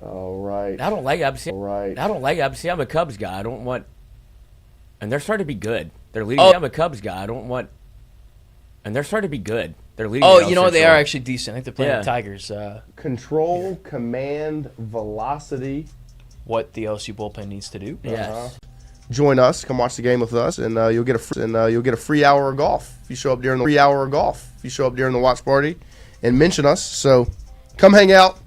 All right. I don't like it. All right. I don't like it. See, I'm a Cubs guy. I don't want... And they're starting to be good. They're leading. Oh. I'm a Cubs guy. I don't want... And they're starting to be good. They're leading. Oh, the NL you know what? They Central. are actually decent. I think they're playing Yeah. the Tigers. Control, command, velocity. What the LSU bullpen needs to do. Yes. Join us. Come watch the game with us, and you'll get a free hour of golf if you show up during the watch party and mention us. So, come hang out.